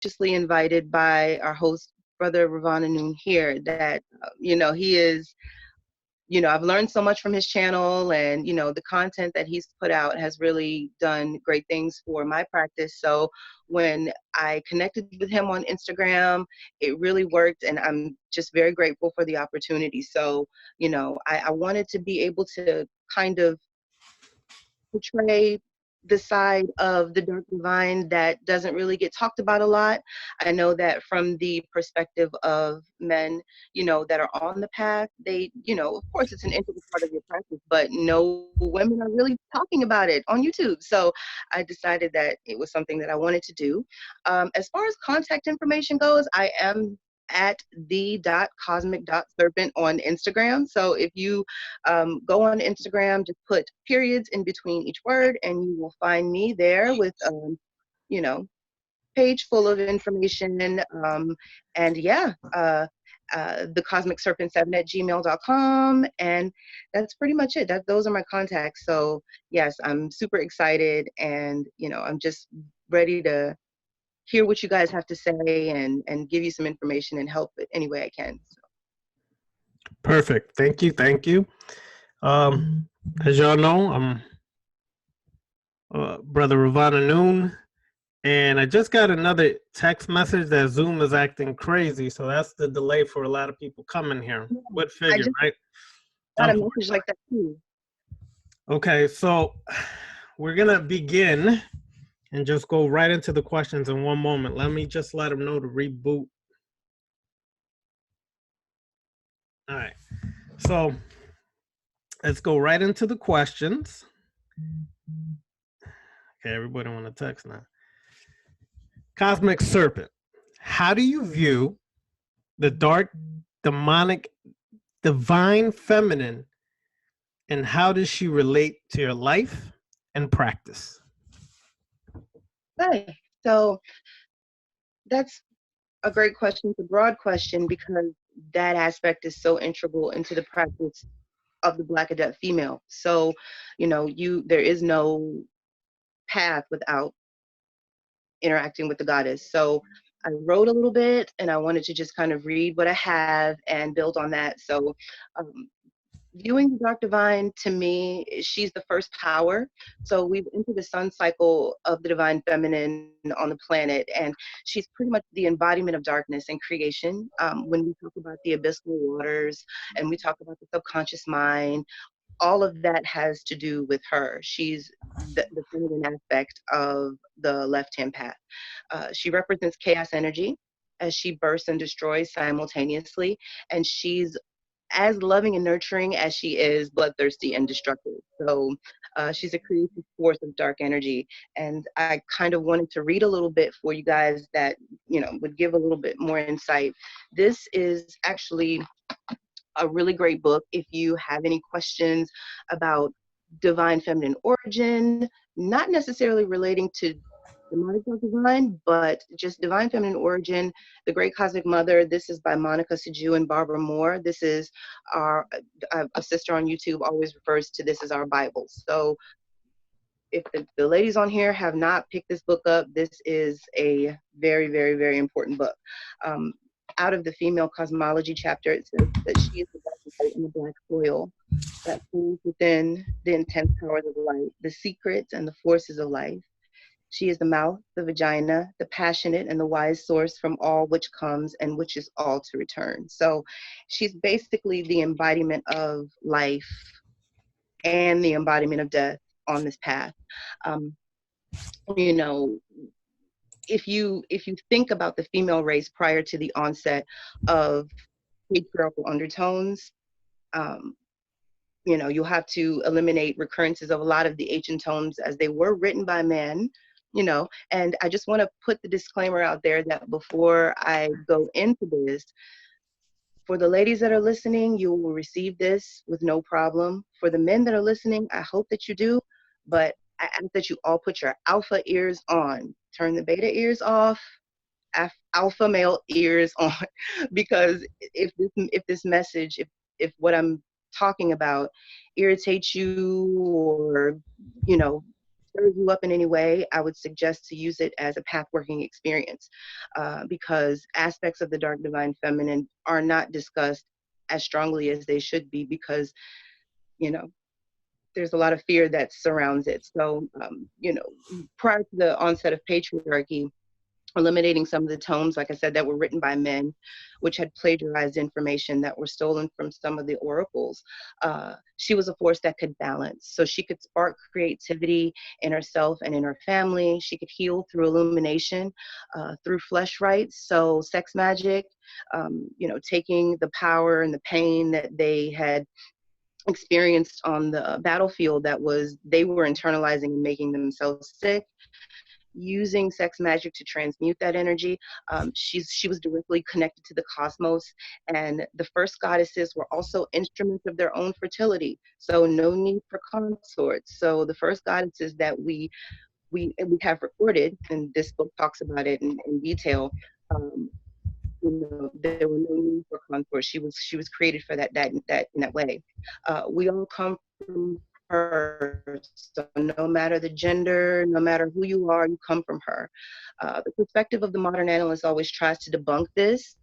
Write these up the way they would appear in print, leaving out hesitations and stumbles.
graciously invited by our host, Brother Ravana Noon here, that, he is, I've learned so much from his channel, and, the content that he's put out has really done great things for my practice. So when I connected with him on Instagram, it really worked, and I'm just very grateful for the opportunity. So, I wanted to be able to kind of portray the side of the dark divine that doesn't really get talked about a lot. I know that from the perspective of men, that are on the path, they, of course it's an integral part of your practice, but no women are really talking about it on YouTube. So I decided that it was something that I wanted to do. As far as contact information goes, I am at the.cosmic.serpent on Instagram. So if you go on Instagram, just put periods in between each word, and you will find me there with, you know, page full of information. And yeah, the cosmic serpent 7 at gmail.com. And that's pretty much it. Those are my contacts. So yes, I'm super excited, and, I'm just ready to hear what you guys have to say, and give you some information and help it any way I can. So. Perfect. Thank you. Thank you. As y'all know, I'm Brother Ravana Noon, and I just got another text message that Zoom is acting crazy, so that's the delay for a lot of people coming here. What figure, right? Got a message like that too. Okay, so we're gonna begin and just go right into the questions in one moment. Let me just let them know to reboot. All right, so let's go right into the questions. Okay, everybody want to text now. Cosmic Serpent, how do you view the dark, demonic, divine feminine, and how does she relate to your life and practice? Okay, so that's a great question. It's a broad question because that aspect is so integral into the practice of the Black Adept female. So, there is no path without interacting with the goddess. So I wrote a little bit, and I wanted to just kind of read what I have and build on that. So viewing the dark divine, to me, she's the first power. So we've entered the sun cycle of the divine feminine on the planet, and she's pretty much the embodiment of darkness and creation. When we talk about the abyssal waters, and we talk about the subconscious mind, all of that has to do with her. She's the feminine aspect of the left-hand path. She represents chaos energy as she bursts and destroys simultaneously, and she's as loving and nurturing as she is bloodthirsty and destructive. So she's a creative force of dark energy. And I kind of wanted to read a little bit for you guys that, would give a little bit more insight. This is actually a really great book if you have any questions about divine feminine origin, not necessarily relating to demonic or divine, but just divine feminine origin, the Great Cosmic Mother. This is by Monica Saju and Barbara Moore. This is a sister on YouTube always refers to this as our Bible. So if the ladies on here have not picked this book up, this is a very, very, very important book. Out of the female cosmology chapter, it says that she is the black light in the black soil that pulls within the intense powers of light, the secrets and the forces of life. She is the mouth, the vagina, the passionate and the wise source from all which comes and which is all to return. So she's basically the embodiment of life and the embodiment of death on this path. If you think about the female race prior to the onset of patriarchal undertones, you'll have to eliminate recurrences of a lot of the ancient tones as they were written by men, and I just want to put the disclaimer out there that before I go into this, for the ladies that are listening, you will receive this with no problem. For the men that are listening, I hope that you do, but I ask that you all put your alpha ears on. Turn the beta ears off, alpha male ears on, because if this message, if what I'm talking about irritates you, or stirs you up in any way, I would suggest to use it as a path working experience, because aspects of the dark divine feminine are not discussed as strongly as they should be, because, you know, there's a lot of fear that surrounds it. So, prior to the onset of patriarchy, eliminating some of the tomes, like I said, that were written by men, which had plagiarized information that were stolen from some of the oracles. She was a force that could balance. So she could spark creativity in herself and in her family. She could heal through illumination, through flesh rites. So sex magic, taking the power and the pain that they had experienced on the battlefield, that was they were internalizing and making themselves sick, using sex magic to transmute that energy. She was directly connected to the cosmos, and the first goddesses were also instruments of their own fertility. So no need for consorts. So the first goddesses that we have recorded, and this book talks about it in detail. There were no need for consorts. She was created for that in that way. We all come from her. So no matter the gender, no matter who you are, you come from her. The perspective of the modern analyst always tries to debunk this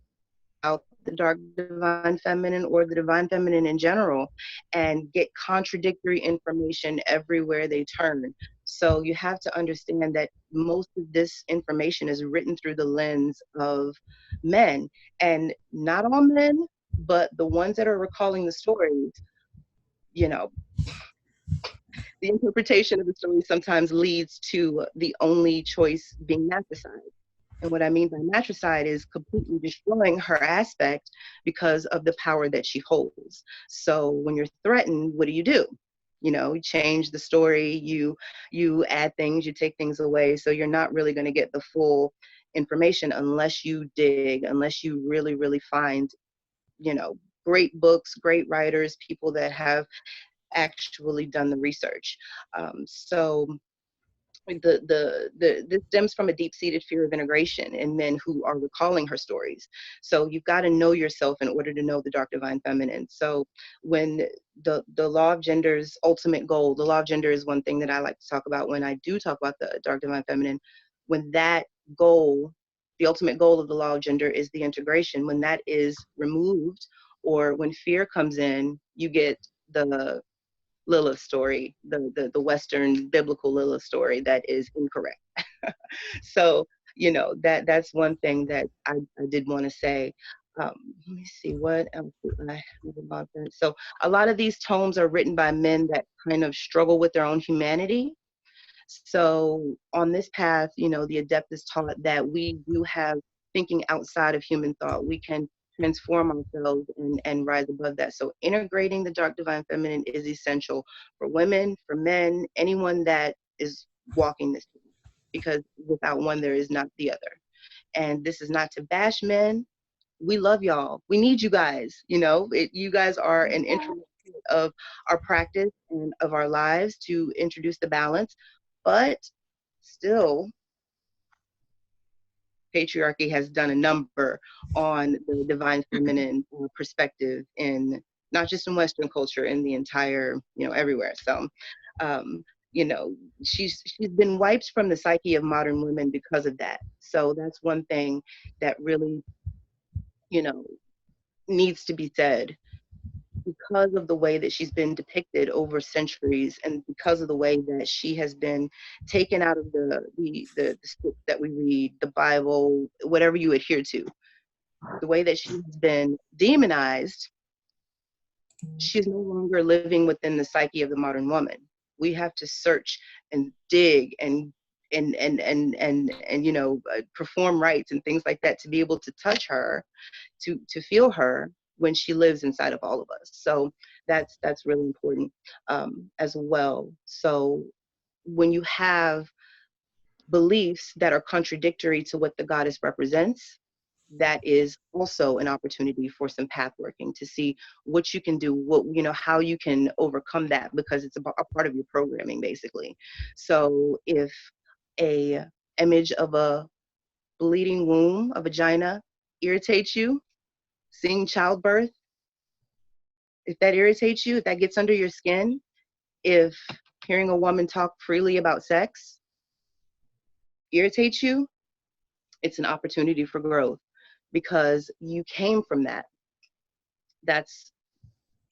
about the dark divine feminine or the divine feminine in general, and get contradictory information everywhere they turn. So you have to understand that most of this information is written through the lens of men, and not all men, but the ones that are recalling the stories, you know, the interpretation of the story sometimes leads to the only choice being matricide. And what I mean by matricide is completely destroying her aspect because of the power that she holds. So when you're threatened, what do? You change the story, you add things, you take things away. So you're not really going to get the full information unless you dig, unless you really, really find, you know, great books, great writers, people that have actually done the research. So this stems from a deep-seated fear of integration in men who are recalling her stories. So you've got to know yourself in order to know the dark divine feminine. So when the law of gender's ultimate goal, the law of gender is one thing that I like to talk about when I do talk about the dark divine feminine. When that goal, the ultimate goal of the law of gender is the integration, when that is removed, or when fear comes in, you get the Lilith story, the Western biblical Lilith story that is incorrect. So, that's one thing that I did want to say. Let me see, what else do I have about that? So a lot of these tomes are written by men that kind of struggle with their own humanity. So on this path, the adept is taught that we do have thinking outside of human thought. We can transform ourselves and rise above that. So integrating the dark divine feminine is essential for women, for men, anyone that is walking this path, because without one, there is not the other. And this is not to bash men. We love y'all. We need you guys. You guys are an integral part of our practice and of our lives to introduce the balance. But still, patriarchy has done a number on the divine feminine perspective, in not just in Western culture, in the entire, everywhere. So, um, she's been wiped from the psyche of modern women because of that. So that's one thing that really, you know, needs to be said, because of the way that she's been depicted over centuries, and because of the way that she has been taken out of the script that we read, the Bible, whatever you adhere to, the way that she has been demonized. She's no longer living within the psyche of the modern woman. We have to search and dig and perform rites and things like that to be able to touch her, to feel her when she lives inside of all of us. So that's really important, as well. So when you have beliefs that are contradictory to what the goddess represents, that is also an opportunity for some path working to see what you can do, how you can overcome that, because it's a part of your programming, basically. So if a image of a bleeding womb, a vagina, irritates you, seeing childbirth, if that irritates you, if that gets under your skin, if hearing a woman talk freely about sex irritates you, it's an opportunity for growth because you came from that. That's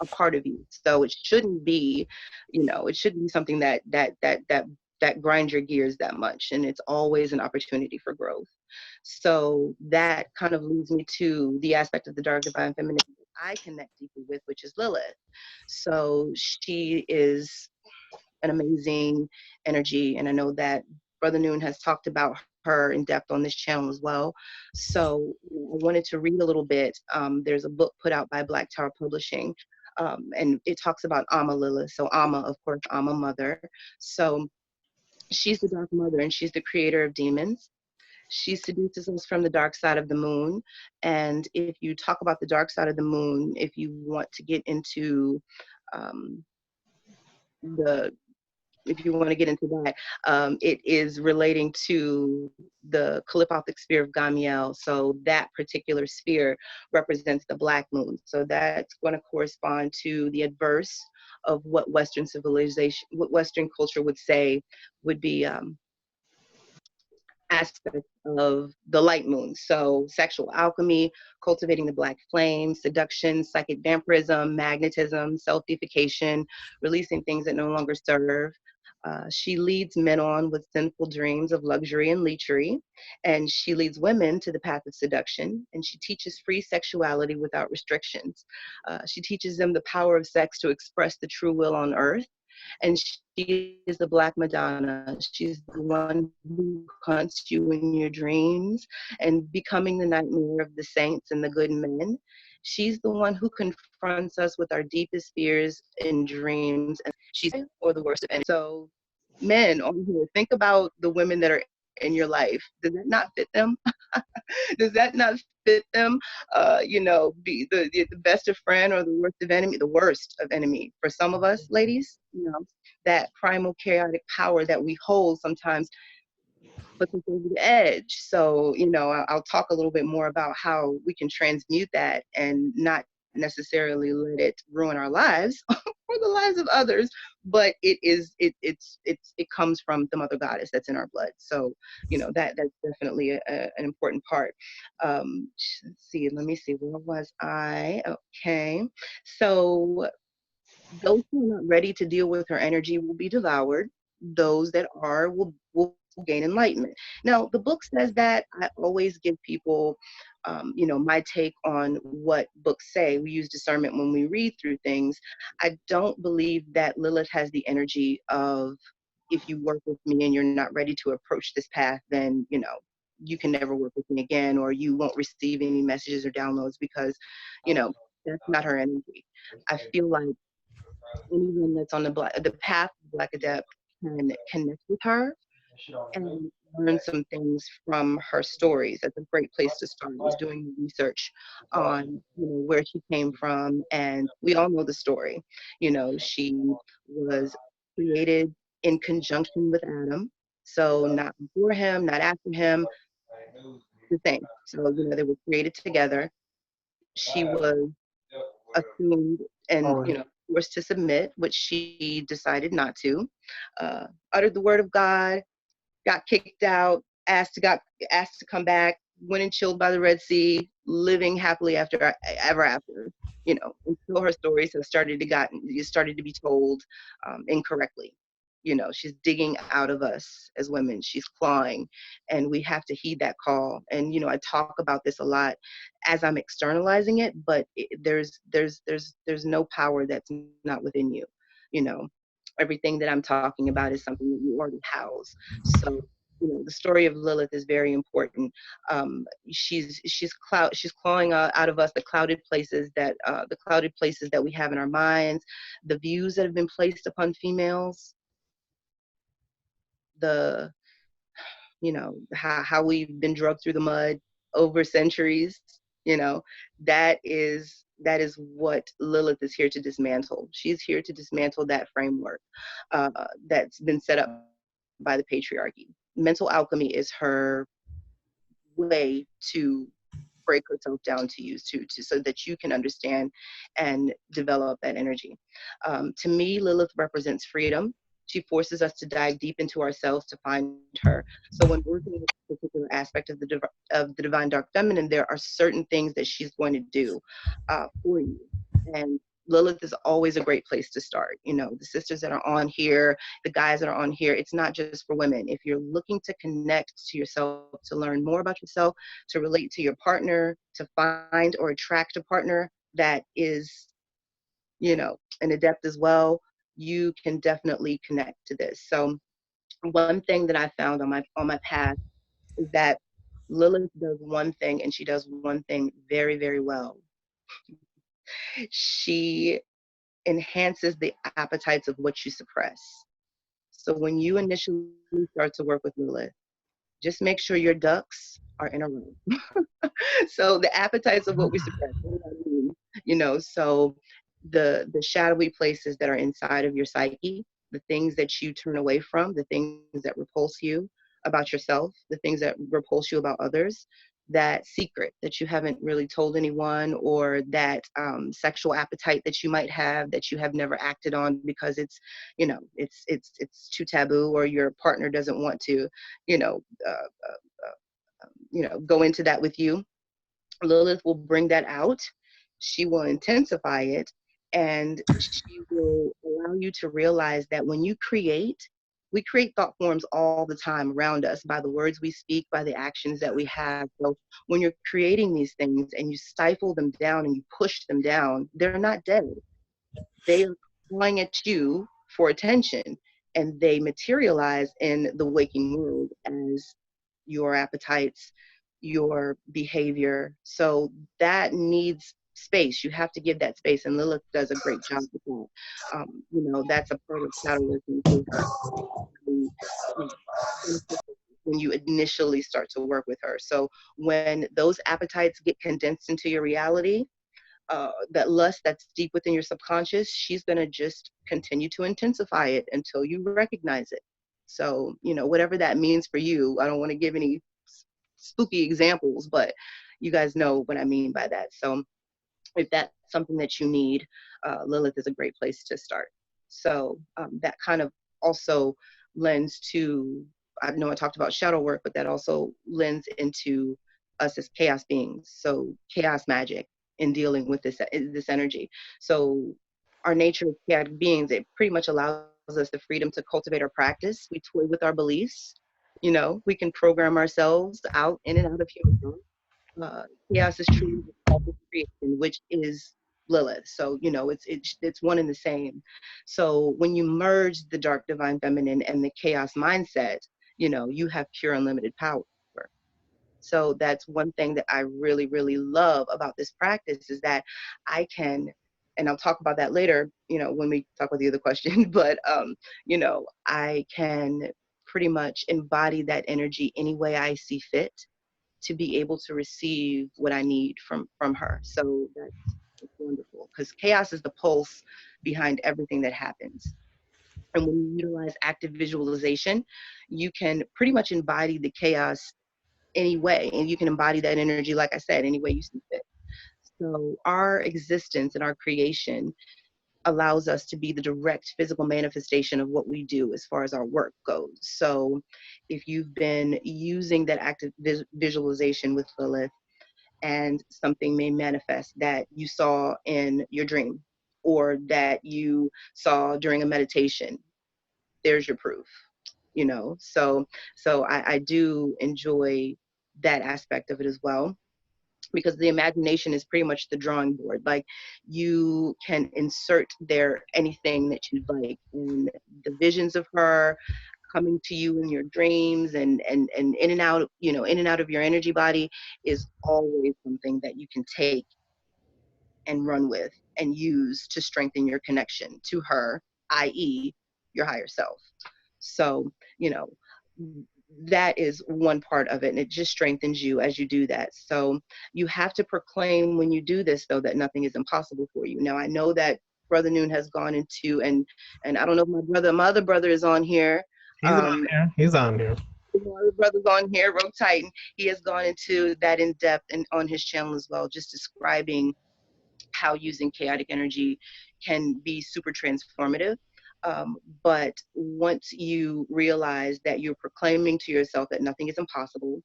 a part of you. So it shouldn't be, it shouldn't be something that grinds your gears that much. And it's always an opportunity for growth. So that kind of leads me to the aspect of the dark divine feminine I connect deeply with, which is Lilith. So she is an amazing energy. And I know that Brother Noon has talked about her in depth on this channel as well. So I wanted to read a little bit. There's a book put out by Black Tower Publishing, and it talks about Amma Lilith. So Amma, of course, Amma Mother. So she's the Dark Mother, and she's the creator of demons. She seduces us from the dark side of the moon. And if you talk about the dark side of the moon, if you want to get into um, the if you want to get into that, it is relating to the Kalipothic sphere of Gamiel. So that particular sphere represents the black moon. So that's going to correspond to the adverse of what Western civilization, what Western culture would say would be aspects of the light moon. So sexual alchemy, cultivating the black flame, seduction, psychic vampirism, magnetism, self-deification, releasing things that no longer serve. She leads men on with sinful dreams of luxury and lechery, and she leads women to the path of seduction, and she teaches free sexuality without restrictions. She teaches them the power of sex to express the true will on earth, and she is the Black Madonna. She's the one who haunts you in your dreams and becoming the nightmare of the saints and the good men. She's the one who confronts us with our deepest fears and dreams. And she's or the worst of any. So, men on here, think about the women that are in your life. Does that not fit them? Does that not fit them? Be the best of friend or the worst of enemy, the worst of enemy. For some of us, ladies, that primal chaotic power that we hold sometimes puts us over the edge. So, I'll talk a little bit more about how we can transmute that and not necessarily let it ruin our lives or the lives of others, but it comes from the mother goddess that's in our blood. So, that's definitely an important part. Let's see, let me see, where was I? Okay. So those who are not ready to deal with her energy will be devoured. Those that are will gain enlightenment. Now, the book says that. I always give people, my take on what books say. We use discernment when we read through things. I don't believe that Lilith has the energy of, if you work with me and you're not ready to approach this path, then, you can never work with me again, or you won't receive any messages or downloads because, that's not her energy. I feel like anyone that's on the path of Black Adept can connect with her and learn some things from her stories. That's a great place to start, is doing research on where she came from. And we all know the story. She was created in conjunction with Adam, so not before him, not after him, the same. So they were created together. She was assumed and forced to submit, which she decided not to. Uttered the word of God, got kicked out, asked to come back, went and chilled by the Red Sea, living happily ever after. Until her stories have started to be told incorrectly. She's digging out of us as women. She's clawing, and we have to heed that call. And I talk about this a lot as I'm externalizing it, but there's no power that's not within you. You know, Everything that I'm talking about is something that you already house. So the story of Lilith is very important. She's clawing out of us the clouded places that we have in our minds, the views that have been placed upon females, the how we've been drugged through the mud over centuries. you know that is what Lilith is here to dismantle. She's here to dismantle that framework that's been set up by the patriarchy. Mental alchemy is her way to break herself down to you, so that you can understand and develop that energy. To me, Lilith represents freedom. She forces us to dive deep into ourselves to find her. So when working with a particular aspect of of the divine dark feminine, there are certain things that she's going to do for you. And Lilith is always a great place to start. You know, the sisters that are on here, the guys that are on here, it's not just for women. If you're looking to connect to yourself, to learn more about yourself, to relate to your partner, to find or attract a partner that is, you know, an adept as well, you can definitely connect to this. So one thing that I found on my path is that Lilith does one thing, and she does one thing very, very well. She enhances the appetites of what you suppress. So when you initially start to work with Lilith, just make sure your ducks are in a row. So the appetites of what we suppress, what do I mean? You know, so the shadowy places that are inside of your psyche, the things that you turn away from, the things that repulse you about yourself, the things that repulse you about others, that secret that you haven't really told anyone, or that sexual appetite that you might have that you have never acted on because it's, you know, it's too taboo, or your partner doesn't want to, you know, go into that with you. Lilith will bring that out. She will intensify it, and she will allow you to realize that when you create, we create thought forms all the time around us by the words we speak, by the actions that we have. So when you're creating these things and you stifle them down and you push them down, they're not dead. They are clawing at you for attention, and they materialize in the waking world as your appetites, your behavior. So that needs space. You have to give that space, and Lilith does a great job with that. That's a part of shadow work and chaos. Really, you beneficial when you initially start to work with her. So when those appetites get condensed into your reality, that lust that's deep within your subconscious, she's going to just continue to intensify it until you recognize it. So, whatever that means for you, I don't want to give any spooky examples, but you guys know what I mean by that. So, if that's something that you need, Lilith is a great place to start. So, that kind of also lends to, I know I talked about shadow work, but that also lends into us as chaos beings. So, chaos magic in dealing with this energy. So, our nature as chaotic beings, it pretty much allows us the freedom to cultivate our practice. We toy with our beliefs. We can program ourselves out in and out of human thought. Chaos is truly the selfish creation, which is Lilith. So it's one and the same. So when you merge the dark divine feminine and the chaos mindset, you have pure unlimited power. So that's one thing that I really, really love about this practice, is that I can, and I'll talk about that later, when we talk about the other question, but I can pretty much embody that energy any way I see fit to be able to receive what I need from her. So that's wonderful, because chaos is the pulse behind everything that happens. And when you utilize active visualization, you can pretty much embody the chaos any way, and you can embody that energy, like I said, any way you see fit. So our existence and our creation allows us to be the direct physical manifestation of what we do as far as our work goes. So if you've been using that active visualization with Lilith, and something may manifest that you saw in your dream or that you saw during a meditation, there's your proof. So I do enjoy that aspect of it as well, because the imagination is pretty much the drawing board. Like, you can insert there anything that you'd like, and the visions of her coming to you in your dreams, and in and out, in and out of your energy body, is always something that you can take and run with and use to strengthen your connection to her, i.e., your higher self. So, that is one part of it, and it just strengthens you as you do that. So you have to proclaim when you do this, though, that nothing is impossible for you. Now, I know that Brother Noon has gone into, and I don't know if my other brother is on here. He's on here. He's on here. My other brother's on here, Rogue Titan. He has gone into that in depth and on his channel as well, just describing how using chaotic energy can be super transformative. But once you realize that you're proclaiming to yourself that nothing is impossible,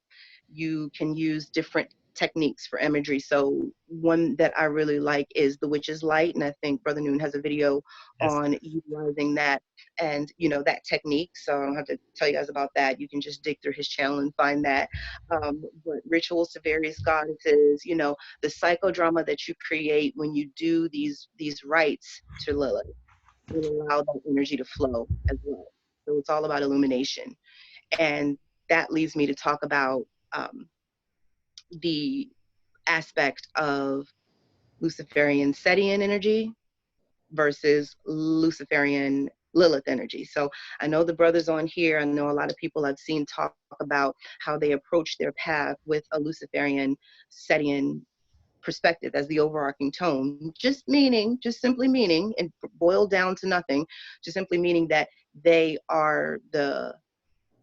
you can use different techniques for imagery. So one that I really like is the witch's light, and I think Brother Noon has a video Yes. on utilizing that and that technique. So I don't have to tell you guys about that. You can just dig through his channel and find that. But rituals to various goddesses, the psychodrama that you create when you do these rites to Lilith will allow that energy to flow as well. So it's all about illumination. And that leads me to talk about the aspect of Luciferian Setian energy versus Luciferian Lilith energy. So I know the brothers on here, I know a lot of people I've seen talk about how they approach their path with a Luciferian Setian perspective as the overarching tone, just simply meaning, and boiled down to nothing, just simply meaning that they are the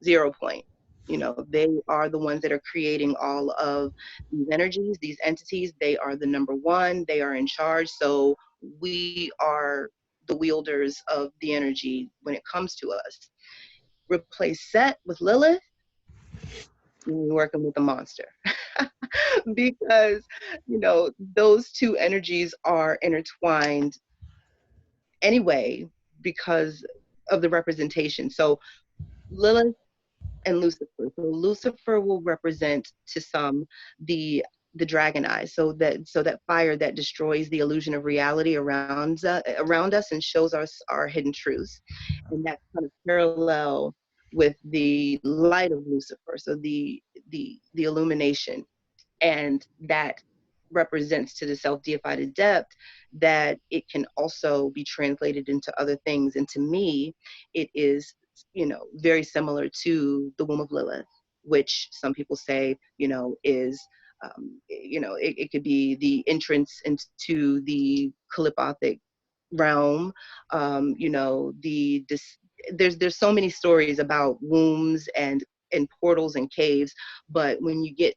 0 point. They are the ones that are creating all of these energies, these entities. They are the number one. They are in charge. So we are the wielders of the energy when it comes to us. Replace Set with Lilith, you're working with a monster. Because, those two energies are intertwined anyway because of the representation. So Lilith and Lucifer. So Lucifer will represent to some the dragon eyes, so that fire that destroys the illusion of reality around us and shows us our hidden truths, and that's kind of parallel with the light of Lucifer. So the illumination, and that represents to the self-deified adept that it can also be translated into other things. And to me, it is, very similar to the womb of Lilith, which some people say, is, it could be the entrance into the Kalipathic realm. There's so many stories about wombs and portals and caves, but when you get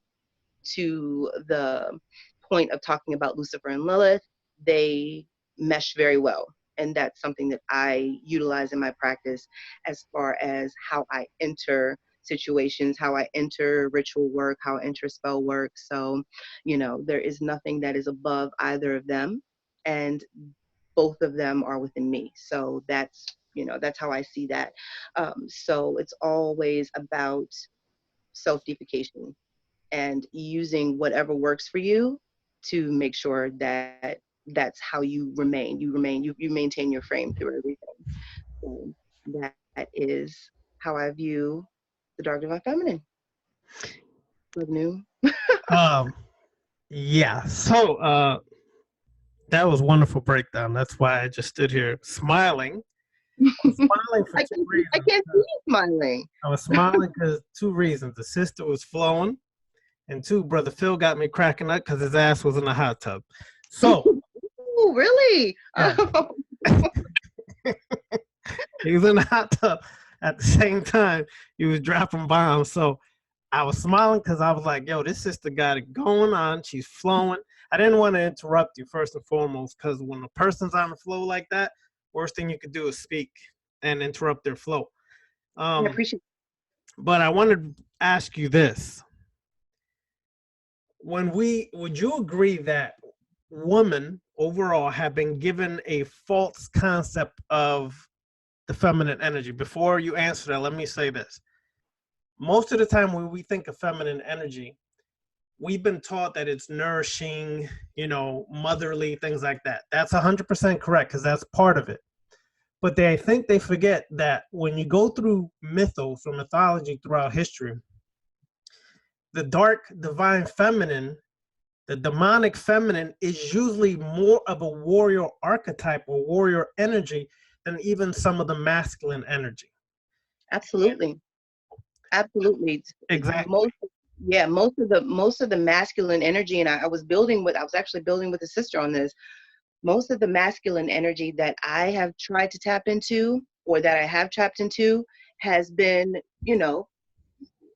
to the point of talking about Lucifer and Lilith, they mesh very well. And that's something that I utilize in my practice as far as how I enter situations, how I enter ritual work, how I enter spell work. So, there is nothing that is above either of them. And both of them are within me. So that's how I see that. So it's always about self-deification and using whatever works for you to make sure that that's how you maintain your frame through everything. So that is how I view the dark divine feminine. Like new. Um, yeah. So that was wonderful breakdown. That's why I just stood here smiling. I was smiling for I two can't I reasons. can't see you smiling. I was smiling because two reasons. The sister was flowing, and two, brother Phil got me cracking up because his ass was in the hot tub. So Ooh, really? yeah, Oh, he was in the hot tub at the same time he was dropping bombs. So I was smiling because I was like, yo, this sister got it going on. She's flowing. I didn't want to interrupt you first and foremost, because when a person's on the flow like that, worst thing you could do is speak and interrupt their flow. I Um, appreciate but I wanted to ask you this. Would you agree that women overall have been given a false concept of the feminine energy? Before you answer that, let me say this. Most of the time when we think of feminine energy, we've been taught that it's nourishing, motherly, things like that. That's 100% correct, because that's part of it. But I think they forget that when you go through mythos or mythology throughout history, the dark divine feminine, the demonic feminine, is usually more of a warrior archetype or warrior energy than even some of the masculine energy. absolutely. Absolutely. Exactly. Most of the masculine energy, and I was actually building with a sister on this. Most of the masculine energy that I have tried to tap into, or that I have tapped into, has been,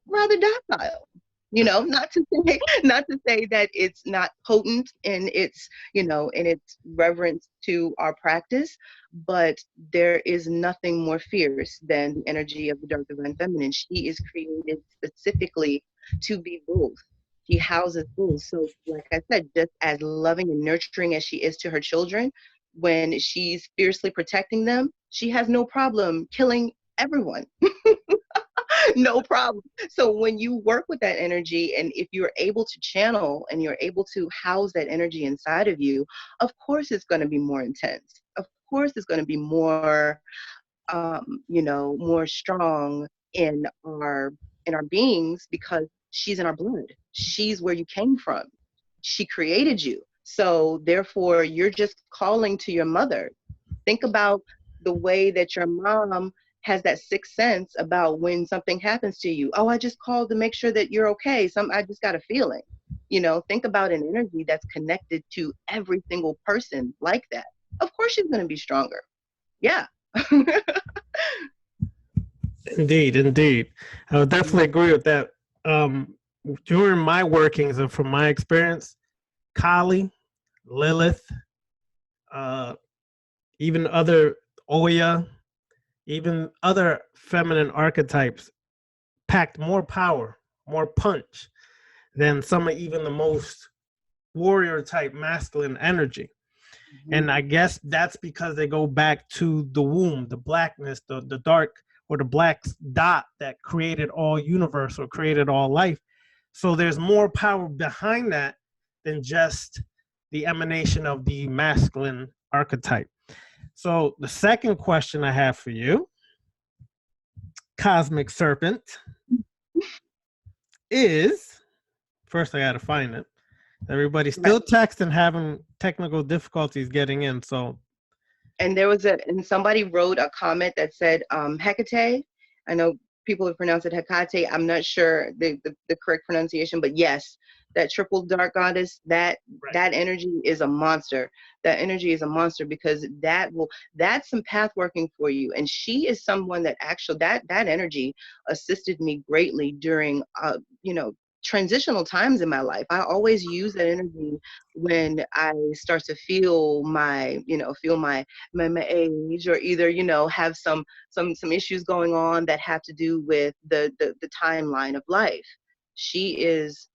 rather docile. Not to say not to say that it's not potent in its, in its reverence to our practice, but there is nothing more fierce than the energy of the dark divine feminine. She is created specifically to be both. She houses both. So, like I said, just as loving and nurturing as she is to her children, when she's fiercely protecting them, she has no problem killing everyone. No problem. So when you work with that energy, and if you're able to channel and you're able to house that energy inside of you, of course it's going to be more intense. Of course it's going to be more, more strong in our beings, because she's in our blood. She's where you came from. She created you. So therefore, you're just calling to your mother. Think about the way that your mom has that sixth sense about when something happens to you. Oh, I just called to make sure that you're okay. I just got a feeling. Think about an energy that's connected to every single person like that. Of course she's going to be stronger. Yeah. Indeed, indeed. I would definitely agree with that. Um, During my workings and from my experience, Kali, Lilith, uh, even other Oya, even other feminine archetypes packed more power, more punch than some of even the most warrior type masculine energy. And I guess that's because they go back to the womb, the blackness, the dark, or the black dot that created all universe or created all life. So there's more power behind that than just the emanation of the masculine archetype. So the second question I have for you, Cosmic Serpent, is first I got to find it. Everybody's Right. still texting, having technical difficulties getting in. So And and somebody wrote a comment that said, Hecate. I know people have pronounced it Hecate. I'm not sure the correct pronunciation, but yes, that triple dark goddess, right. that energy is a monster. That energy is a monster, because that's some path working for you. And she is someone that actually, that energy assisted me greatly during, transitional times in my life. I always use that energy when I start to feel my age, or either have some issues going on that have to do with the timeline of life. She is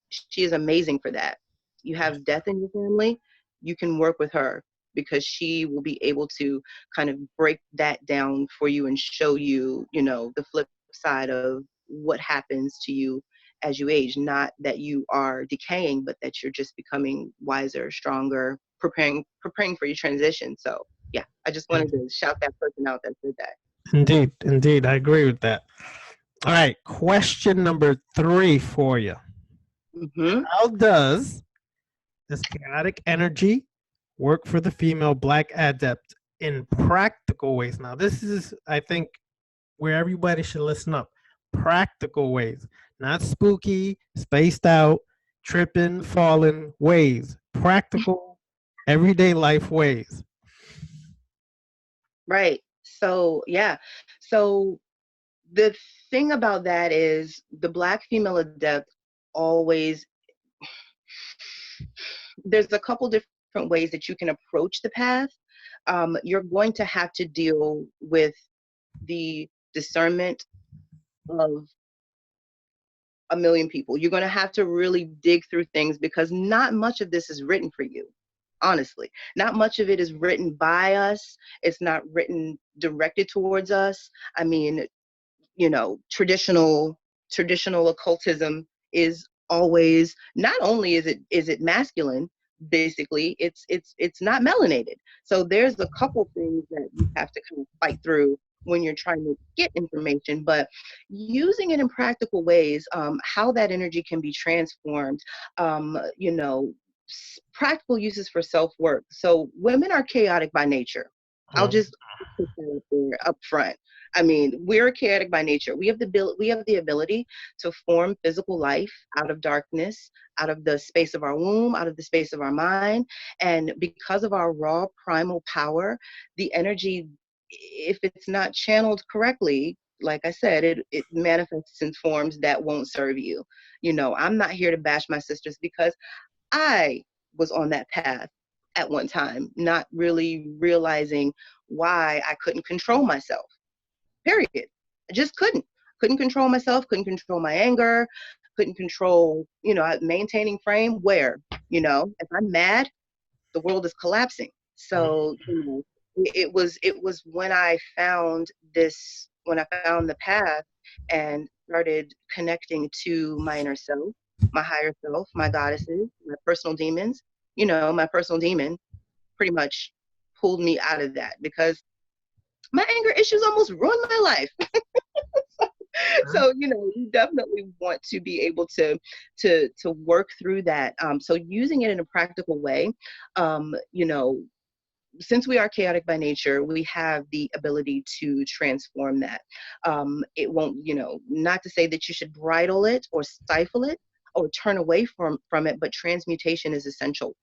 she is amazing for that. You have death in your family, you can work with her, because she will be able to kind of break that down for you and show you, the flip side of what happens to you as you age. Not that you are decaying, but that you're just becoming wiser, stronger, preparing for your transition. So yeah, I just wanted to shout that person out that said that. Indeed, indeed, I agree with that. All right, question number 3 for you. Hmm. How does this chaotic energy work for the female black adept in practical ways? Now, this is, I think, where everybody should listen up. Practical ways, not spooky, spaced out, tripping, falling ways. Practical, everyday life ways. Right. So yeah. So the thing about that is the black female adept always, there's a couple different ways that you can approach the path. You're going to have to deal with the discernment of a million people. You're going to have to really dig through things, because not much of this is written for you. Honestly, not much of it is written by us. It's not written directed towards us. I mean, traditional occultism is always, not only is it masculine, basically it's not melanated. So there's a couple things that you have to kind of fight through when you're trying to get information, but using it in practical ways, how that energy can be transformed, practical uses for self-work. So women are chaotic by nature. I'll Mhm. just put that up there up front. I mean, we're chaotic by nature. We have the ability to form physical life out of darkness, out of the space of our womb, out of the space of our mind. And because of our raw primal power, the energy, if it's not channeled correctly, like I said, it manifests in forms that won't serve you. I'm not here to bash my sisters because I was on that path at one time, not really realizing why I couldn't control myself. Period. I just couldn't control myself, couldn't control my anger, couldn't control, maintaining frame where, if I'm mad, the world is collapsing. So, it was when I found the path and started connecting to my inner self, my higher self, my goddesses, my personal demons. My personal demon pretty much pulled me out of that because my anger issues almost ruined my life. So you definitely want to be able to work through that. So using it in a practical way, um, you know since we are chaotic by nature, we have the ability to transform that. It won't, not to say that you should bridle it or stifle it or turn away from it, but transmutation is essential,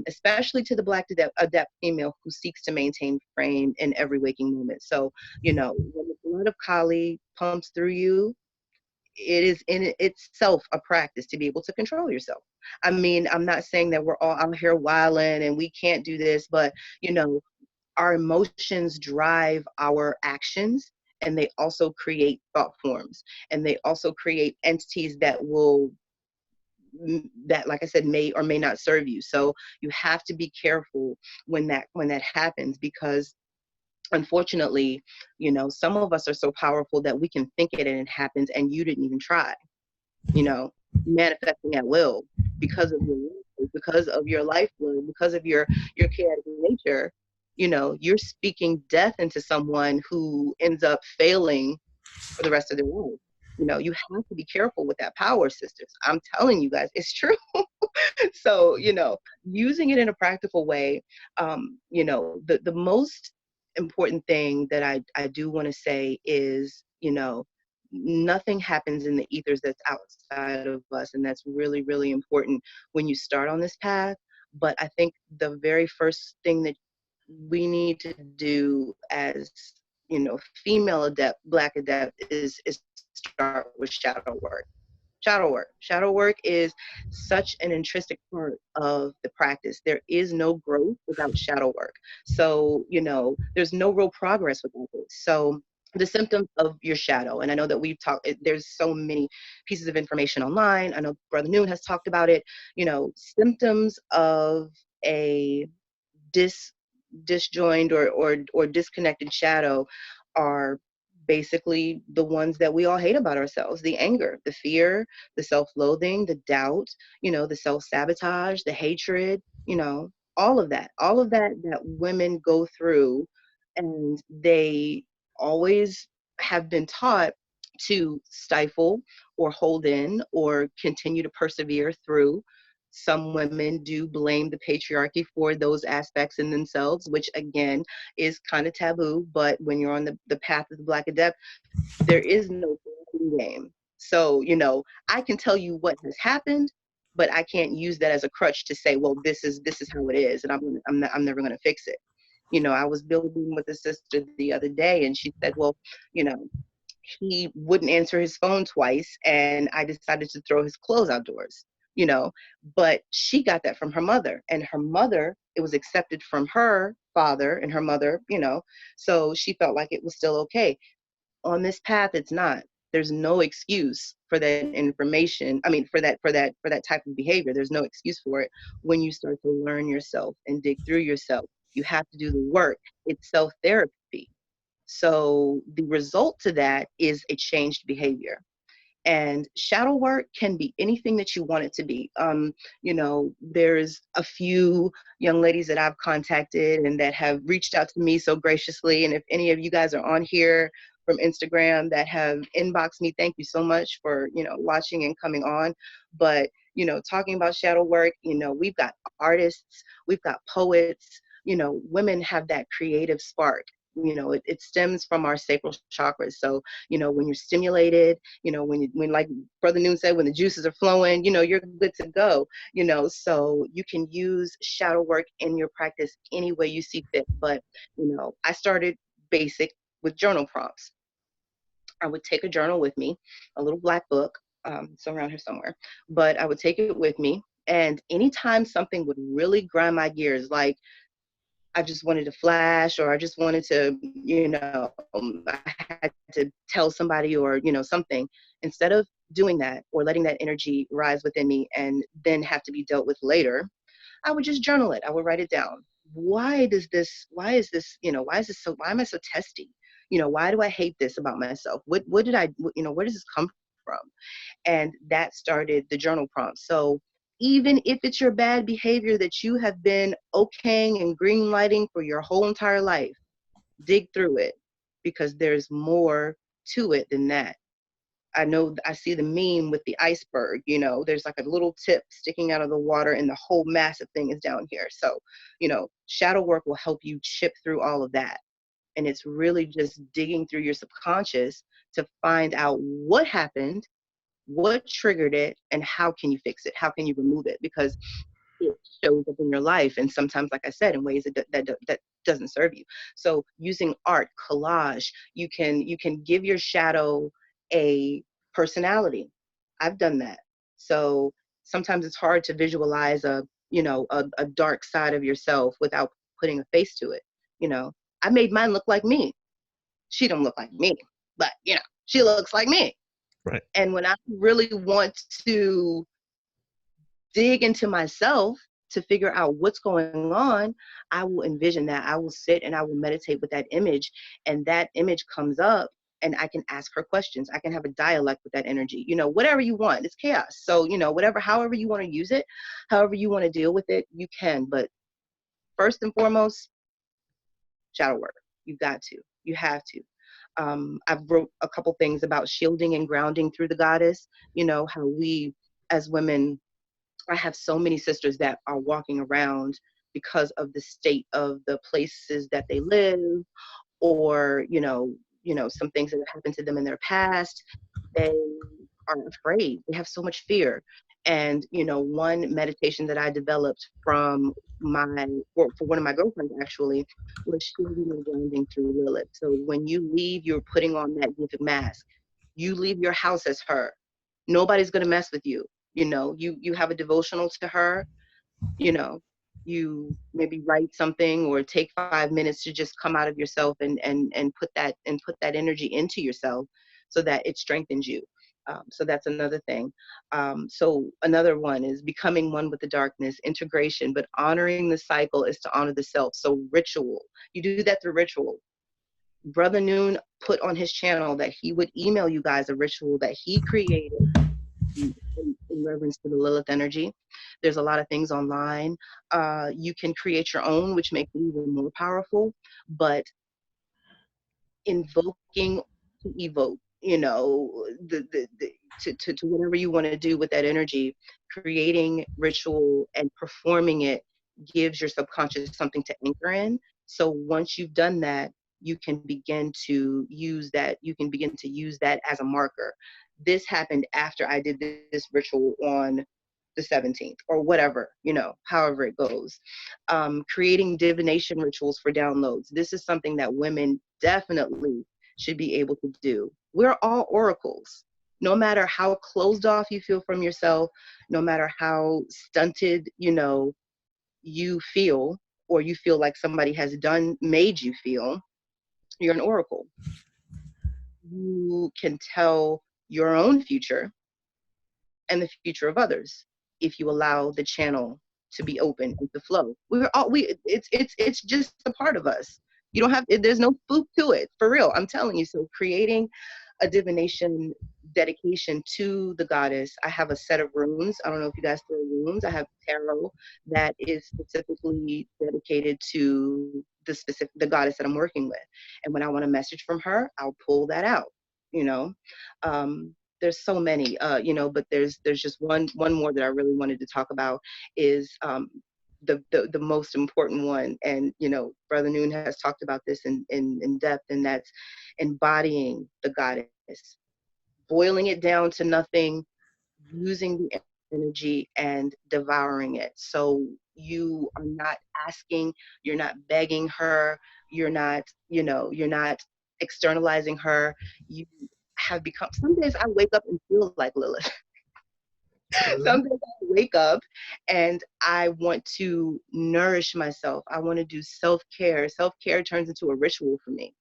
especially to the Black adept female who seeks to maintain frame in every waking moment. So, when the blood of Kali pumps through you, it is in itself a practice to be able to control yourself. I mean, I'm not saying that we're all out here wilding and we can't do this, but you know, our emotions drive our actions, and they also create thought forms, and they also create entities that, like I said, may or may not serve you. So you have to be careful when that happens, because unfortunately, some of us are so powerful that we can think it and it happens and you didn't even try, you know, manifesting at will because of your lifeblood, because of your chaotic nature. You're speaking death into someone who ends up failing for the rest of their life. You have to be careful with that power, sisters. I'm telling you guys, it's true. So, using it in a practical way, the most important thing that I do want to say is, nothing happens in the ethers that's outside of us. And that's really, really important when you start on this path. But I think the very first thing that we need to do as, female adept, Black adept, is start with shadow work. Shadow work is such an intrinsic part of the practice. There is no growth without shadow work. So, there's no real progress without this. So the symptoms of your shadow, and I know that we've talked, there's so many pieces of information online. I know Brother Noon has talked about it. Symptoms of a dis disjoined or disconnected shadow are basically the ones that we all hate about ourselves: the anger, the fear, the self-loathing, the doubt, the self-sabotage, the hatred, all of that women go through, and they always have been taught to stifle or hold in or continue to persevere through. Some women do blame the patriarchy for those aspects in themselves, which again is kind of taboo. But when you're on the path of the Black adept, there is no game. So, I can tell you what has happened, but I can't use that as a crutch to say, well, this is how it is, and I'm never gonna fix it. I was building with a sister the other day, and she said, well, you know, he wouldn't answer his phone twice, and I decided to throw his clothes outdoors, you know. But she got that from her mother, and her mother, it was accepted from her father and her mother, so she felt like it was still okay. On this path, it's not. There's no excuse for that information. I mean, for that type of behavior. There's no excuse for it when you start to learn yourself and dig through yourself. You have to do the work. It's self-therapy. So the result to that is a changed behavior. And shadow work can be anything that you want it to be. There's a few young ladies that I've contacted and that have reached out to me so graciously. And if any of you guys are on here from Instagram that have inboxed me, thank you so much for, watching and coming on. But, talking about shadow work, we've got artists, we've got poets, women have that creative spark. It stems from our sacral chakras. So, when you're stimulated, when like Brother Noon said, when the juices are flowing, you're good to go. So you can use shadow work in your practice any way you see fit. But I started basic with journal prompts. I would take a journal with me, a little black book, it's around here somewhere, but I would take it with me. And anytime something would really grind my gears, like I just wanted to flash, or I just wanted to, I had to tell somebody, or, something, instead of doing that or letting that energy rise within me and then have to be dealt with later, I would just journal it. I would write it down. Why is this so, why am I so testy? Why do I hate this about myself? What did I, where does this come from? And that started the journal prompt. So even if it's your bad behavior that you have been okaying and green lighting for your whole entire life, dig through it, because there's more to it than that. I know I see the meme with the iceberg, there's like a little tip sticking out of the water and the whole massive thing is down here. So, shadow work will help you chip through all of that. And it's really just digging through your subconscious to find out what happened, what triggered it, and how can you fix it? How can you remove it? Because it shows up in your life, and sometimes, like I said, in ways that doesn't serve you. So using art, collage, you can give your shadow a personality. I've done that. So sometimes it's hard to visualize a dark side of yourself without putting a face to it. you know I made mine look like me. She don't look like me, but she looks like me. Right. And when I really want to dig into myself to figure out what's going on, I will envision that. I will sit and I will meditate with that image, and that image comes up, and I can ask her questions. I can have a dialect with that energy. Whatever you want. It's chaos. So, however you want to use it, however you want to deal with it, you can. But first and foremost, shadow work. You got to. You have to. I've wrote a couple things about shielding and grounding through the goddess. How we as women, I have so many sisters that are walking around because of the state of the places that they live, or some things that have happened to them in their past. They are afraid. They have so much fear. And one meditation that I developed from for one of my girlfriends, actually, was shielding and grounding through Lilith. So when you leave, you're putting on that gifted mask. You leave your house as her. Nobody's gonna mess with you. You have a devotional to her. you know you maybe write something, or take 5 minutes to just come out of yourself and put that energy into yourself, so that it strengthens you. So that's another thing. So another one is becoming one with the darkness, integration, but honoring the cycle is to honor the self. So ritual, you do that through ritual. Brother Noon put on his channel that he would email you guys a ritual that he created in reverence to the Lilith energy. There's a lot of things online. You can create your own, which makes it even more powerful. But invoking to evoke, to whatever you want to do with that energy, creating ritual and performing it gives your subconscious something to anchor in. So once you've done that, you can begin to use that as a marker. This happened after I did this ritual on the 17th, or whatever, however it goes. Creating divination rituals for downloads. This is something that women definitely should be able to do. We're all oracles. No matter how closed off you feel from yourself, no matter how stunted, you feel, or you feel like somebody has made you feel, you're an oracle. You can tell your own future and the future of others if you allow the channel to be open and to flow. It's just a part of us. You don't have, there's no spook to it, for real. I'm telling you. So creating a divination dedication to the goddess. I have a set of runes. I don't know if you guys throw runes. I have tarot that is specifically dedicated to the goddess that I'm working with. And when I want a message from her, I'll pull that out. You know, there's so many, but there's just one more that I really wanted to talk about, is the most important one. And Brother Noon has talked about this in depth, and that's embodying the goddess, boiling it down to nothing, using the energy and devouring it. So you are not asking, you're not begging her, you're not externalizing her. You have become, some days I wake up and feel like Lilith. So, Some days I wake up and I want to nourish myself. I want to do self-care. Self-care turns into a ritual for me.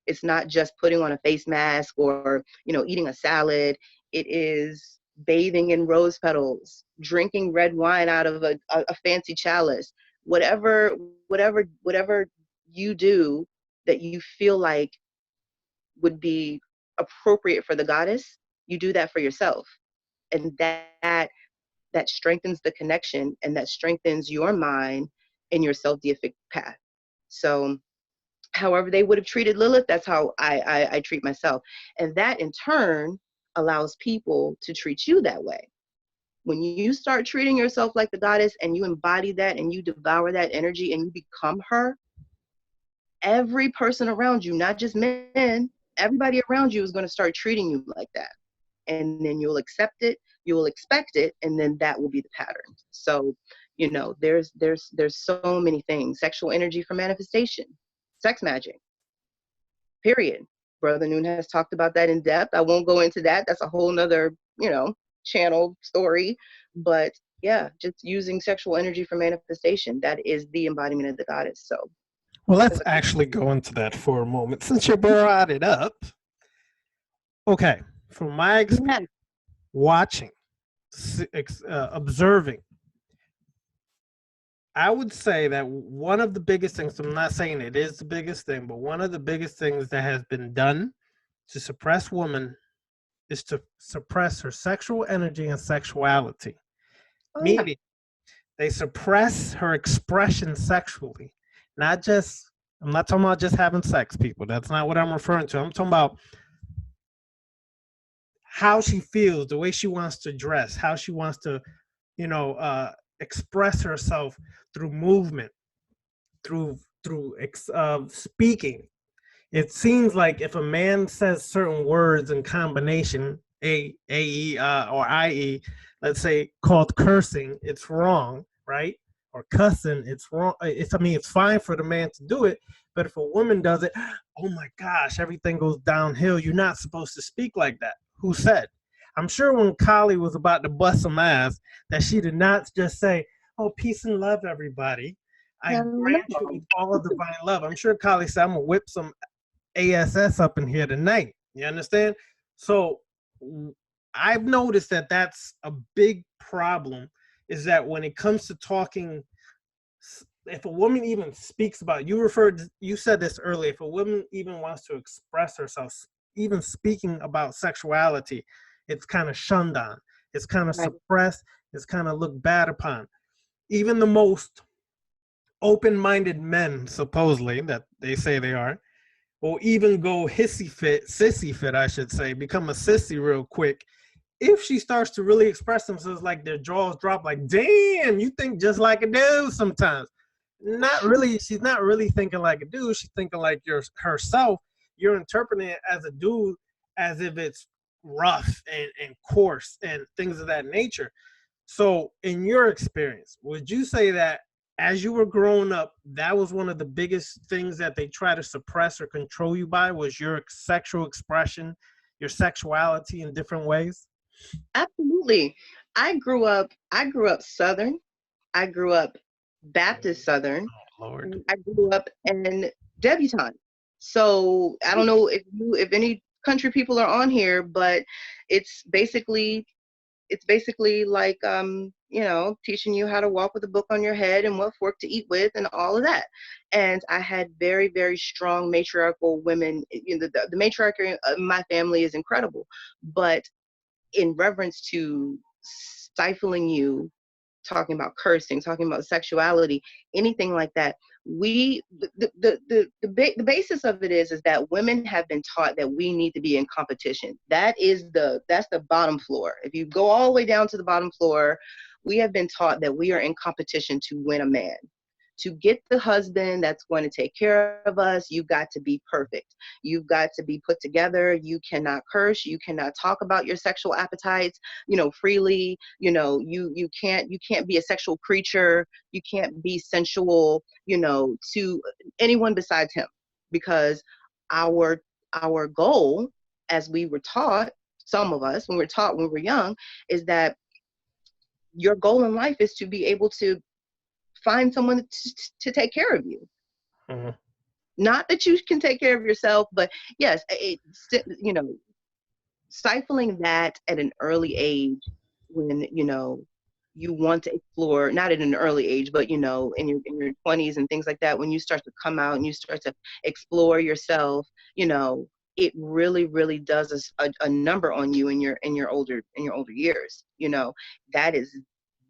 It's not just putting on a face mask or, eating a salad. It is bathing in rose petals, drinking red wine out of a fancy chalice. Whatever you do that you feel like would be appropriate for the goddess, you do that for yourself. And that strengthens the connection, and that strengthens your mind in your self-deific path. So however they would have treated Lilith, that's how I treat myself. And that in turn allows people to treat you that way. When you start treating yourself like the goddess and you embody that and you devour that energy and you become her, every person around you, not just men, everybody around you is going to start treating you like that. And then you'll accept it, you will expect it, and then that will be the pattern. So, there's so many things. Sexual energy for manifestation, sex magic, period. Brother Noon has talked about that in depth. I won't go into that. That's a whole nother, channel story. But yeah, just using sexual energy for manifestation, that is the embodiment of the goddess. So well, let's actually go into that for a moment since you brought it up. Okay, from my experience, watching, observing, I would say that one of the biggest things, I'm not saying it is the biggest thing, but one of the biggest things that has been done to suppress women is to suppress her sexual energy and sexuality. Meaning, they suppress her expression sexually. Not just, I'm not talking about just having sex, people. That's not what I'm referring to. I'm talking about how she feels, the way she wants to dress, how she wants to, express herself through movement, through speaking. It seems like if a man says certain words in combination, or IE, let's say called cursing, it's wrong, right? Or cussing, it's wrong. It's fine for the man to do it, but if a woman does it, oh my gosh, everything goes downhill. You're not supposed to speak like that. Who said? I'm sure when Kali was about to bust some ass, that she did not just say, "Oh, peace and love, everybody. I grant you all of divine love." I'm sure Kali said, "I'm gonna whip some ASS up in here tonight." You understand? So I've noticed that that's a big problem, is that when it comes to talking, if a woman even speaks about, you said this earlier, if a woman even wants to express herself, even speaking about sexuality, it's kind of shunned on, it's kind of suppressed, it's kind of looked bad upon. Even the most open-minded men, supposedly, that they say they are, will even go sissy fit, I should say, become a sissy real quick. If she starts to really express themselves, like their jaws drop, like, damn, you think just like a dude sometimes. Not really, she's not really thinking like a dude, she's thinking like herself. You're interpreting it as a dude as if it's rough and coarse and things of that nature. So in your experience, would you say that as you were growing up, that was one of the biggest things that they try to suppress or control you by, was your sexual expression, your sexuality in different ways? Absolutely. I grew up Southern. I grew up Baptist Southern. Lord. And I grew up in debutante. So I don't know if any country people are on here, but it's basically like teaching you how to walk with a book on your head and what fork to eat with and all of that. And I had very, very strong matriarchal women. The matriarchy of my family is incredible, but in reverence to stifling you, talking about cursing, talking about sexuality, anything like that, the basis of it is that women have been taught that we need to be in competition. That's the bottom floor. If you go all the way down to the bottom floor, we have been taught that we are in competition to win a man. To get the husband that's going to take care of us, you've got to be perfect. You've got to be put together. You cannot curse. You cannot talk about your sexual appetites, freely. You can't be a sexual creature. You can't be sensual, to anyone besides him, because our our goal as we were taught, some of us, when we're taught when we're young, is that your goal in life is to be able to find someone to take care of you. Mm-hmm. Not that you can take care of yourself, but yes, stifling that at an early age when you want to explore, not at an early age, but in your 20s and things like that, when you start to come out and you start to explore yourself, it really really does a number on you in your older years. That is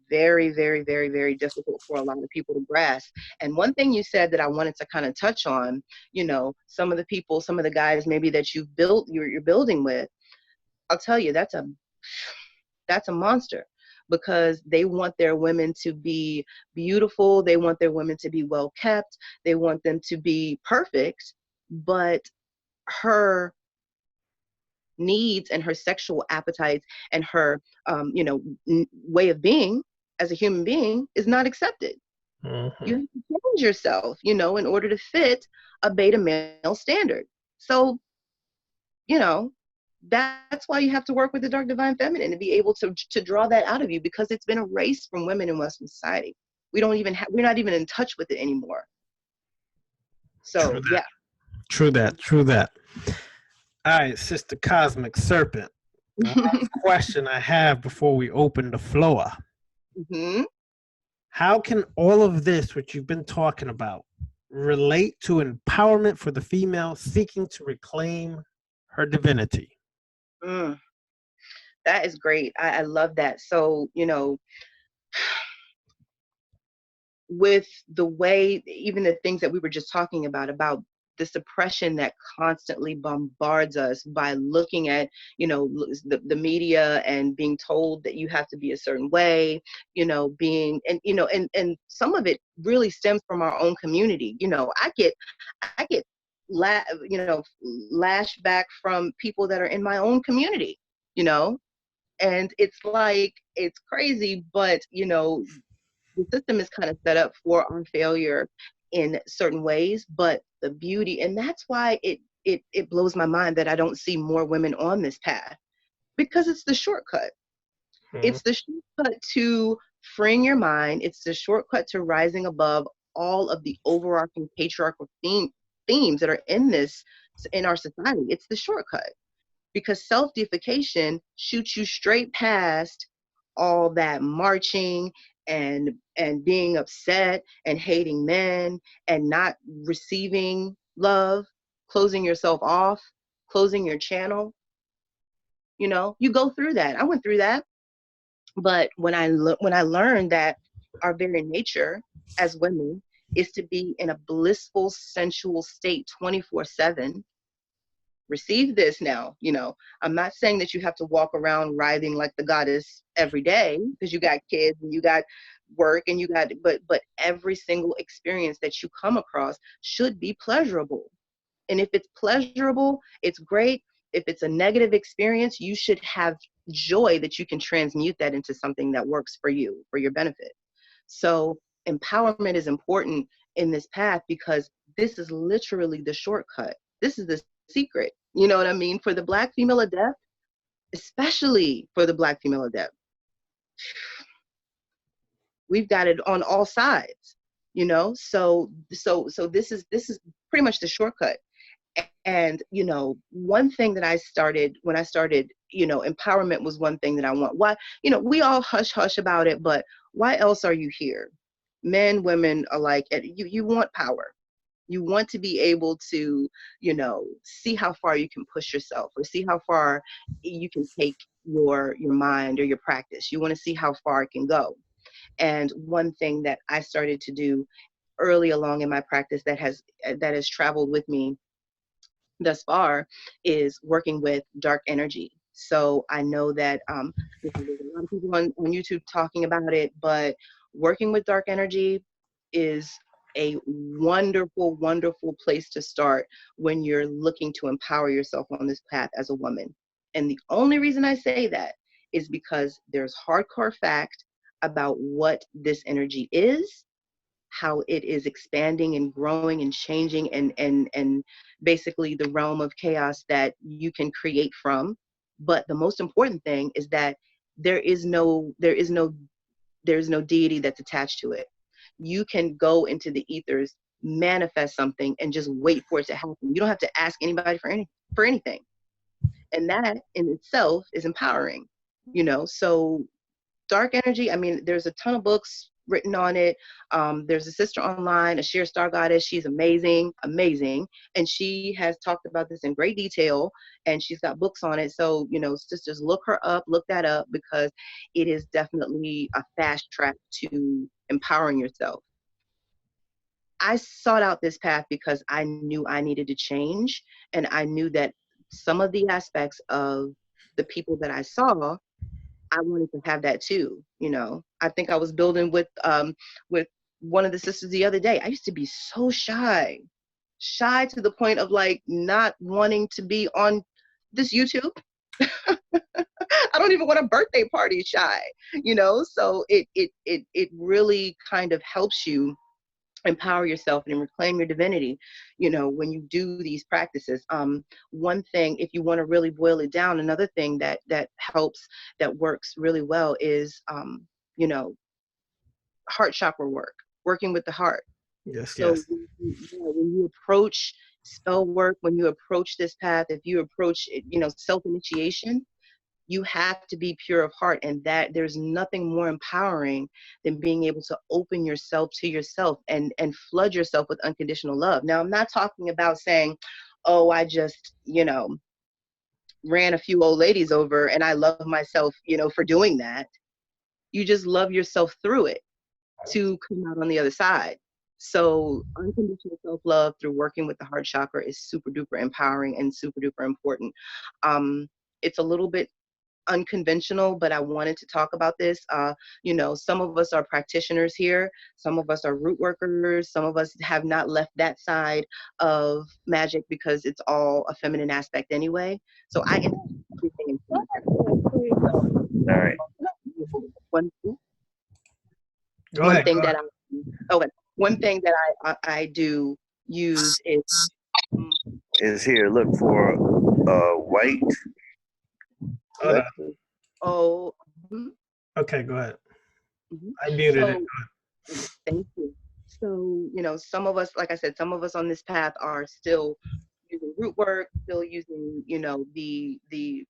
very very very very difficult for a lot of people to grasp. And one thing you said that I wanted to kind of touch on, some of the people, some of the guys maybe that you're building with, I'll tell you, that's a monster, because they want their women to be beautiful, they want their women to be well kept, they want them to be perfect, but her needs and her sexual appetites and her way of being as a human being is not accepted. Mm-hmm. You have to change yourself, in order to fit a beta male standard. So, you know, that's why you have to work with the dark divine feminine to be able to draw that out of you, because it's been erased from women in Western society. We're not even in touch with it anymore. True So that. yeah. True that. True that. All right, Sister Cosmic Serpent. Last question I have before we open the floor. hmm How can all of this, which you've been talking about, relate to empowerment for the female seeking to reclaim her divinity? mm, that is great. I love that. So, with the way, even the things that we were just talking about the suppression that constantly bombards us by looking at the media and being told that you have to be a certain way, being, and some of it really stems from our own community. I get lashback from people that are in my own community, you know and it's like, it's crazy, but the system is kind of set up for our failure in certain ways. But the beauty, and that's why it blows my mind that I don't see more women on this path, because it's the shortcut. Mhm. It's the shortcut to freeing your mind. It's the shortcut to rising above all of the overarching patriarchal themes that are in our society. It's the shortcut, because self-deification shoots you straight past all that marching and being upset and hating men and not receiving love, closing yourself off, closing your channel. You go through that. I went through that. But when I learned that our very nature as women is to be in a blissful sensual state 24/7. Receive this now. I'm not saying that you have to walk around writhing like the goddess every day, because you got kids and you got work and you got, but every single experience that you come across should be pleasurable. And if it's pleasurable, it's great. If it's a negative experience, you should have joy that you can transmute that into something that works for you, for your benefit. So empowerment is important in this path, because this is literally the shortcut. This is the secret. You know what I mean? For the Black female adept, especially for the Black female adept, we've got it on all sides. So this is pretty much the shortcut. And one thing that I started when I started, empowerment was one thing that I want. Why, we all hush hush about it, but why else are you here? Men, women alike, you want power. You want to be able to, see how far you can push yourself, or see how far you can take your mind or your practice. You want to see how far it can go. And one thing that I started to do early along in my practice that has traveled with me thus far is working with dark energy. So I know that there's a lot of people on YouTube talking about it, but working with dark energy is a wonderful, wonderful place to start when you're looking to empower yourself on this path as a woman. And the only reason I say that is because there's hardcore fact about what this energy is, how it is expanding and growing and changing, and basically the realm of chaos that you can create from. But the most important thing is that there's no deity that's attached to it. You can go into the ethers, manifest something, and just wait for it to happen. You don't have to ask anybody for anything. And that in itself is empowering, So dark energy, I mean, there's a ton of books written on it. There's a sister online, a sheer star goddess. She's amazing, amazing. And she has talked about this in great detail, and she's got books on it. So, sisters, look her up, look that up, because it is definitely a fast track to empowering yourself. I sought out this path because I knew I needed to change. And I knew that some of the aspects of the people that I saw, I wanted to have that too. I think I was building with one of the sisters the other day. I used to be so shy to the point of like not wanting to be on this YouTube. I don't even want a birthday party shy, So it really kind of helps you empower yourself and reclaim your divinity, when you do these practices. One thing, if you want to really boil it down, another thing that helps, that works really well is you know heart chakra work, working with the heart. Yes, So yes. when you approach spell work, when you approach this path, if you approach it, self-initiation, you have to be pure of heart, and that there's nothing more empowering than being able to open yourself to yourself and flood yourself with unconditional love. Now, I'm not talking about saying, oh, I just ran a few old ladies over and I love myself for doing that. You just love yourself through it to come out on the other side. So unconditional self-love through working with the heart chakra is super duper empowering and super duper important. It's a little bit unconventional, but I wanted to talk about this. Some of us are practitioners here, some of us are root workers, some of us have not left that side of magic because it's all a feminine aspect anyway. So I integrate everything into my practice. So All right. one Go one ahead. thing Go that ahead. okay, one thing that I do use is Is here. Look for white. Hold on. oh mhm, Okay, go ahead. mhm. I muted it. So thank you. So, some of us, like I said, some of us on this path are still using root work, still using, the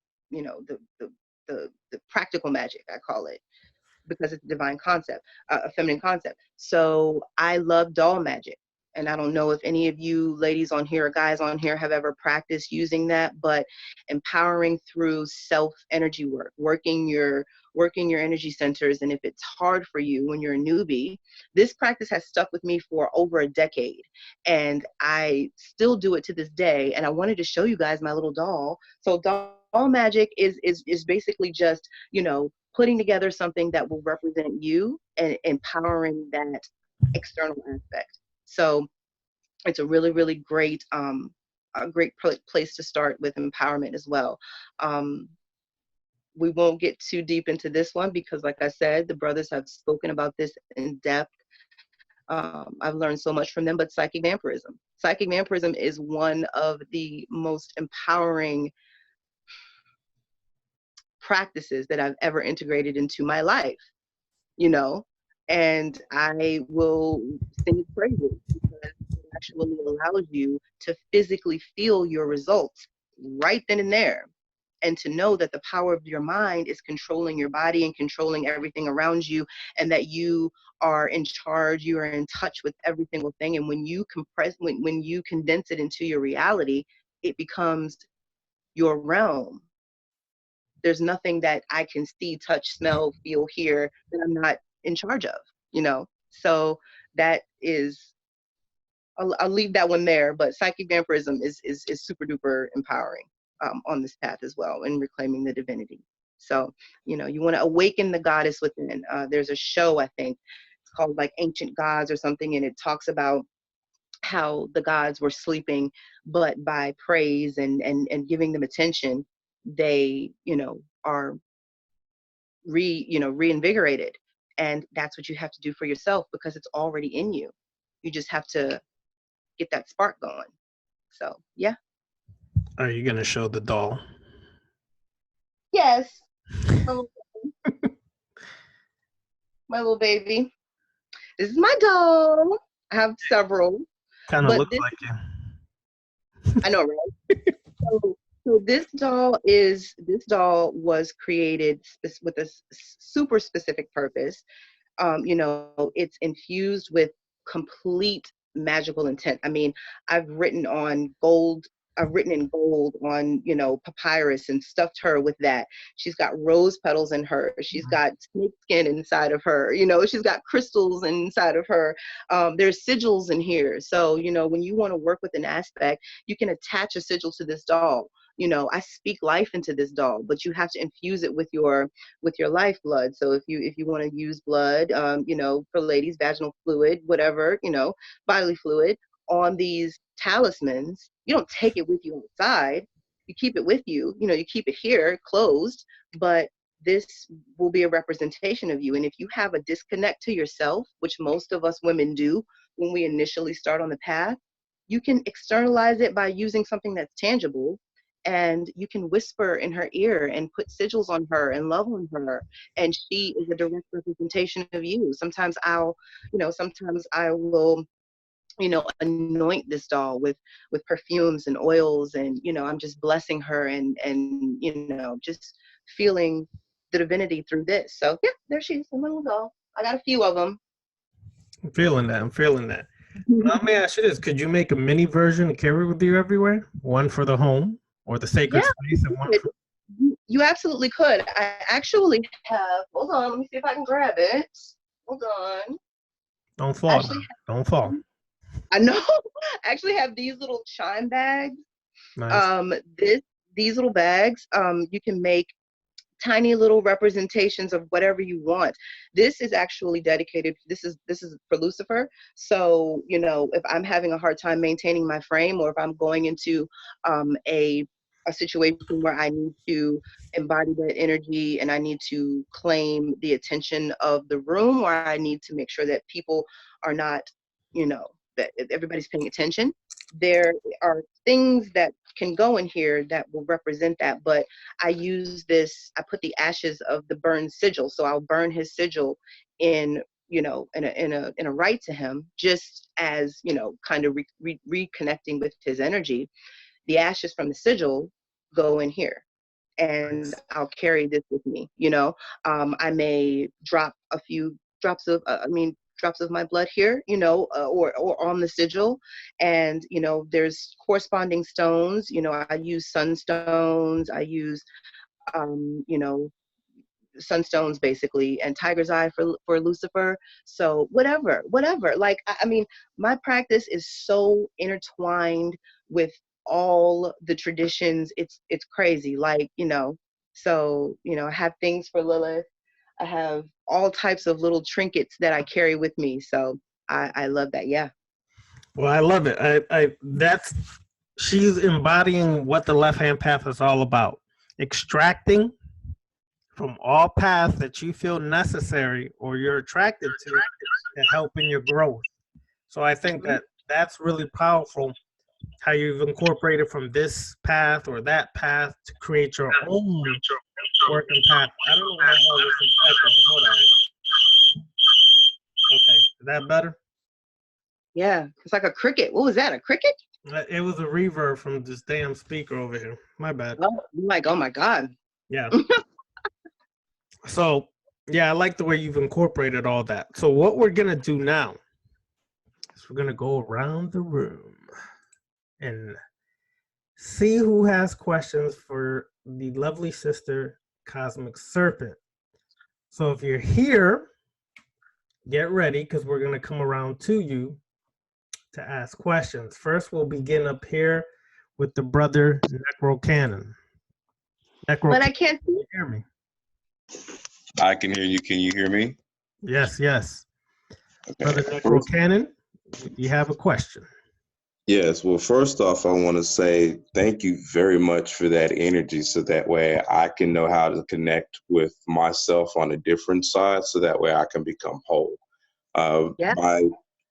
practical magic, I call it, because it's a divine concept, a feminine concept. So I love doll magic. And I don't know if any of you ladies on here or guys on here have ever practiced using that, but empowering through self energy work, working your energy centers. And if it's hard for you when you're a newbie, this practice has stuck with me for over a decade. And I still do it to this day. And I wanted to show you guys my little doll. So doll magic is basically just, putting together something that will represent you and empowering that external aspect. So it's a really, really great, place to start with empowerment as well. Um, we won't get too deep into this one because, like I said, the brothers have spoken about this in depth. I've learned so much from them, but psychic vampirism. Psychic vampirism is one of the most empowering practices that I've ever integrated into my life, you know, and I will sing its praises because it actually allows you to physically feel your results right then and there. And to know that the power of your mind is controlling your body and controlling everything around you, and that you are in charge, you are in touch with every single thing. And when you when you condense it into your reality, it becomes your realm. There's nothing that I can see, touch, smell, feel, hear that I'm not in charge of. So that is, I'll leave that one there. But psychic vampirism is super duper empowering on this path as well, and reclaiming the divinity. So you want to awaken the goddess within. There's a show, I think it's called like Ancient Gods or something, and it talks about how the gods were sleeping, but by praise and giving them attention, they are reinvigorated. And that's what you have to do for yourself because it's already in you. You just have to get that spark going. So, yeah. Are you gonna show the doll? Yes. My little, my little baby. This is my doll. I have several, Kind of but looks this, like you. I know, right? So this doll was created with a super specific purpose. It's infused with complete magical intent. I mean, I've written on gold. I've written in gold on, papyrus and stuffed her with that. She's got rose petals in her. She's got snake skin inside of her. She's got crystals inside of her. There's sigils in here. So, when you want to work with an aspect, you can attach a sigil to this doll. I speak life into this doll, but you have to infuse it with your lifeblood. So if you want to use blood, for ladies, vaginal fluid, whatever, bodily fluid on these talismans, you don't take it with you outside. You keep it with you. You keep it here closed, but this will be a representation of you. And if you have a disconnect to yourself, which most of us women do when we initially start on the path, you can externalize it by using something that's tangible, and you can whisper in her ear and put sigils on her and love on her, and she is a direct representation of you. Sometimes I will anoint this doll with perfumes and oils, and I'm just blessing her, and just feeling the divinity through this. So yeah, there she is, a little doll. I got a few of them. I'm feeling that. I'm feeling that. Now, let me ask you this: could you make a mini version and carry with you everywhere? One for the home or the sacred Yeah, space, and one for. you absolutely could. I actually have, hold on, let me see if I can grab it. Hold on. Don't fall. Actually, Don't fall. I know. I actually have these little chime bags. Nice. These little bags, you can make tiny little representations of whatever you want. This is actually dedicated. This is for Lucifer. So if I'm having a hard time maintaining my frame, or if I'm going into a situation where I need to embody that energy and I need to claim the attention of the room, or I need to make sure that people are not, that everybody's paying attention, there are things that can go in here that will represent that. But I put the ashes of the burned sigil. So I'll burn his sigil in, in a rite to him, just as, kind of reconnecting with his energy. The ashes from the sigil go in here, and Nice. I'll carry this with me. I may drop a few drops of, drops of my blood here, or on the sigil, and there's corresponding stones. I use sunstones. I use, sunstones basically, and tiger's eye for Lucifer. So whatever. Like I mean, my practice is so intertwined with all the traditions. It's crazy. Like so I have things for Lilith. I have all types of little trinkets that I carry with me. So I love that. Yeah. Well, I love it. She's embodying what the left hand path is all about. Extracting from all paths that you feel necessary or you're attracted to help in your growth. So I think that that's really powerful, how you've incorporated from this path or that path to create your own working path. I don't know why the hell this is echoing. Hold on. Okay, is that better? Yeah. It's like a cricket. What was that? A cricket? It was a reverb from this damn speaker over here. My bad. Oh, I'm like, oh my God. Yeah. So, yeah, I like the way you've incorporated all that. So what we're going to do now is we're going to go around the room and see who has questions for the lovely sister, Cosmic Serpent. So if you're here, get ready because we're going to come around to you to ask questions. First, we'll begin up here with the brother Necro Cannon. But I can't see. Can you hear me? I can hear you. Can you hear me? Yes, yes. Okay. Brother Necro Cannon, you have a question. Yes, well, first off, I want to say thank you very much for that energy so that way I can know how to connect with myself on a different side so that way I can become whole. Yeah. My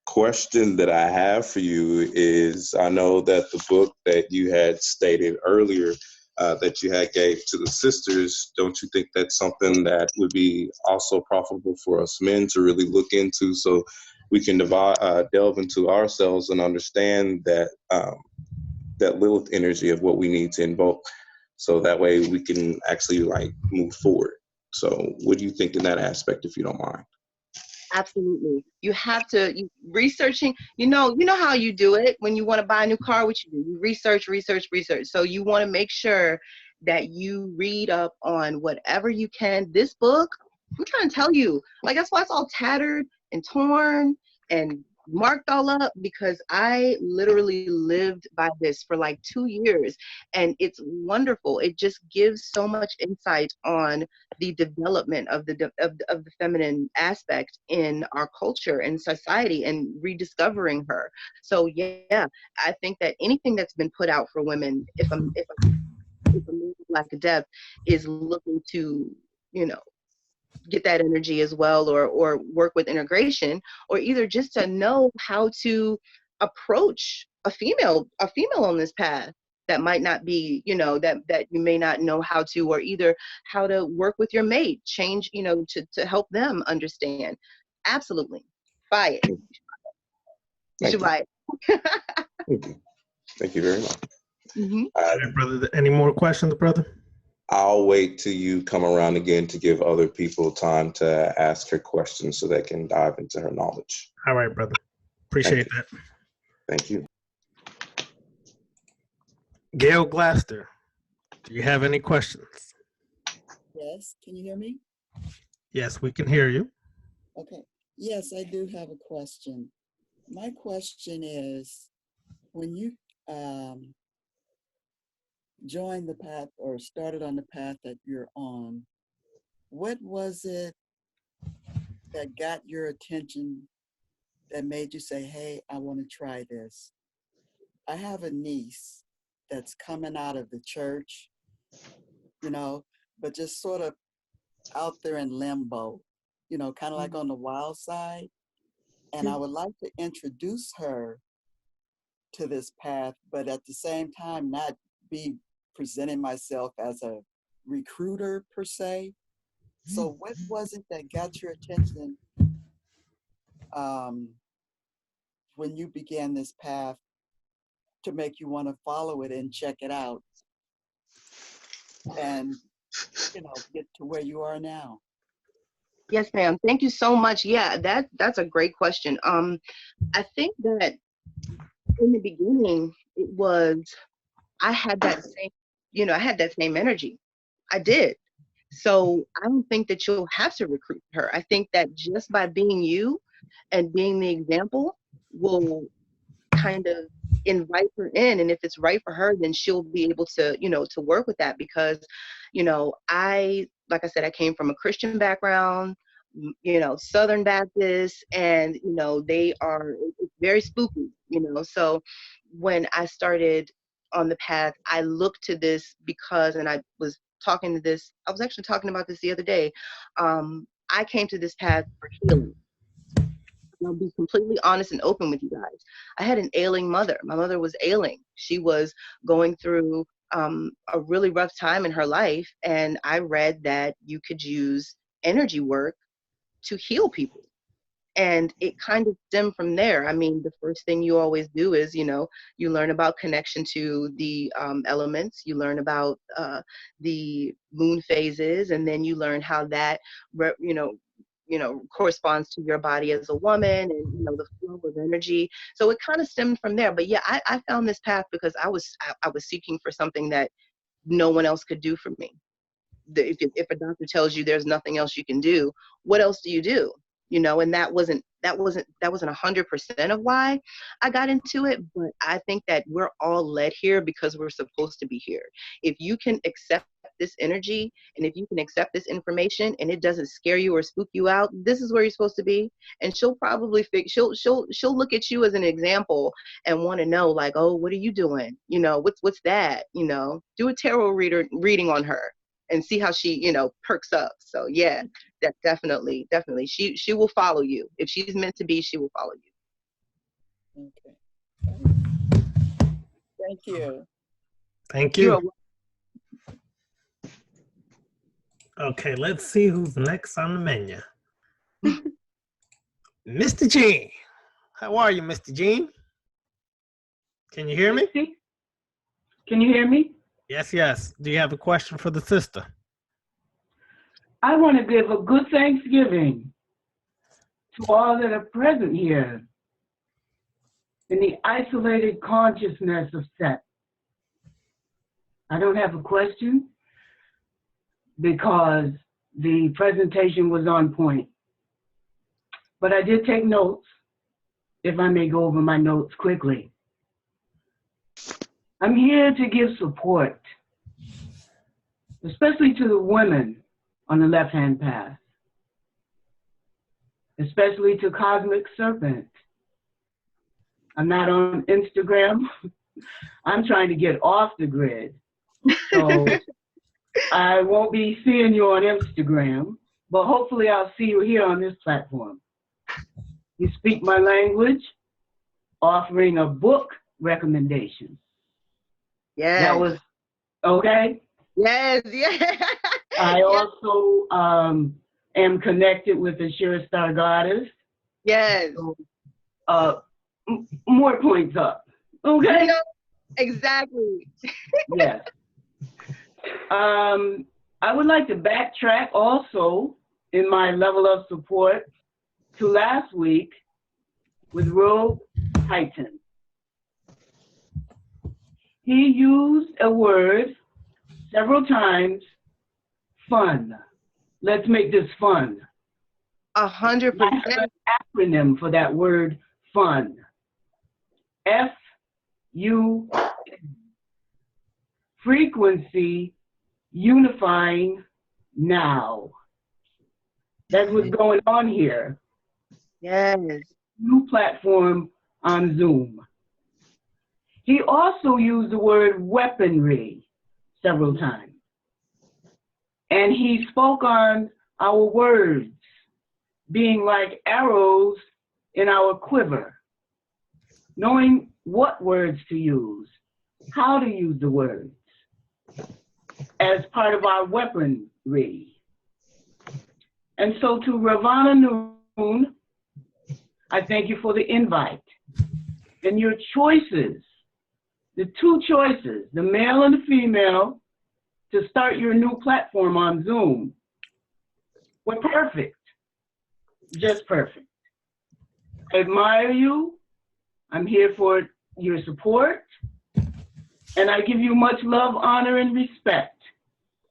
question that I have for you is I know that the book that you had stated earlier that you had gave to the sisters, don't you think that's something that would be also profitable for us men to really look into so we can delve into ourselves and understand that that Lilith energy of what we need to invoke so that way we can actually like move forward. So what do you think in that aspect, if you don't mind? Absolutely. You have to researching, you know how you do it when you want to buy a new car, what you do. You research, research, research. So you want to make sure that you read up on whatever you can. This book, I'm trying to tell you, like that's why it's all tattered and torn and marked all up because I literally lived by this for like 2 years and it's wonderful. It just gives so much insight on the development of of the feminine aspect in our culture and society and rediscovering her. So yeah, I think that anything that's been put out for women, if a movie like a Death is looking to, you know, get that energy as well or work with integration or either just to know how to approach a female on this path that might not be that you may not know how to or either how to work with your mate change to help them understand. Absolutely, buy it. You should Thank you. buy it. Thank you. Thank you very much. Hmm. All right, brother. Any more questions, brother? I'll wait till you come around again to give other people time to ask her questions so they can dive into her knowledge. All right, brother. Thank Appreciate you. that. Thank you. Gail Glaster, do you have any questions? Yes, can you hear me? Yes, we can hear you. Okay. Yes, I do have a question. My question is, when you joined the path or started on the path that you're on, what was it that got your attention that made you say, hey, I want to try this? I have a niece that's coming out of the church, but just sort of out there in limbo, kind of like on the wild side. And I would like to introduce her to this path, but at the same time, not be presenting myself as a recruiter per se. So, what was it that got your attention um, when you began this path to make you want to follow it and check it out and, get to where you are now? Yes, ma'am. Thank you so much. Yeah, that's a great question. I think that in the beginning it was I had that same, I had that same energy. I did. So I don't think that you'll have to recruit her. I think that just by being you and being the example will kind of invite her in. And if it's right for her, then she'll be able to, to work with that because, like I said, I came from a Christian background, Southern Baptist, and, it's very spooky, So when I started on the path, I looked to this because, and I was actually talking about this the other day. I came to this path for healing. I'll be completely honest and open with you guys. I had an ailing mother. My mother was ailing. She was going through a really rough time in her life. And I read that you could use energy work to heal people. And it kind of stemmed from there. I mean, the first thing you always do is, you learn about connection to the elements, you learn about the moon phases, and then you learn how that, corresponds to your body as a woman and, the flow of energy. So it kind of stemmed from there. But yeah, I found this path because I was seeking for something that no one else could do for me. If a doctor tells you there's nothing else you can do, what else do you do? And that wasn't 100% of why I got into it, but I think that we're all led here because we're supposed to be here. If you can accept this energy, and if you can accept this information and it doesn't scare you or spook you out, this is where you're supposed to be. And she'll probably she'll look at you as an example and want to know, like, oh, what are you doing? You know, what's that? You know, do a tarot reading on her and see how she, you know, perks up. So yeah, that definitely she will follow you. If she's meant to be, she will follow you. Okay. Thank you. Thank You're you. Okay, let's see who's next on the menu. Mr. Gene. How are you, Mr. Gene? Can you hear me? Can you hear me? Yes, yes. Do you have a question for the sister? I want to give a good Thanksgiving to all that are present here in the isolated consciousness of Set. I don't have a question because the presentation was on point. But I did take notes, if I may go over my notes quickly. I'm here to give support, especially to the women on the left-hand path, especially to Cosmic Serpent. I'm not on Instagram. I'm trying to get off the grid. So I won't be seeing you on Instagram, but hopefully I'll see you here on this platform. You speak my language, offering a book recommendation. Yes. That was okay. Yes, yeah. I also am connected with the Sure Star Goddess. Yes. So, more points up. Okay. You know, exactly. Yes. I would like to backtrack also in my level of support to last week with Rogue Titan. He used a word several times, fun. Let's make this fun. 100%. I have an acronym for that word, fun. F-U, frequency, unifying now. That's what's going on here. Yes. New platform on Zoom. He also used the word weaponry several times. And he spoke on our words being like arrows in our quiver, knowing what words to use, how to use the words as part of our weaponry. And so to Ravana Noon, I thank you for the invite and your choices, the two choices, the male and the female, to start your new platform on Zoom were perfect, just perfect. I admire you. I'm here for your support. And I give you much love, honor, and respect.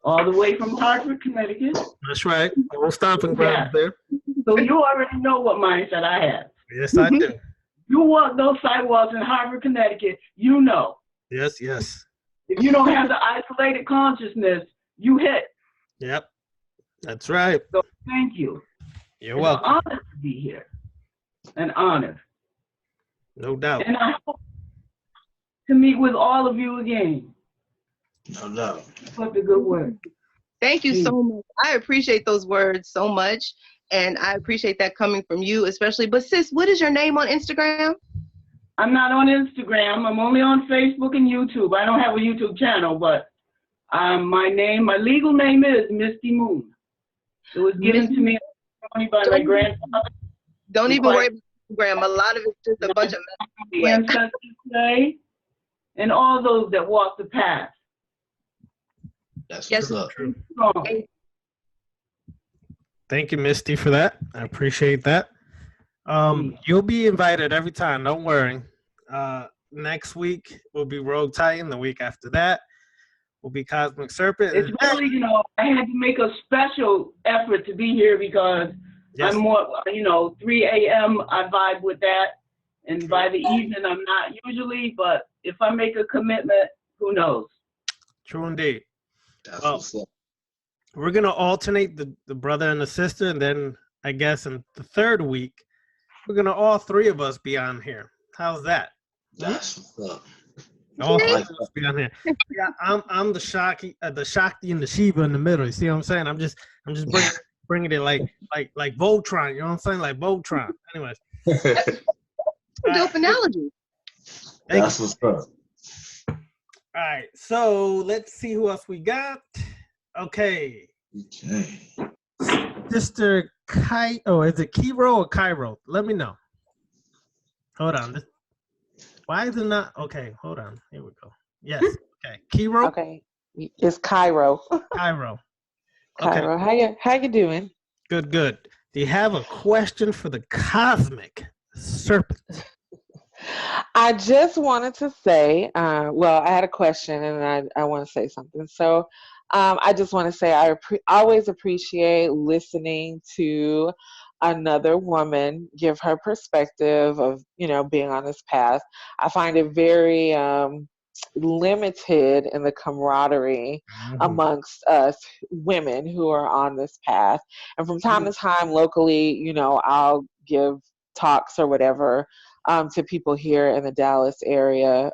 All the way from Hartford, Connecticut. That's right. We'll stop and grab there. So you already know what mindset I have. Yes, I do. You walk those sidewalks in Hartford, Connecticut, you know. Yes, yes. If you don't have the isolated consciousness, you hit. Yep. That's right. So thank you. You're It's welcome. an honor to be here. An honor. No doubt. And I hope to meet with all of you again. No doubt. Put the good work. Thank you so much. I appreciate those words so much. And I appreciate that coming from you especially. But sis, what is your name on Instagram? I'm not on Instagram. I'm only on Facebook and YouTube. I don't have a YouTube channel, but my legal name is Misty Moon. It was given to me by my grandfather. Don't even worry about Instagram. A lot of it's just a bunch of the ancestors say, and all those that walk the path. That's Yes. what's up. Strong. Thank you, Misty, for that. I appreciate that. You'll be invited every time. Don't worry. Next week will be Rogue Titan. The week after that will be Cosmic Serpent. It's really, I had to make a special effort to be here because Yes. I'm more, 3 a.m. I vibe with that. And by the evening, I'm not usually, but if I make a commitment, who knows? True indeed. That's Well, what's up. we're gonna alternate the brother and the sister, and then I guess in the third week we're gonna all three of us be on here. How's that? That's what's up. All I three like of us be on here. Yeah, I'm the Shakti and the Shiva in the middle. You see what I'm saying? I'm just bringing it like Voltron. You know what I'm saying? Like Voltron. Anyways, that. all right, Dope analogy. thank you. That's what's up. All right, so let's see who else we got. Okay, Okay. Sister Kai. Oh, is it Kiro or Cairo? Let me know. Hold on. Why is it not? Okay, hold on. Here we go. Yes. Okay, Kiro. Okay, it's Cairo. Cairo. Okay, Cairo, how you doing? good, good. Do you have a question for the cosmic serpent? I just wanted to say, well, I had a question and I want to say something. So I just want to say I always appreciate listening to another woman give her perspective of, being on this path. I find it very limited in the camaraderie amongst us women who are on this path. And from time to time, locally, I'll give talks or whatever to people here in the Dallas area,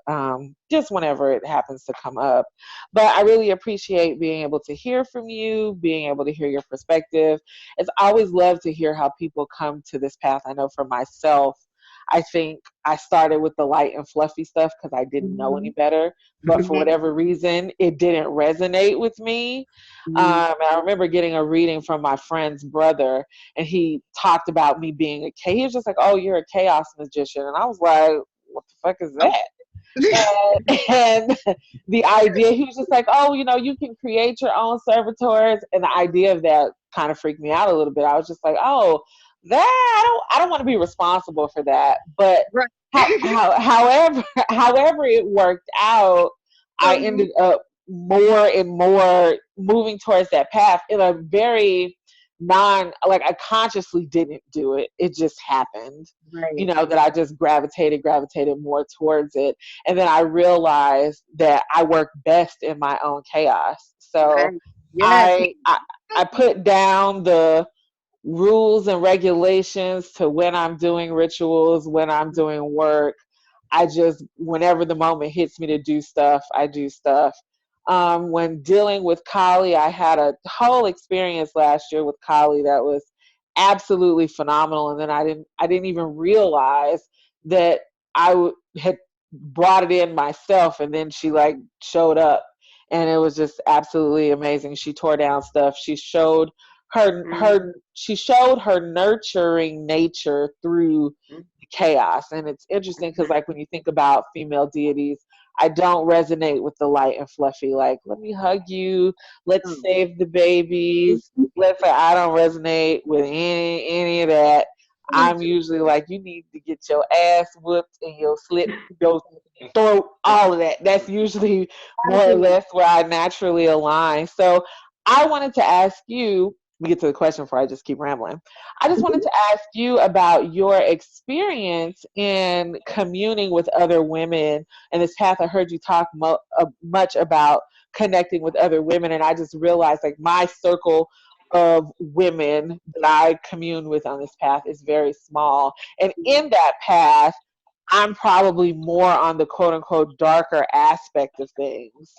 just whenever it happens to come up. But I really appreciate being able to hear from you, being able to hear your perspective. It's always love to hear how people come to this path. I know for myself, I think I started with the light and fluffy stuff because I didn't know any better. But for whatever reason, it didn't resonate with me. And I remember getting a reading from my friend's brother, and he talked about me being he was just like, "Oh, you're a chaos magician," and I was like, "What the fuck is that?" And the idea, he was just like, "Oh, you can create your own servitors," and the idea of that kind of freaked me out a little bit. I was just like, "Oh, that I don't want to be responsible for that." But Right. however it worked out, I ended up more and more moving towards that path in a very I consciously didn't do it. It just happened, Right. that I just gravitated more towards it. And then I realized that I work best in my own chaos. So Right. Yes. I put down the rules and regulations to when I'm doing rituals, when I'm doing work. I just, whenever the moment hits me to do stuff, I do stuff. When dealing with Kali, I had a whole experience last year with Kali that was absolutely phenomenal. And then I didn't even realize that had brought it in myself. And then she showed up, and it was just absolutely amazing. She tore down stuff. She showed her nurturing nature through the chaos. And it's interesting because when you think about female deities, I don't resonate with the light and fluffy, like, let me hug you, let's save the babies. I don't resonate with any of that. I'm usually like, you need to get your ass whooped and your throat, all of that. That's usually more or less where I naturally align. So I wanted to ask you, we get to the question before I just keep rambling. I just wanted to ask you about your experience in communing with other women in this path. I heard you talk much about connecting with other women, and I just realized my circle of women that I commune with on this path is very small. And in that path, I'm probably more on the quote unquote darker aspect of things,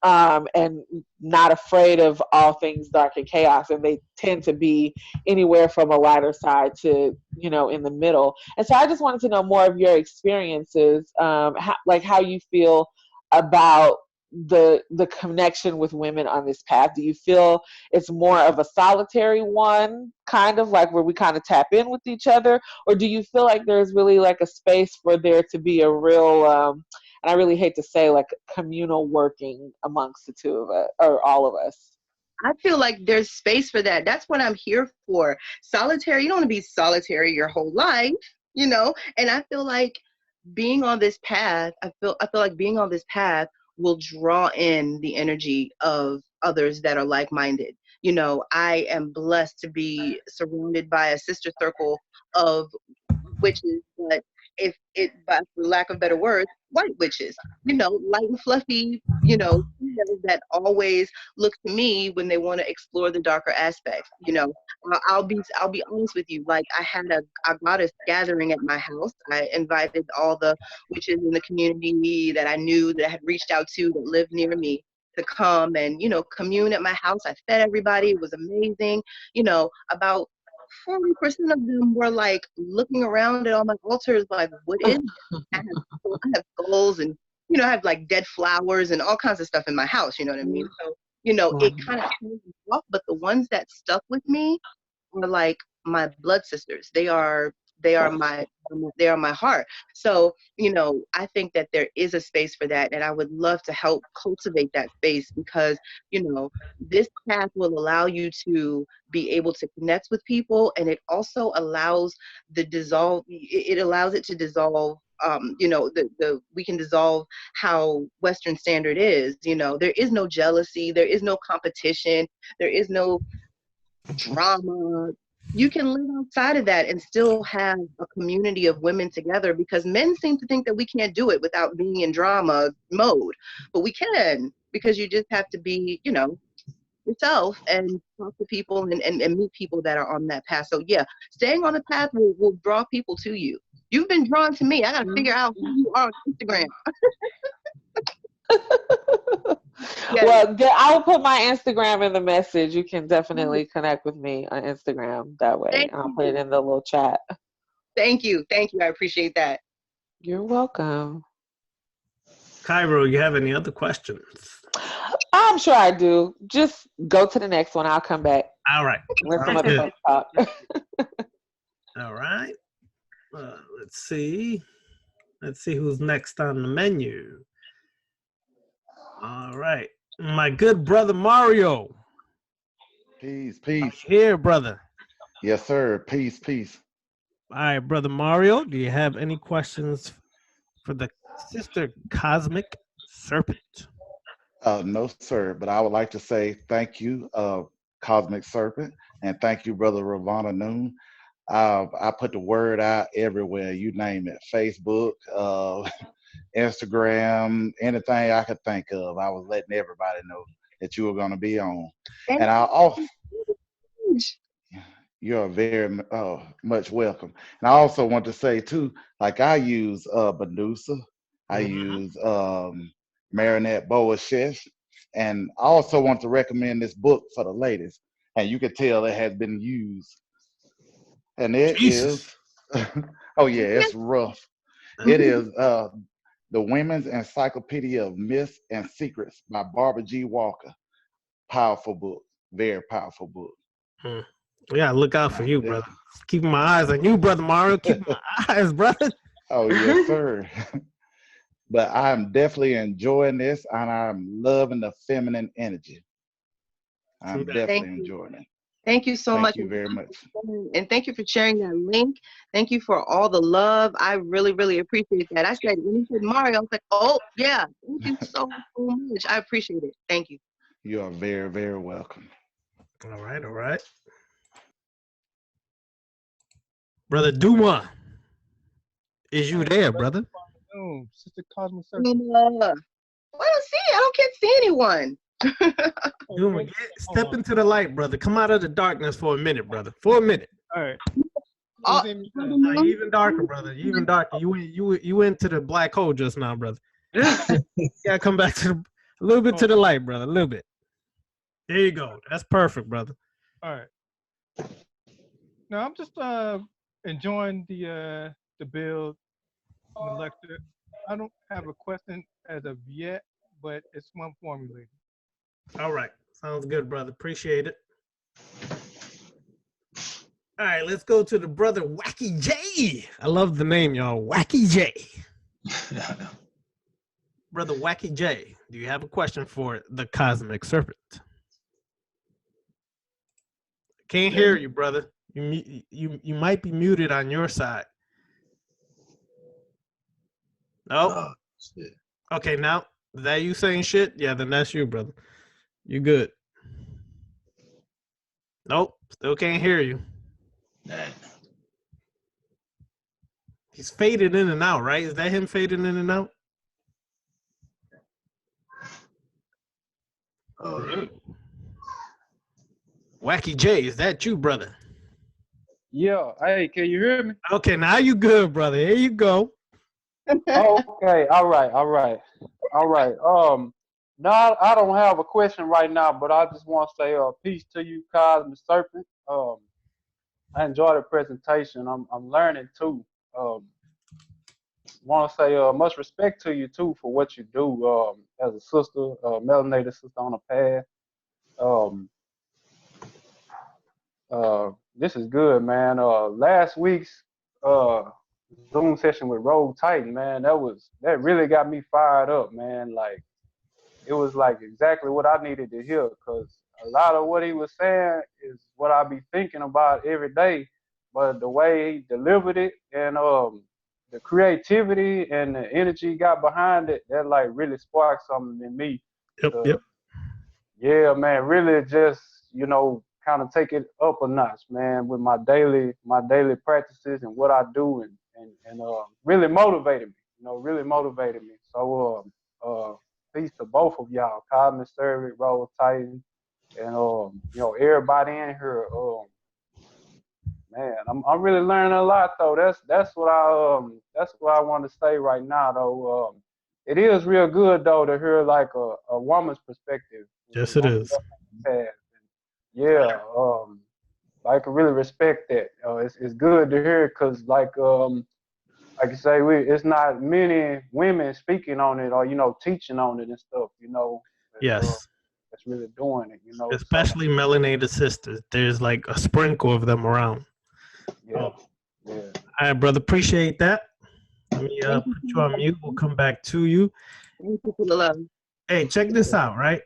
and not afraid of all things dark and chaos. And they tend to be anywhere from a lighter side to, in the middle. And so I just wanted to know more of your experiences, how you feel about the connection with women on this path. Do you feel it's more of a solitary one, kind of like where we kind of tap in with each other, or do you feel like there's really a space for there to be a real and I really hate to say communal working amongst the two of us or all of us? I feel like there's space for that. That's what I'm here for. Solitary, you don't want to be solitary your whole life, And I feel like being on this path, I feel like being on this path will draw in the energy of others that are like-minded. I am blessed to be surrounded by a sister circle of witches, but if it for lack of better words, white witches. Light and fluffy, females that always look to me when they want to explore the darker aspects. I'll be honest with you. Like I got a gathering at my house. I invited all the witches in the community that I knew that I had reached out to that lived near me to come and commune at my house. I fed everybody. It was amazing. About 40% of them were like looking around at all my altars like, what is it? I have skulls and I have like dead flowers and all kinds of stuff in my house, you know what I mean? So it kind of threw me off, but the ones that stuck with me were like my blood sisters. They are my heart. So I think that there is a space for that, and I would love to help cultivate that space because this path will allow you to be able to connect with people, and it also allows it allows it to dissolve we can dissolve how Western standard is. There is no jealousy, there is no competition, there is no drama. You can live outside of that and still have a community of women together, because men seem to think that we can't do it without being in drama mode, but we can, because you just have to be yourself and talk to people and meet people that are on that path. So yeah, staying on the path will draw people to you. You've been drawn to me. I gotta figure out who you are on Instagram. Yes. Well, I'll put my Instagram in the message. You can definitely connect with me on Instagram that way. Thank I'll you. put it in the little chat. Thank you. I appreciate that. You're welcome. Cairo, you have any other questions? I'm sure I do. Just go to the next one. I'll come back. All right. Let some Sounds other good. folks talk. All right. Let's see. Let's see who's next on the menu. All right. My good brother Mario. Peace, peace. Here, brother. Yes, sir. Peace, peace. All right, brother Mario. Do you have any questions for the sister Cosmic Serpent? No, sir. But I would like to say thank you, Cosmic Serpent, and thank you, Brother Ravana Noon. I put the word out everywhere. You name it. Facebook, Instagram, anything I could think of. I was letting everybody know that you were going to be on. And I also, you're very much welcome. And I also want to say too, like I use Medusa, I use Marinette Boashesh, and I also want to recommend this book for the ladies. And you can tell it has been used. And it Jesus. is, oh yeah, it's rough. It is The Women's Encyclopedia of Myths and Secrets by Barbara G. Walker. Powerful book, very powerful book. Yeah, look out for you, brother. Keeping my eyes on you, brother Mario. Keeping my eyes, brother. Oh, yes, sir. But I'm definitely enjoying this, and I'm loving the feminine energy. I'm definitely enjoying it. Thank you so much. Thank you very much. And thank you for sharing that link. Thank you for all the love. I really, really appreciate that. I said, when you said Mario, I was like, oh, yeah. Thank you so much. I appreciate it. Thank you. You are very, very welcome. All right, all right. Brother Duma, is you there, brother? Sister Cosmic Serpent. I can't see anyone. Duma, step into the light, brother. Come out of the darkness for a minute, brother. For a minute. All right. You even darker, brother. You even darker. You went to the black hole just now, brother. You gotta come back to a little bit to the light, brother. A little bit. There you go. That's perfect, brother. All right. Now I'm just enjoying the build and the lecture. I don't have a question as of yet, but it's one formulated. All right. Sounds good, brother. Appreciate it. All right, let's go to the brother Wacky J. I love the name, y'all. Wacky J. Brother Wacky J, do you have a question for the Cosmic Serpent? Can't hear you, brother. You might be muted on your side. No. Okay, now is that you saying shit? Yeah, then that's you, brother. You good? Nope, still can't hear you. He's faded in and out, right? Is that him fading in and out? Wacky J, is that you, brother? Yeah. Hey, can you hear me? Okay, now you good, brother. Here you go. Okay. All right. No, I don't have a question right now, but I just want to say peace to you, Cosmic Serpent. I enjoy the presentation. I'm learning too. Want to say much respect to you too for what you do as a sister, melanated sister on the path. Um, this is good, man. Last week's uh, Zoom session with Rogue Titan, man, that really got me fired up, man. Like it was like exactly what I needed to hear, because a lot of what he was saying is what I be thinking about every day, but the way he delivered it and the creativity and the energy he got behind it, that like really sparked something in me. Yep. Yeah, man, really just, kind of take it up a notch, man, with my daily practices and what I do, and really motivated me, really motivated me. So peace to both of y'all, Cosmic Servant, Roll Titan, and everybody in here. Man, I'm really learning a lot though. That's what I want to say right now though. It is real good though to hear like a woman's perspective. Yes, it is. Yeah, I can really respect that. It's good to hear because like you say, it's not many women speaking on it or teaching on it and stuff. Yes. That's really doing it. Especially melanated sisters. There's like a sprinkle of them around. Yeah. All right, brother. Appreciate that. Let me put you on mute. We'll come back to you. Thank you for the love. Hey, check this out, right?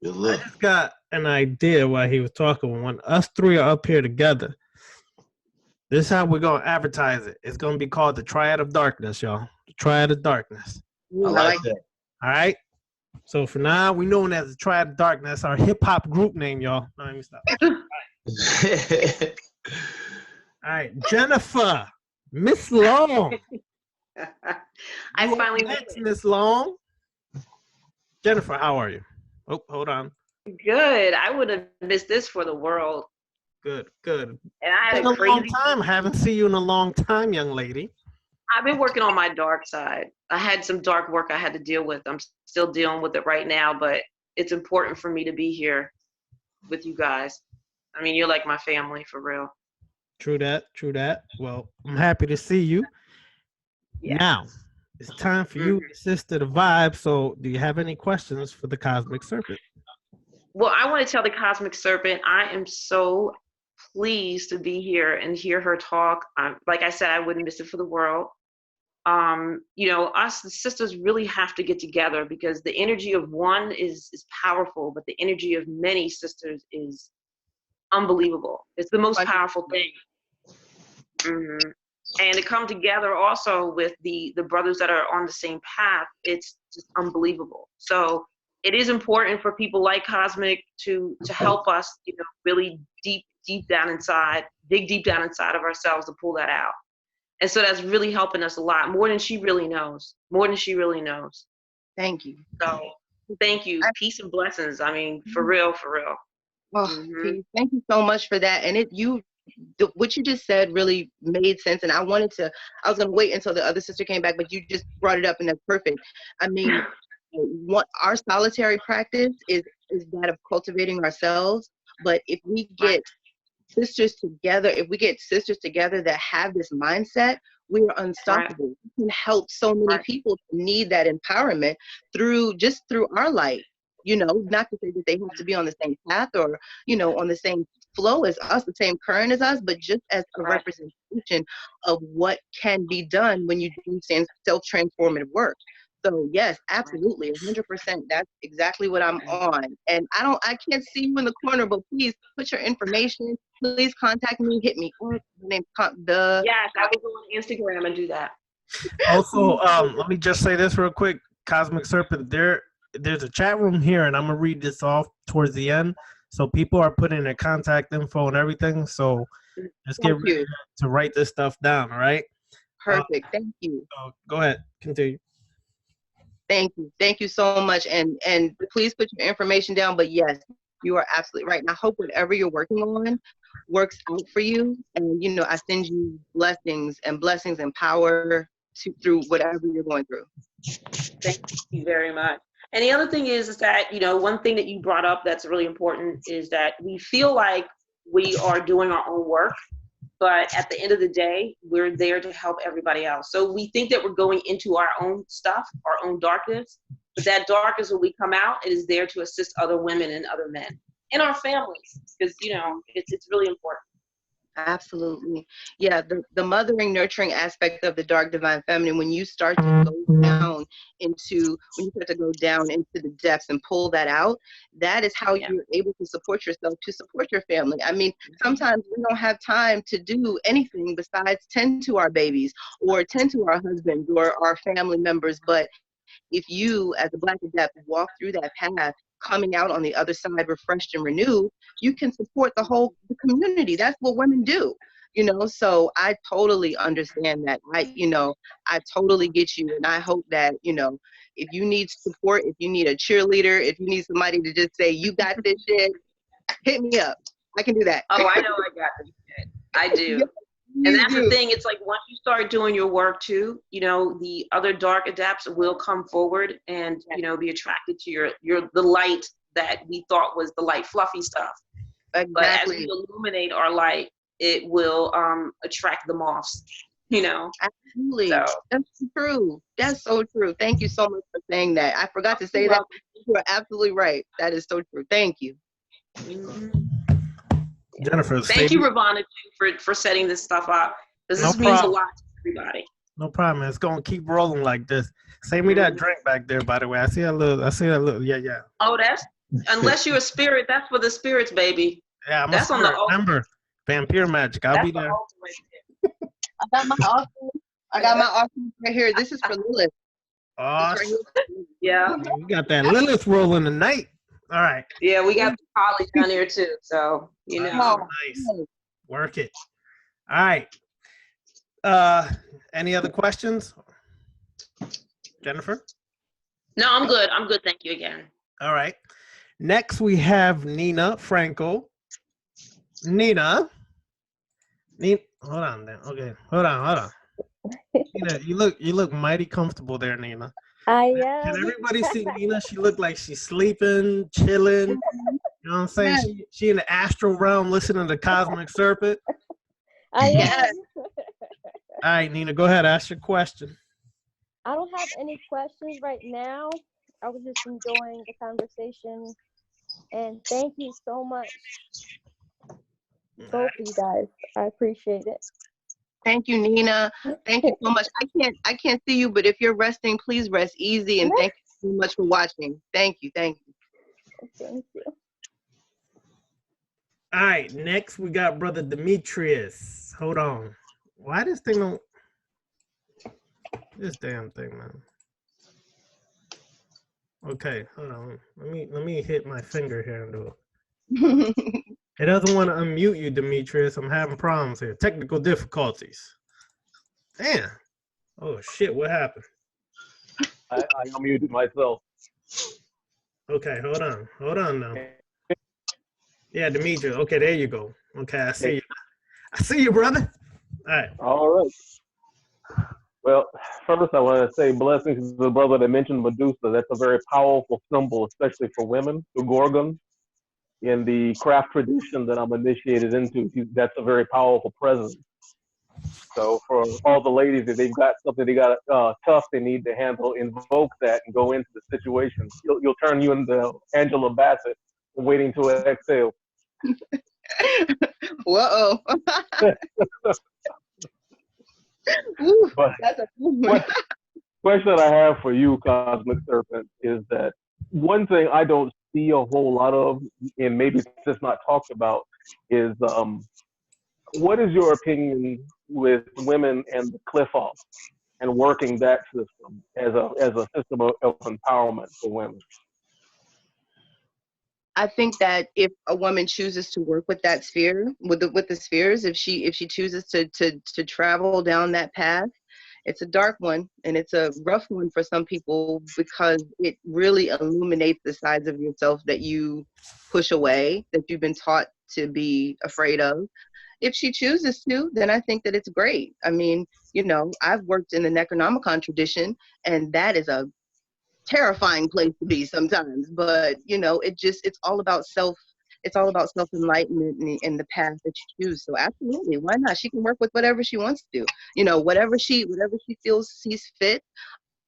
I just got an idea while he was talking. When us three are up here together, this is how we're going to advertise it. It's going to be called the Triad of Darkness, y'all. The Triad of Darkness. I like that. All right? So for now, we know it as the Triad of Darkness. Our hip-hop group name, y'all. No, let me stop. All right, Jennifer, Miss Long. I finally met Miss Long. Jennifer, how are you? Oh, hold on. Good. I would have missed this for the world. Good. And I had a long time. Haven't seen you in a long time, young lady. I've been working on my dark side. I had some dark work I had to deal with. I'm still dealing with it right now, but it's important for me to be here with you guys. I mean, you're like my family for real. True that. Well, I'm happy to see you. Yeah. Now, it's time for you to sister the vibe. So do you have any questions for the Cosmic Serpent? Well, I want to tell the Cosmic Serpent, I am so pleased to be here and hear her talk. Like I said, I wouldn't miss it for the world. Us the sisters really have to get together because the energy of one is powerful, but the energy of many sisters is unbelievable. It's the most powerful thing. And to come together also with the brothers that are on the same path, it's just unbelievable. So it is important for people like Cosmic to help us, really dig deep down inside of ourselves to pull that out. And so that's really helping us a lot, more than she really knows. Thank you. So thank you. Peace and blessings. I mean, for real. Oh, peace. Thank you so much for that. And what you just said really made sense. And I was going to wait until the other sister came back, but you just brought it up and that's perfect. I mean, our solitary practice is that of cultivating ourselves. But if we get sisters together, that have this mindset, we are unstoppable. We can help so many people who need that empowerment through our light. Not to say that they have to be on the same path or, on the same flow as us, the same current as us, but just as a representation of what can be done when you do self-transformative work. So yes, absolutely, 100%. That's exactly what I'm on. And I can't see you in the corner, but please put your information. Please contact me. Hit me up. My name's Yes, I will go on Instagram and do that. Also, let me just say this real quick, Cosmic Serpent. There's a chat room here, and I'm gonna read this off towards the end. So people are putting their contact info and everything. So just get ready to write this stuff down. All right. Perfect. Thank you. Go ahead. Continue. Thank you so much. And please put your information down. But yes, you are absolutely right. And I hope whatever you're working on works out for you. And you know, I send you blessings and power through whatever you're going through. Thank you very much. And the other thing is that, you know, one thing that you brought up that's really important is that we feel like we are doing our own work, but at the end of the day, we're there to help everybody else. So we think that we're going into our own stuff, our own darkness, but that darkness, when we come out, it is there to assist other women and other men and our families, because, you know, it's really important. Absolutely. Yeah, the mothering, nurturing aspect of the dark divine feminine, when you start to go down into the depths and pull that out, that is how you're able to support yourself, to support your family. I mean, sometimes we don't have time to do anything besides tend to our babies or tend to our husbands or our family members. But if you, as a Black adept, walk through that path, coming out on the other side refreshed and renewed, you can support the community. That's what women do, you know. So I totally understand that. I totally get you, and I hope that, you know, if you need support, if you need a cheerleader, if you need somebody to just say you got this shit, hit me up. I can do that. Oh, I know I got this shit. I do. Yeah, and that's the thing. It's like once you start doing your work too, you know, the other dark adepts will come forward and, you know, be attracted to the light that we thought was the light, fluffy stuff. Exactly. But as we illuminate our light, it will attract the moths, you know. Absolutely. So. That's true. That's so true. Thank you so much for saying that. I forgot to say that. You are absolutely right. That is so true. Thank you. Mm-hmm. Jennifer, thank you, Ravana, too, for setting this stuff up, because this means a lot to everybody. No problem. It's gonna keep rolling like this. Save me that drink back there, by the way. I see that little. Yeah. Oh, that's unless you're a spirit. That's for the spirits, baby. Yeah, that's on the remember vampire magic. I'll be there. I got my offering right here. This is for Lilith. Oh, right yeah. We got that Lilith rolling tonight. All right. Yeah, we got the college down here too, so you know. Nice. Work it. All right. Any other questions, Jennifer? No, I'm good. I'm good. Thank you again. All right. Next, we have Nina Franco. Nina, hold on then. Okay, hold on. Nina, you look mighty comfortable there, Nina. I am. Can everybody see Nina? She looked like she's sleeping, chilling. You know what I'm saying? She in the astral realm listening to Cosmic Serpent. I am. All right, Nina, go ahead. Ask your question. I don't have any questions right now. I was just enjoying the conversation. And thank you so much, both of you guys. I appreciate it. Thank you, Nina. Thank you so much. I can't see you, but if you're resting, please rest easy. And thank you so much for watching. Thank you. Thank you. Thank you. All right, next we got Brother Demetrius. Hold on. Why this thing don't? This damn thing, man. Okay, hold on. Let me hit my finger here and do it. It doesn't want to unmute you, Demetrius. I'm having problems here. Technical difficulties. Damn. Oh shit! What happened? I unmuted myself. Okay, hold on now. Yeah, Demetrius. Okay, there you go. Okay, I see you, brother. All right. All right. Well, first I want to say blessings to the brother that mentioned Medusa. That's a very powerful symbol, especially for women, the Gorgon. In the craft tradition that I'm initiated into, that's a very powerful presence. So for all the ladies, if they've got something they got tough they need to handle, invoke that and go into the situation. You'll turn you into Angela Bassett, waiting to exhale. Whoa. But that's a good one. Question I have for you, Cosmic Serpent, is that one thing I don't see a whole lot of, and maybe it's just not talked about, is what is your opinion with women and the cliff off and working that system as a system of empowerment for women? I think that if a woman chooses to work with that sphere, with the spheres, if she chooses to travel down that path, It's a dark one, and it's a rough one for some people because it really illuminates the sides of yourself that you push away, that you've been taught to be afraid of. If she chooses to, then I think that it's great. I mean, I've worked in the Necronomicon tradition, and that is a terrifying place to be sometimes. But it's all about self enlightenment and the path that you choose. So absolutely, why not? She can work with whatever she wants to. Whatever she feels sees fit.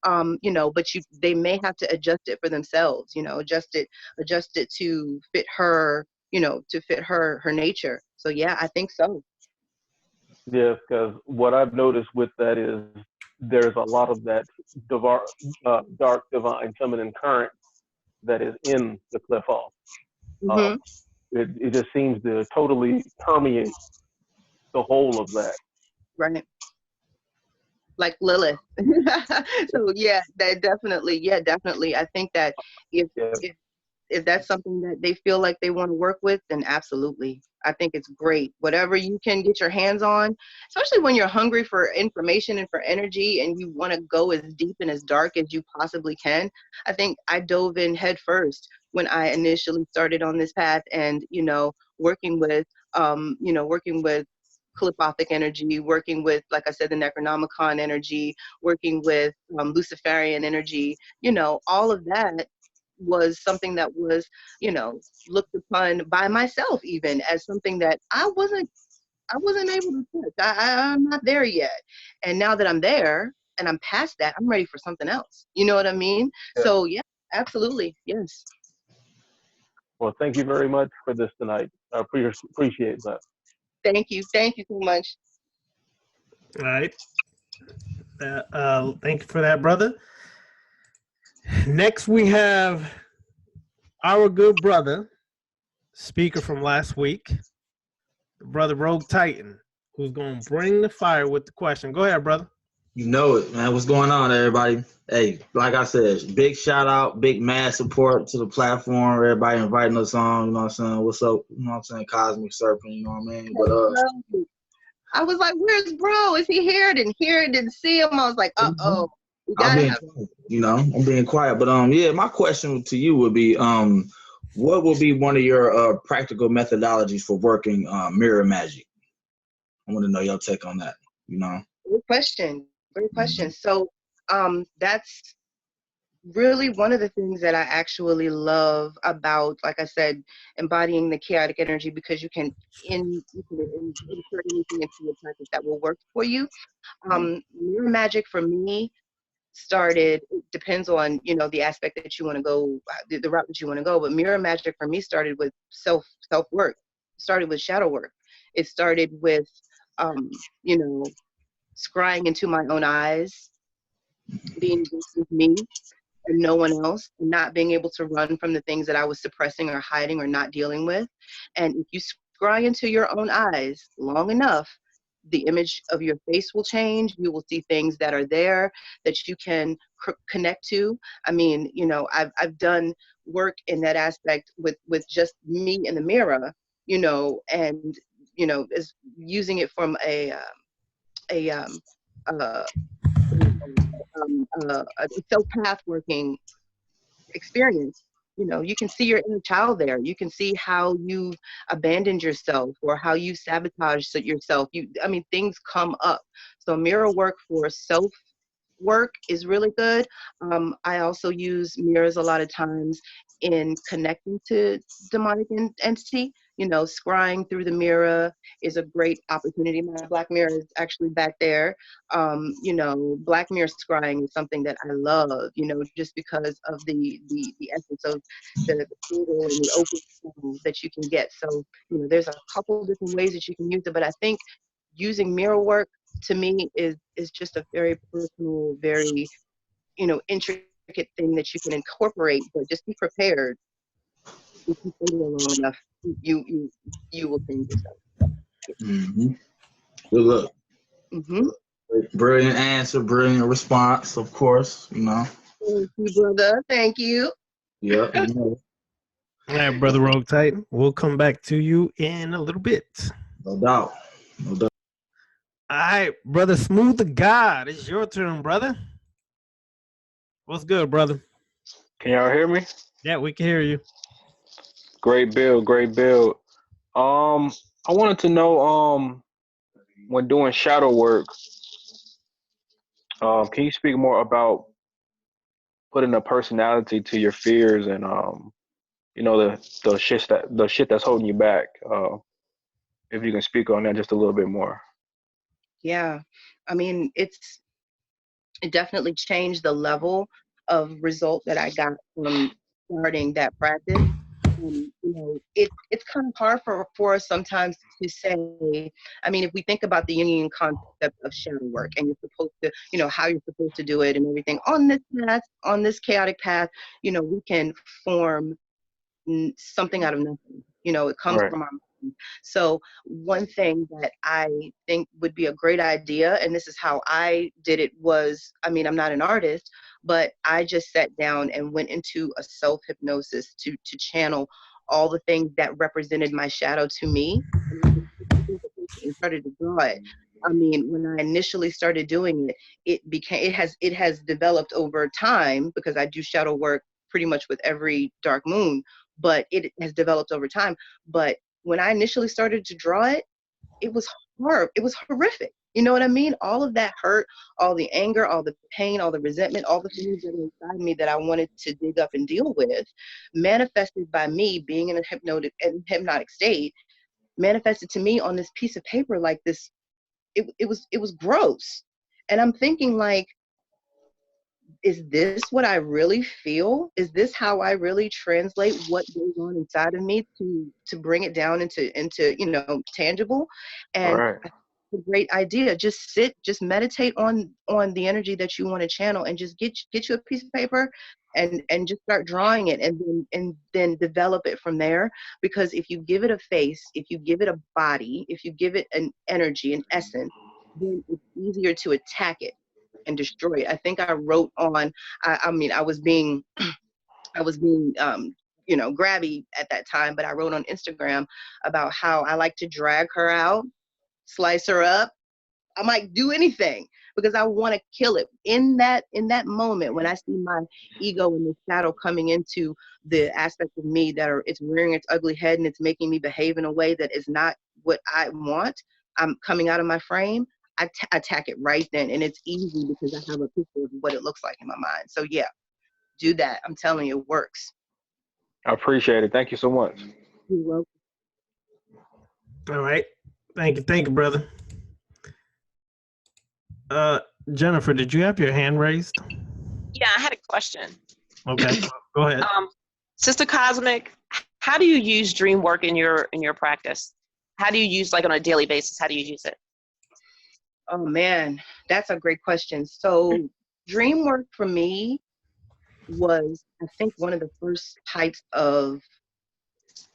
But they may have to adjust it for themselves. Adjust it to fit her. To fit her nature. So yeah, I think so. Yes, because what I've noticed with that is there's a lot of that dark, divine, feminine current that is in the cliff off. Hmm. It just seems to totally permeate the whole of that. Right. Like Lilith. So yeah, that definitely. Yeah, definitely. I think that if Yeah. if if that's something that they feel like they want to work with, then absolutely. I think it's great. Whatever you can get your hands on, especially when you're hungry for information and for energy and you want to go as deep and as dark as you possibly can. I think I dove in head first when I initially started on this path and, working with, working with Calipothic energy, working with, like I said, the Necronomicon energy, working with Luciferian energy, all of that was something that was, looked upon by myself even as something that I wasn't able to touch. I'm not there yet. And now that I'm there and I'm past that, I'm ready for something else. You know what I mean? Yeah. So yeah, absolutely. Yes. Well, thank you very much for this tonight. I appreciate that. Thank you. Thank you so much. All right. Thank you for that, brother. Next, we have our good brother, speaker from last week, brother Rogue Titan, who's going to bring the fire with the question. Go ahead, brother. You know it, man. What's going on, everybody? Hey, like I said, big shout out, big mad support to the platform. Everybody inviting us on. You know what I'm saying? What's up? You know what I'm saying? Cosmic Serpent. You know what I mean? But I was like, "Where's bro? Is he here?" Didn't hear it. Didn't see him. I was like, "Uh-oh, we I'm gotta being have." quiet, I'm being quiet. But yeah, my question to you would be, what would be one of your practical methodologies for working mirror magic? I want to know your take on that. Great question. Great question. So, that's really one of the things that I actually love about, like I said, embodying the chaotic energy, because you can insert anything into your practice that will work for you. Mirror magic for me started, it depends on, the aspect that you want to go, the route that you want to go, but mirror magic for me started with self work. Started with shadow work. It started with, you know, scrying into my own eyes, being just with me and no one else, and not being able to run from the things that I was suppressing or hiding or not dealing with. And if you scry into your own eyes long enough, the image of your face will change. You will see things that are there that you can connect to. I mean, I've done work in that aspect with just me in the mirror, and is using it from a uh, a self-path working experience. You can see your inner child there. You can see how you abandoned yourself or how you sabotaged yourself. Things come up. So mirror work for self work is really good. I also use mirrors a lot of times in connecting to demonic entity. Scrying through the mirror is a great opportunity. My black mirror is actually back there. Black mirror scrying is something that I love, just because of the essence of the portal and the open that you can get. So, there's a couple different ways that you can use it, but I think using mirror work to me is just a very personal, very intricate thing that you can incorporate. But just be prepared. If you stay there long enough, you will change yourself. Good luck. Mm-hmm. Brilliant answer, brilliant response. Of course, Thank you, brother. Thank you. Yeah. All right, brother Rogue Titan. We'll come back to you in a little bit. No doubt. No doubt. All right, brother Smooth the God, it's your turn, brother. What's good, brother? Can y'all hear me? Yeah, we can hear you. Great build, great build. I wanted to know, when doing shadow work, can you speak more about putting a personality to your fears and you know, the shit that's holding you back? If you can speak on that just a little bit more. Yeah. I mean, it definitely changed the level of result that I got from starting that practice. You know, it's kind of hard for us sometimes to say. I mean, if we think about the Jungian concept of shadow work, and you're supposed to, you know, how you're supposed to do it and everything on this path, on this chaotic path, you know, we can form something out of nothing. You know, it comes Right. from our mind. So one thing that I think would be a great idea, and this is how I did it, was, I mean, I'm not an artist, but I just sat down and went into a self-hypnosis to channel all the things that represented my shadow to me, and I just took a piece of paper and started to draw it. I mean, when I initially started doing it, it has developed over time, because I do shadow work pretty much with every dark moon, but it has developed over time. But when I initially started to draw it, it was horrible. It was horrific. You know what I mean? All of that hurt, all the anger, all the pain, all the resentment, all the things that were inside me that I wanted to dig up and deal with, manifested by me being in a hypnotic state, manifested to me on this piece of paper like this. It was gross. And I'm thinking, like, is this what I really feel? Is this how I really translate what goes on inside of me to bring it down into you know, tangible? And Right. I think it's a great idea. Just sit, just meditate on the energy that you want to channel, and just get you a piece of paper and just start drawing it, and then develop it from there. Because if you give it a face, if you give it a body, if you give it an energy, an essence, then it's easier to attack it and destroy it. I think I wrote on, I mean, I was being you know, grabby at that time, but I wrote on Instagram about how I like to drag her out, slice her up. I might do anything because I want to kill it. In that moment when I see my ego and the shadow coming into the aspect of me that it's rearing its ugly head and it's making me behave in a way that is not what I want, I'm coming out of my frame. I attack it right then, and it's easy because I have a picture of what it looks like in my mind. So yeah, do that. I'm telling you, it works. I appreciate it. Thank you so much. You're welcome. All right. Thank you, brother. Jennifer, did you have your hand raised? Yeah, I had a question. Okay, go ahead. Sister Cosmic, how do you use dream work in your practice? How do you use, like, on a daily basis? How do you use it? Oh man, that's a great question. So dream work for me was, I think, one of the first types of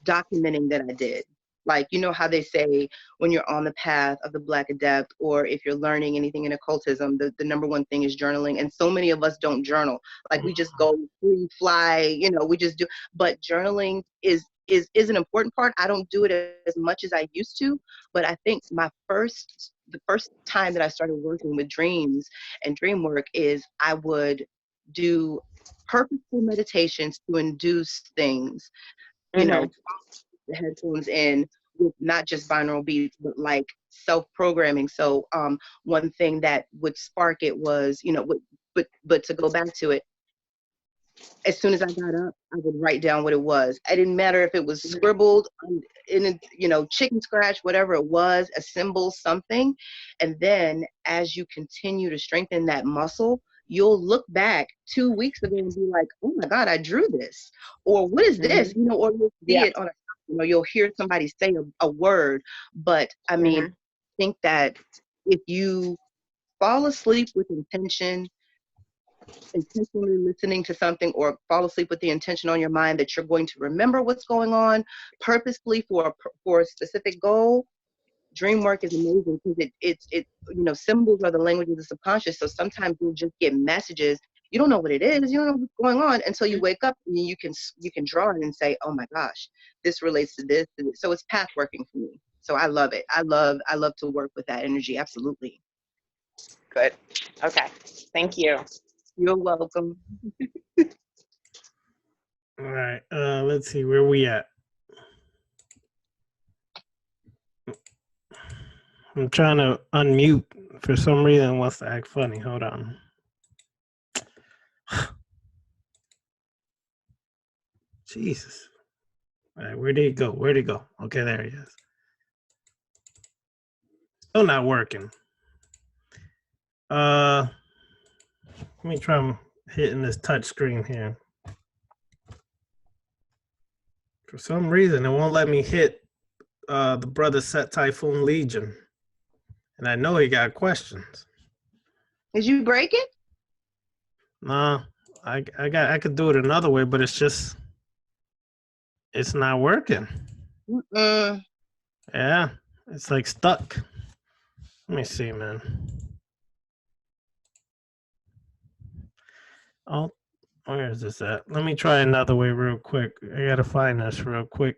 documenting that I did. Like, you know how they say when you're on the path of the Black Adept, or if you're learning anything in occultism, the number one thing is journaling. And so many of us don't journal. Like, we just go free fly, you know, we just do. But journaling is an important part. I don't do it as much as I used to, but I think the first time that I started working with dreams and dream work is I would do purposeful meditations to induce things, you know, Mm-hmm. the headphones in with not just binaural beats, but like self-programming. So one thing that would spark it was, you know, but to go back to it, as soon as I got up, I would write down what it was. It didn't matter if it was scribbled in, you know, chicken scratch, whatever it was, a symbol, something. And then as you continue to strengthen that muscle, you'll look back 2 weeks ago and be like, oh my God, I drew this. Or what is this? Mm-hmm. You know, or you'll see Yeah. it on you know, you'll hear somebody say a word. But I mean, Mm-hmm. I think that if you fall asleep with intention, intentionally listening to something, or fall asleep with the intention on your mind that you're going to remember what's going on purposefully for a specific goal. Dream work is amazing because it you know, symbols are the language of the subconscious. So sometimes you'll just get messages, you don't know what it is, you don't know what's going on until you wake up, and you can draw it and say, oh my gosh, this relates to this. So it's path working for me. So I love it. I love to work with that energy. Absolutely. Good. Okay. Thank you. You're welcome. All right. Let's see where we at. I'm trying to unmute for some reason. It wants to act funny. Hold on. Jesus. All right, where did he go? Where'd he go? Okay, there he is. Still not working. Let me try hitting this touch screen here. For some reason, it won't let me hit the brother Set Typhoon Legion. And I know he got questions. Did you break it? No, I could do it another way, but it's not working. Yeah, it's like stuck. Let me see, man. Oh, where is this at? Let me try another way real quick. I gotta find this real quick.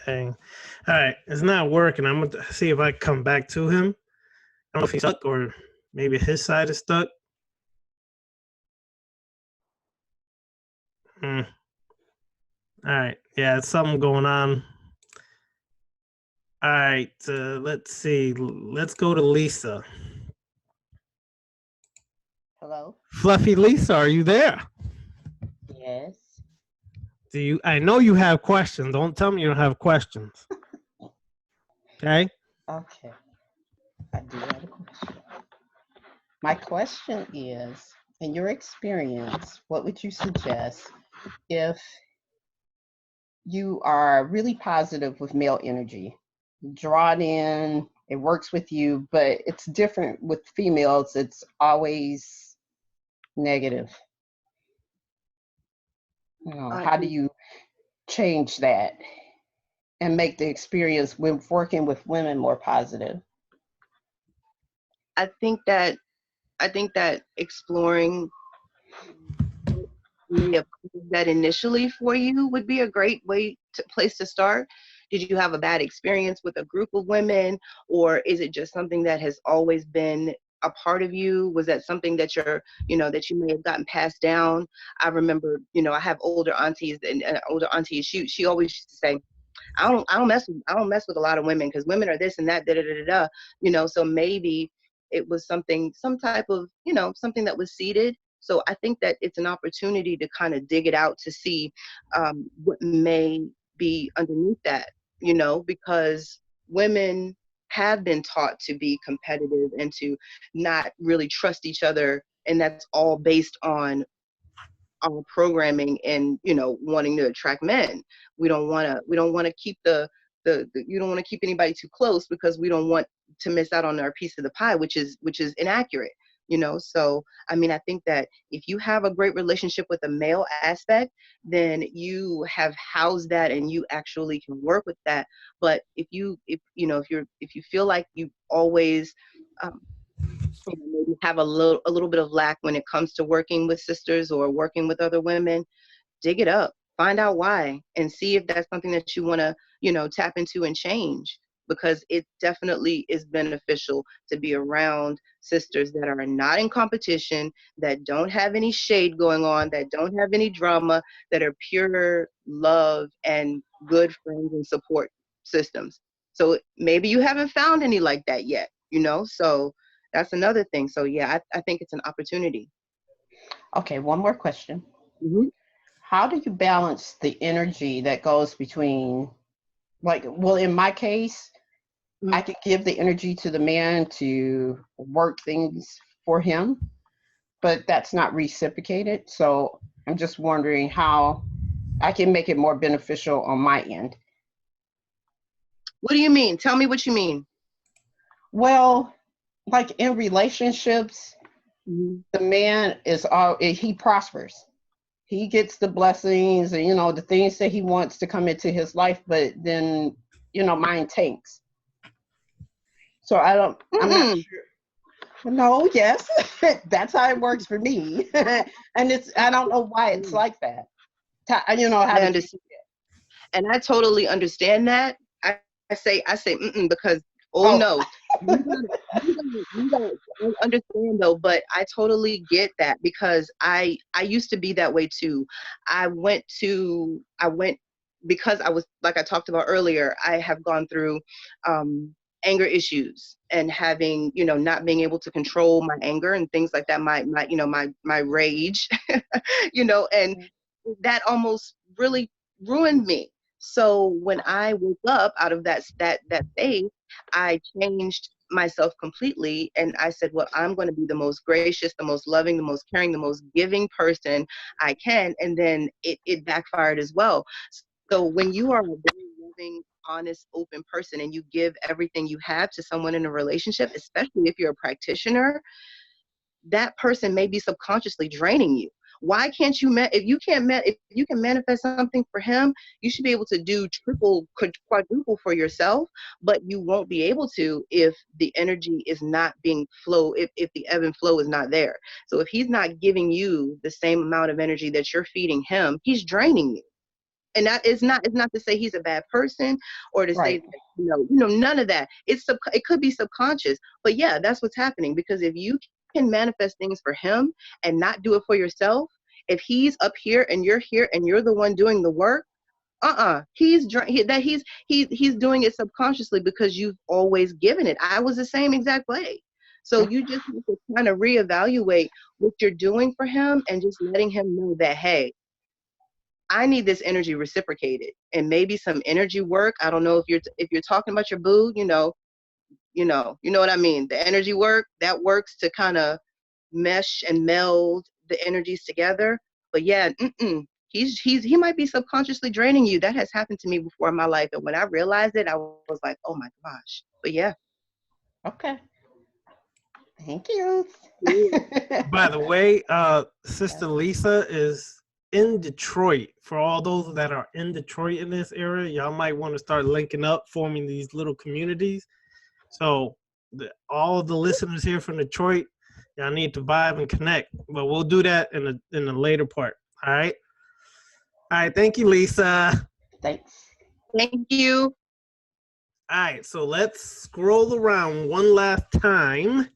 Dang. All right, it's not working. I'm gonna see if I come back to him. I don't know if he's stuck or maybe his side is stuck. All right, yeah, it's something going on. All right, let's see. Let's go to Lisa. Hello? Fluffy Lisa, are you there? Yes. I know you have questions. Don't tell me you don't have questions. Okay? Okay. I do have a question. My question is, in your experience, what would you suggest if you are really positive with male energy? Drawn in, it works with you, but it's different with females. It's always negative. How do you change that and make the experience when working with women more positive? I think that exploring may have caused that initially for you would be a great place to start. Did you have a bad experience with a group of women, or is it just something that has always been a part of you? Was that something that that you may have gotten passed down? I remember, I have older aunties, and older auntie, she always used to say, I don't mess with a lot of women because women are this and that, da da da da. So maybe it was some type of, something that was seeded. So I think that it's an opportunity to kind of dig it out to see what may be underneath that, because women have been taught to be competitive and to not really trust each other, and that's all based on our programming and wanting to attract men. We don't want to keep you don't want to keep anybody too close because we don't want to miss out on our piece of the pie, which is inaccurate. So I mean, I think that if you have a great relationship with a male aspect, then you have housed that and you actually can work with that. But if you feel like you always maybe have a little bit of lack when it comes to working with sisters or working with other women, dig it up, find out why, and see if that's something that you want to tap into and change, because it definitely is beneficial to be around sisters that are not in competition, that don't have any shade going on, that don't have any drama, that are pure love and good friends and support systems. So maybe you haven't found any like that yet, so that's another thing. So yeah, I think it's an opportunity. Okay, one more question. Mm-hmm. How do you balance the energy that goes between, in my case, I could give the energy to the man to work things for him, but that's not reciprocated. So I'm just wondering how I can make it more beneficial on my end. What do you mean? Tell me what you mean. Well, like in relationships, the man he prospers. He gets the blessings and, the things that he wants to come into his life, but then, mine tanks. So I'm not sure. No, yes, that's how it works for me. And I don't know why it's like that. You know, how I to understand, and I totally understand that. I say because oh oh, no, you gotta understand though. But I totally get that because I used to be that way too. I went because I was like I talked about earlier. I have gone through anger issues and having not being able to control my anger and things like that. My rage, and that almost really ruined me. So when I woke up out of that phase, I changed myself completely and I said, well, I'm going to be the most gracious, the most loving, the most caring, the most giving person I can. And then it backfired as well. So when you are a very loving, honest, open person and you give everything you have to someone in a relationship, especially if you're a practitioner, that person may be subconsciously draining you. Why can't you if you can manifest something for him, you should be able to do triple, quadruple for yourself, but you won't be able to if the energy is not being flow, if the ebb and flow is not there. So if he's not giving you the same amount of energy that you're feeding him, he's draining you. And that is not, it's not to say he's a bad person or to say right. that, none of that. It could be subconscious, but yeah, that's what's happening. Because if you can manifest things for him and not do it for yourself, if he's up here and you're the one doing the work, he's doing it subconsciously because you've always given it. I was the same exact way. So you just have to kind of reevaluate what you're doing for him and just letting him know that, hey, I need this energy reciprocated, and maybe some energy work. I don't know if you're talking about your boo, you know what I mean. The energy work that works to kind of mesh and meld the energies together. But yeah, he might be subconsciously draining you. That has happened to me before in my life, and when I realized it, I was like, oh my gosh. But yeah. Okay. Thank you. By the way, Sister Lisa is in Detroit. For all those that are in Detroit in this area, y'all might want to start linking up, forming these little communities. So all of the listeners here from Detroit, y'all need to vibe and connect. But we'll do that in the later part. All right. All right. Thank you, Lisa. Thanks. Thank you. All right. So let's scroll around one last time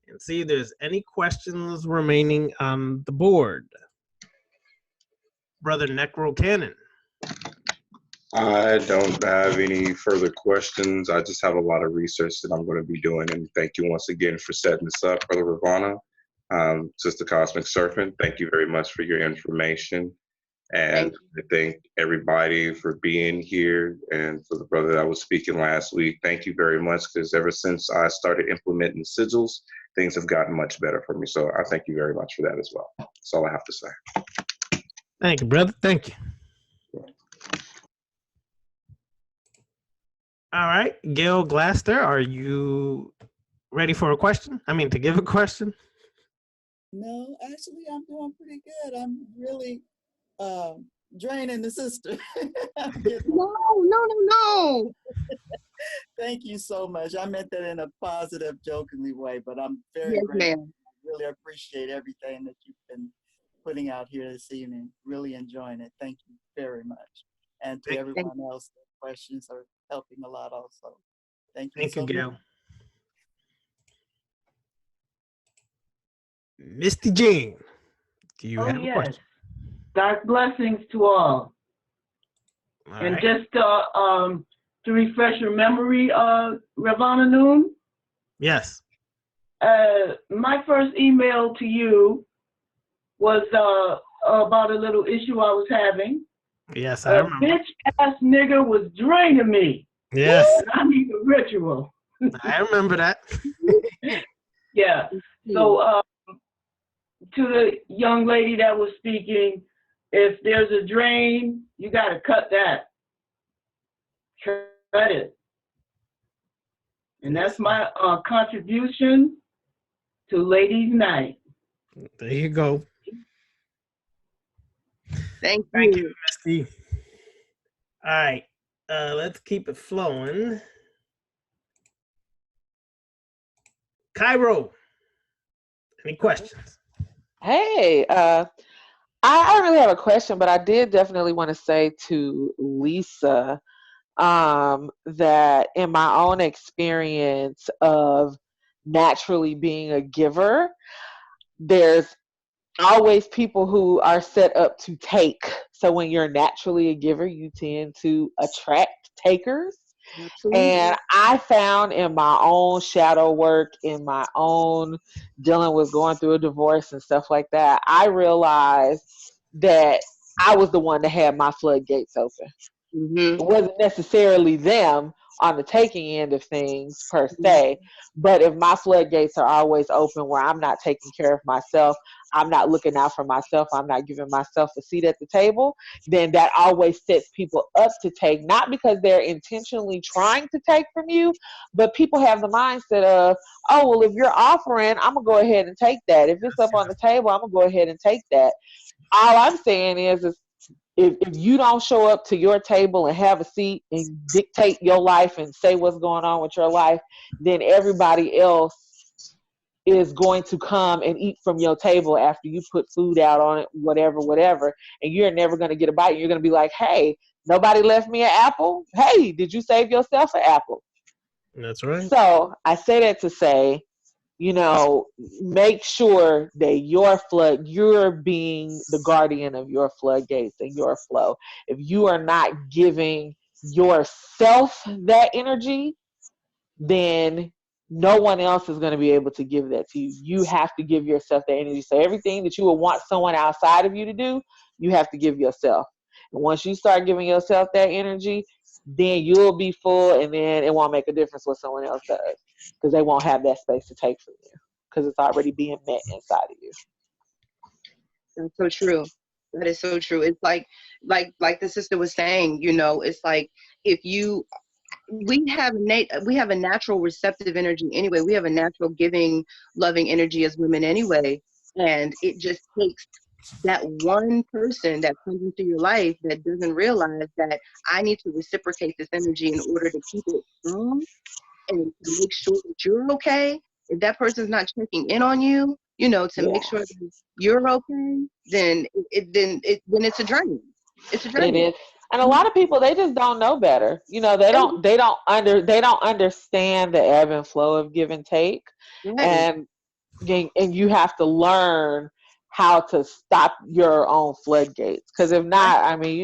and see if there's any questions remaining on the board. Brother Necro Cannon. I don't have any further questions. I just have a lot of research that I'm going to be doing. And thank you once again for setting this up, Brother Ravana. Sister Cosmic Serpent, thank you very much for your information. And I thank everybody for being here. And for the brother that was speaking last week, thank you very much, because ever since I started implementing sigils, things have gotten much better for me. So I thank you very much for that as well. That's all I have to say. Thank you, brother. Thank you. All right, Gail Glaster, are you ready for a question? I mean, to give a question? No, actually, I'm doing pretty good. I'm really draining the system. No. Thank you so much. I meant that in a positive, jokingly way, but I'm very Yes, grateful. ma'am. I really appreciate everything that you've been putting out here this evening. Really enjoying it. Thank you very much. And to everyone else, the questions are helping a lot also. Thank you so Gail. much. Misty Jane, do you have a question? Dark blessings to all. And right. just to refresh your memory, Ravana Noon. Yes. My first email to you was about a little issue I was having. Yes, I remember. Bitch ass nigga was draining me. Yes. And I need a ritual. I remember that. Yeah. So to the young lady that was speaking, if there's a drain, you got to cut that. Cut it. And that's my contribution to Ladies' Night. There you go. Thank you, Misty. All right, let's keep it flowing. Cairo, any questions? Hey, I don't really have a question, but I did definitely want to say to Lisa that in my own experience of naturally being a giver, there's always people who are set up to take. So when you're naturally a giver, you tend to attract takers. Absolutely. And I found in my own shadow work, in my own dealing with going through a divorce and stuff like that, I realized that I was the one that had my floodgates open. Mm-hmm. It wasn't necessarily them on the taking end of things per se, but if my floodgates are always open where I'm not taking care of myself, I'm not looking out for myself, I'm not giving myself a seat at the table, then that always sets people up to take, not because they're intentionally trying to take from you, but people have the mindset of, oh, well, if you're offering, I'm going to go ahead and take that. If it's up on the table, I'm going to go ahead and take that. All I'm saying is if you don't show up to your table and have a seat and dictate your life and say what's going on with your life, then everybody else is going to come and eat from your table after you put food out on it, whatever, and you're never going to get a bite. You're going to be like, hey, nobody left me an apple. Hey, did you save yourself an apple? That's right. So I say that to say, make sure that you're being the guardian of your floodgates and your flow. If you are not giving yourself that energy, then no one else is going to be able to give that to you. You have to give yourself that energy. So everything that you would want someone outside of you to do, you have to give yourself. And once you start giving yourself that energy, then you'll be full, and then it won't make a difference what someone else does because they won't have that space to take from you because it's already being met inside of you. That's so true. That is so true. It's like the sister was saying, it's like if you we have a natural receptive energy anyway. We have a natural giving, loving energy as women anyway. And it just takes that one person that comes into your life that doesn't realize that I need to reciprocate this energy in order to keep it strong and to make sure that you're okay. If that person's not checking in on you, to make sure Yes, that you're okay, then it's a drain. It's a it drain. is. And a lot of people, they just don't know better. They don't understand the ebb and flow of give and take. Right. And you have to learn how to stop your own floodgates. Because if Right. not, I mean,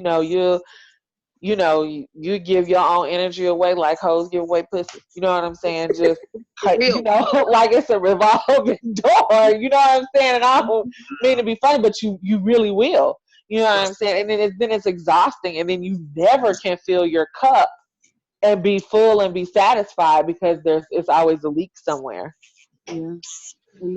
you give your own energy away like hoes give away pussy. You know what I'm saying? Just For real. like it's a revolving door. You know what I'm saying? And I don't mean to be funny, but you really will. You know what I'm saying? And then it's exhausting, and then you never can fill your cup and be full and be satisfied because it's always a leak somewhere. Yeah. And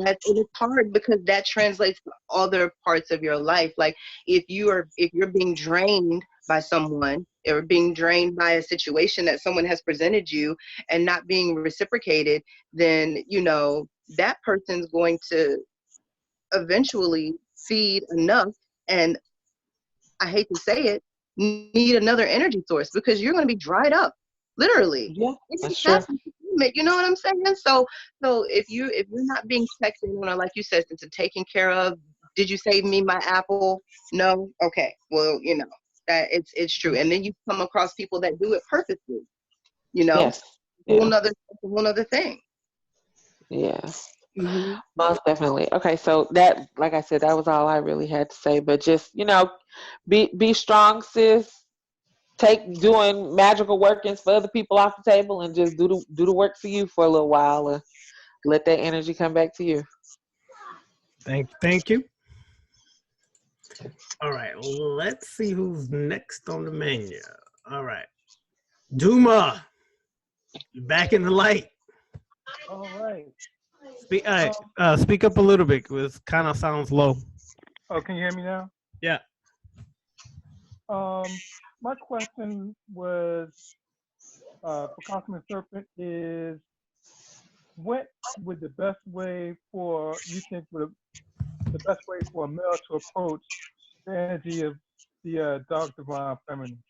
it's hard because that translates to other parts of your life. Like if you're being drained by someone or being drained by a situation that someone has presented you and not being reciprocated, then that person's going to eventually feed enough, and I hate to say it, need another energy source because you're going to be dried up, literally. Yeah, It that's just true. happens. You know what I'm saying? So if you're not being checked in on, or like you said, into taken care of, did you save me my apple? No. Okay. Well, that it's true. And then you come across people that do it purposely. Yes. Whole Yeah. nother whole nother thing. Yeah. Hmm. Most definitely. Okay, so that, like I said, that was all I really had to say. But just be strong, sis. Take doing magical workings for other people off the table, and just do the work for you for a little while, and let that energy come back to you. Thank you. All right, let's see who's next on the menu. All right, Duma, you're back in the light. All right. Speak, all right, Um, speak up a little bit. It kind of sounds low. oh, can you hear me now? Yeah. My question was for Cosmic Serpent is what would the best way for you think would the best way for a male to approach the energy of the dark divine feminine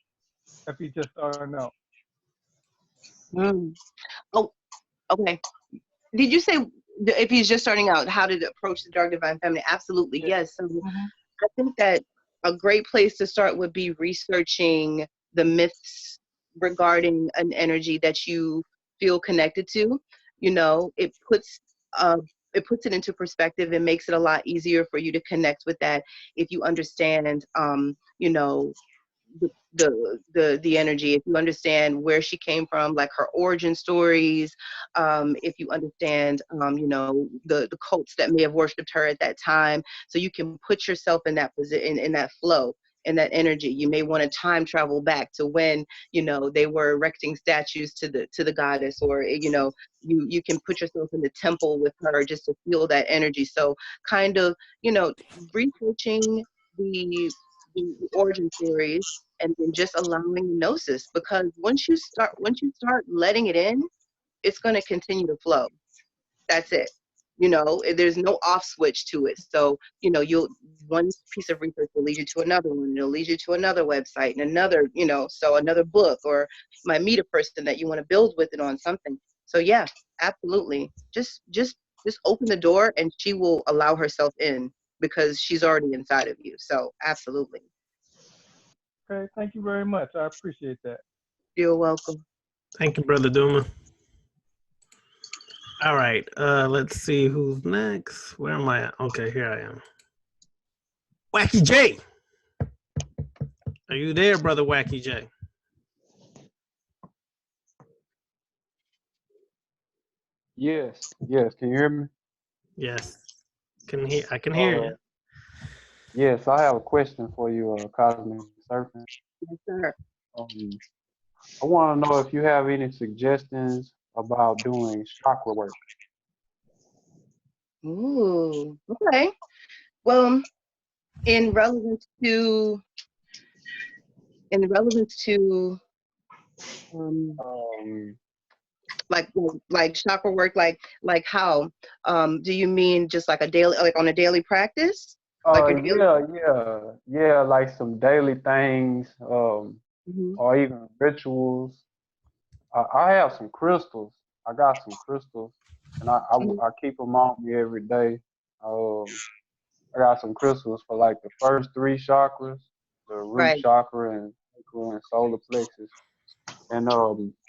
if he just starting out? Mm. Oh, okay. Did you say if he's just starting out, how to approach the dark divine feminine. Absolutely, yes. So I think that a great place to start would be researching the myths regarding an energy that you feel connected to. You know, it puts it into perspective and makes it a lot easier for you to connect with that if you understand, you know, the energy, if you understand where she came from, like her origin stories, if you understand, you know, the cults that may have worshipped her at that time, so you can put yourself in that position, in that flow, in that energy. You may want to time travel back to when, you know, they were erecting statues to the goddess, or, you know, you can put yourself in the temple with her just to feel that energy. So kind of, you know, researching the origin stories, and then just allowing gnosis, because once you start letting it in, it's going to continue to flow. That's it. You know, there's no off switch to it. So, you know, one piece of research will lead you to another one, it'll lead you to another website and another, you know, so another book, or you might meet a person that you want to build with it on something. So yeah, absolutely, just open the door and she will allow herself in, because she's already inside of you. So absolutely. Okay, thank you very much. I appreciate that. You're welcome. Thank you, Brother Duma. All right, let's see who's next. Where am I at? Okay, here I am. Wacky J. Are you there, Brother Wacky J? Yes, yes. Can you hear me? Yes. I can hear you. Yes, I have a question for you, Cosmic Serpent. Yes, sir. I want to know if you have any suggestions about doing chakra work. Ooh, okay. Well, in relevance to um, like chakra work, like how, do you mean just like a daily, like on a daily practice, like your daily? Yeah, like some daily things, Mhm. or even rituals. I have some crystals. I got some crystals, and Mhm. I keep them on me every day. I got some crystals for like the first three chakras, the root Right. chakra and sacral and solar plexus. And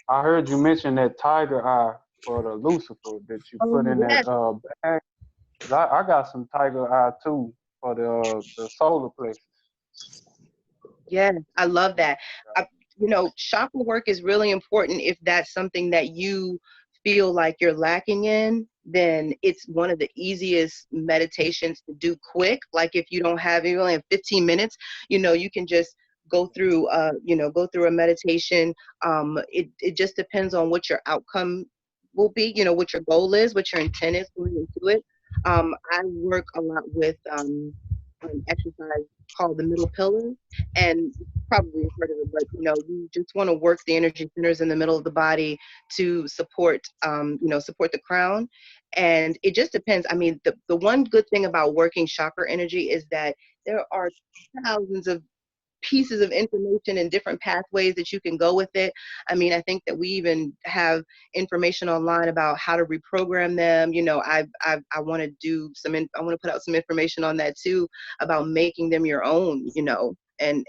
I heard you mention that tiger eye for the Lucifer that you Oh put in that yes. bag. 'Cause I got some tiger eye too for the solar plexus. Yes, I love that. You know, chakra work is really important. If that's something that you feel like you're lacking in, then it's one of the easiest meditations to do quick. Like if you don't have, you only have 15 minutes, you know, you can just go through a meditation. It just depends on what your outcome will be, you know, what your goal is, what your intent is going into it. I work a lot with an exercise called the middle pillar, and you probably heard of it, but you know, you just want to work the energy centers in the middle of the body to support, support the crown. And it just depends. I mean, the one good thing about working chakra energy is that there are thousands of pieces of information and different pathways that you can go with it. I mean, I think that we even have information online about how to reprogram them. You know, I want to I want to put out some information on that too, about making them your own, you know, and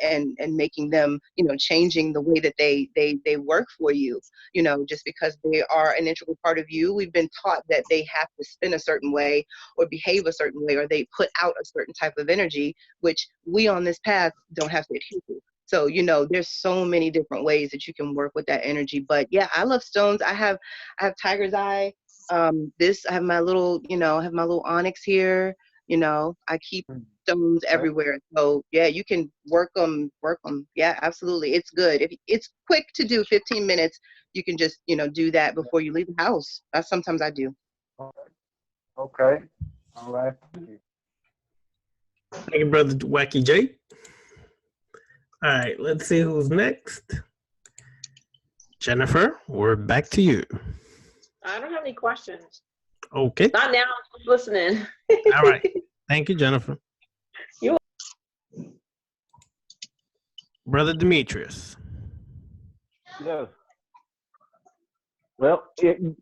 making them, you know, changing the way that they work for you, you know, just because they are an integral part of you. We've been taught that they have to spin a certain way or behave a certain way, or they put out a certain type of energy, which we on this path don't have to adhere to. So, you know, there's so many different ways that you can work with that energy. But yeah, I love stones. I have tiger's eye. I have my little, you know, I have my little onyx here. You know, I keep stones Okay. everywhere. So yeah, you can work them. Yeah, absolutely. It's good. If it's quick to do, 15 minutes, you can just, you know, do that before you leave the house. That's sometimes I do. Okay. All right. Thank you. Thank you, Brother Wacky J. All right, let's see who's next. Jennifer, we're back to you. I don't have any questions. Okay. Not now. I'm listening. All right. Thank you, Jennifer. You. Brother Demetrius. Yes. Well,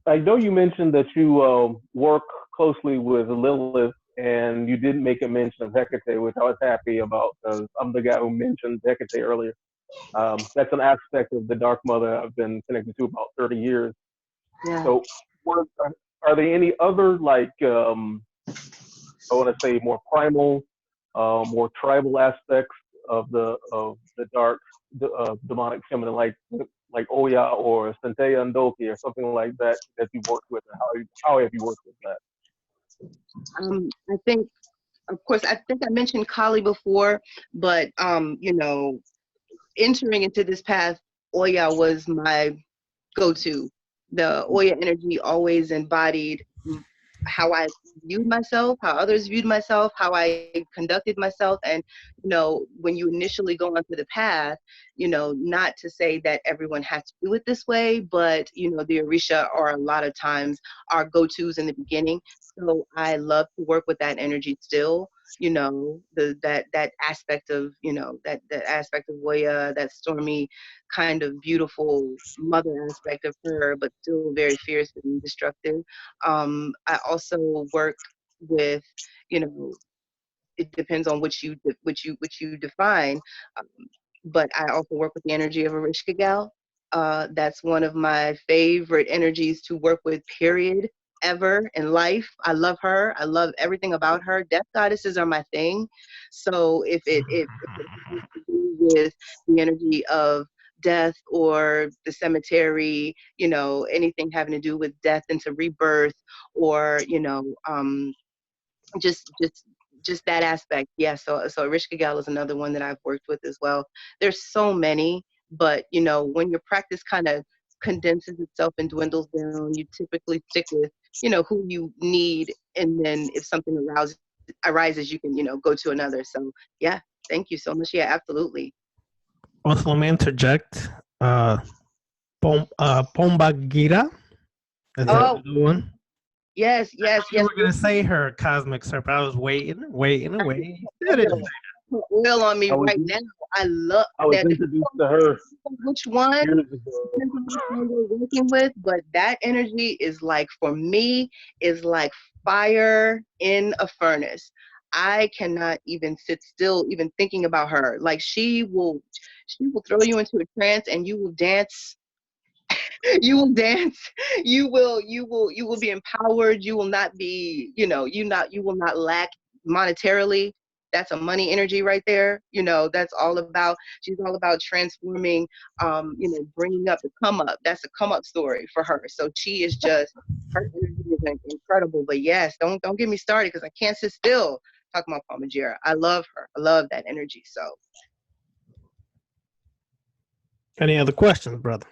I know you mentioned that you work closely with Lilith, and you didn't make a mention of Hecate, which I was happy about because I'm the guy who mentioned Hecate earlier. That's an aspect of the Dark Mother I've been connected to about 30 years. Yeah. So, are there any other like I want to say more primal, more tribal aspects of the dark demonic feminine, like Oya or Centea and Doki or something like that that you worked with, and how have you worked with that? I think, of course, I think I mentioned Kali before, but you know, entering into this path, Oya was my go-to. The Oya energy always embodied how I viewed myself, how others viewed myself, how I conducted myself. And, you know, when you initially go onto the path, you know, not to say that everyone has to do it this way, but, you know, the Orisha are a lot of times our go-tos in the beginning. So I love to work with that energy still. You know, that aspect of, you know, that aspect of Oya, that stormy kind of beautiful mother aspect of her, but still very fierce and destructive. I also work with, you know, it depends on which you define, um, but I also work with the energy of a Rishka gal. That's one of my favorite energies to work with. Period. Ever in life. I love her. I love everything about her. Death goddesses are my thing. So if it has to do with the energy of death or the cemetery, you know, anything having to do with death into rebirth, or you know, just just just that aspect. Yeah, so Rishka gal is another one that I've worked with as well. There's so many, but you know, when your practice kind of condenses itself and dwindles down, you typically stick with, you know, who you need, and then if something arises, you can, you know, go to another. So yeah, thank you so much. Yeah, absolutely. Also, let me interject. Pombagira. Is that Oh, the one? yes, yes, You yes. were gonna say her cosmic serpent. I was waiting. Still didn't say Put oil on me I was right now. I love I was that. introduced to her Which one? years ago. Depends on which one we're working with, but that energy is like, for me, is like fire in a furnace. I cannot even sit still even thinking about her. Like she will throw you into a trance and you will dance. You will dance. You will be empowered. You will not be, you know, you will not lack monetarily. That's a money energy right there. You know, that's all about, she's all about transforming, you know, bringing up the come up. That's a come up story for her. So she is just, her energy is incredible. But yes, don't get me started because I can't sit still talking about Palmagera. I love her. I love that energy. So Any other questions, brother?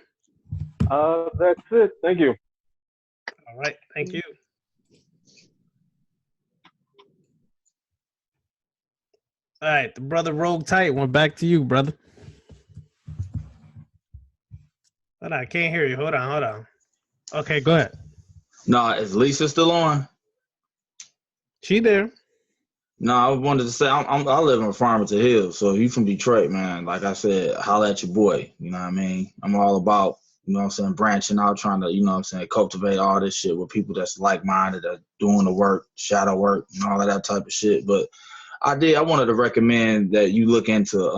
That's it. Thank you. All right, thank you. All right, the brother Rogue Tight went back to you, brother. Hold on, I can't hear you. Hold on. Okay, go ahead. Nah, is Lisa still on? She there. No, I wanted to say I live in Farmington Hills, so if you from Detroit, man, like I said, holla at your boy. You know what I mean? I'm all about, you know what I'm saying, branching out, trying to, you know what I'm saying, cultivate all this shit with people that's like minded, that doing the work, shadow work, and all of that type of shit. But I wanted to recommend that you look into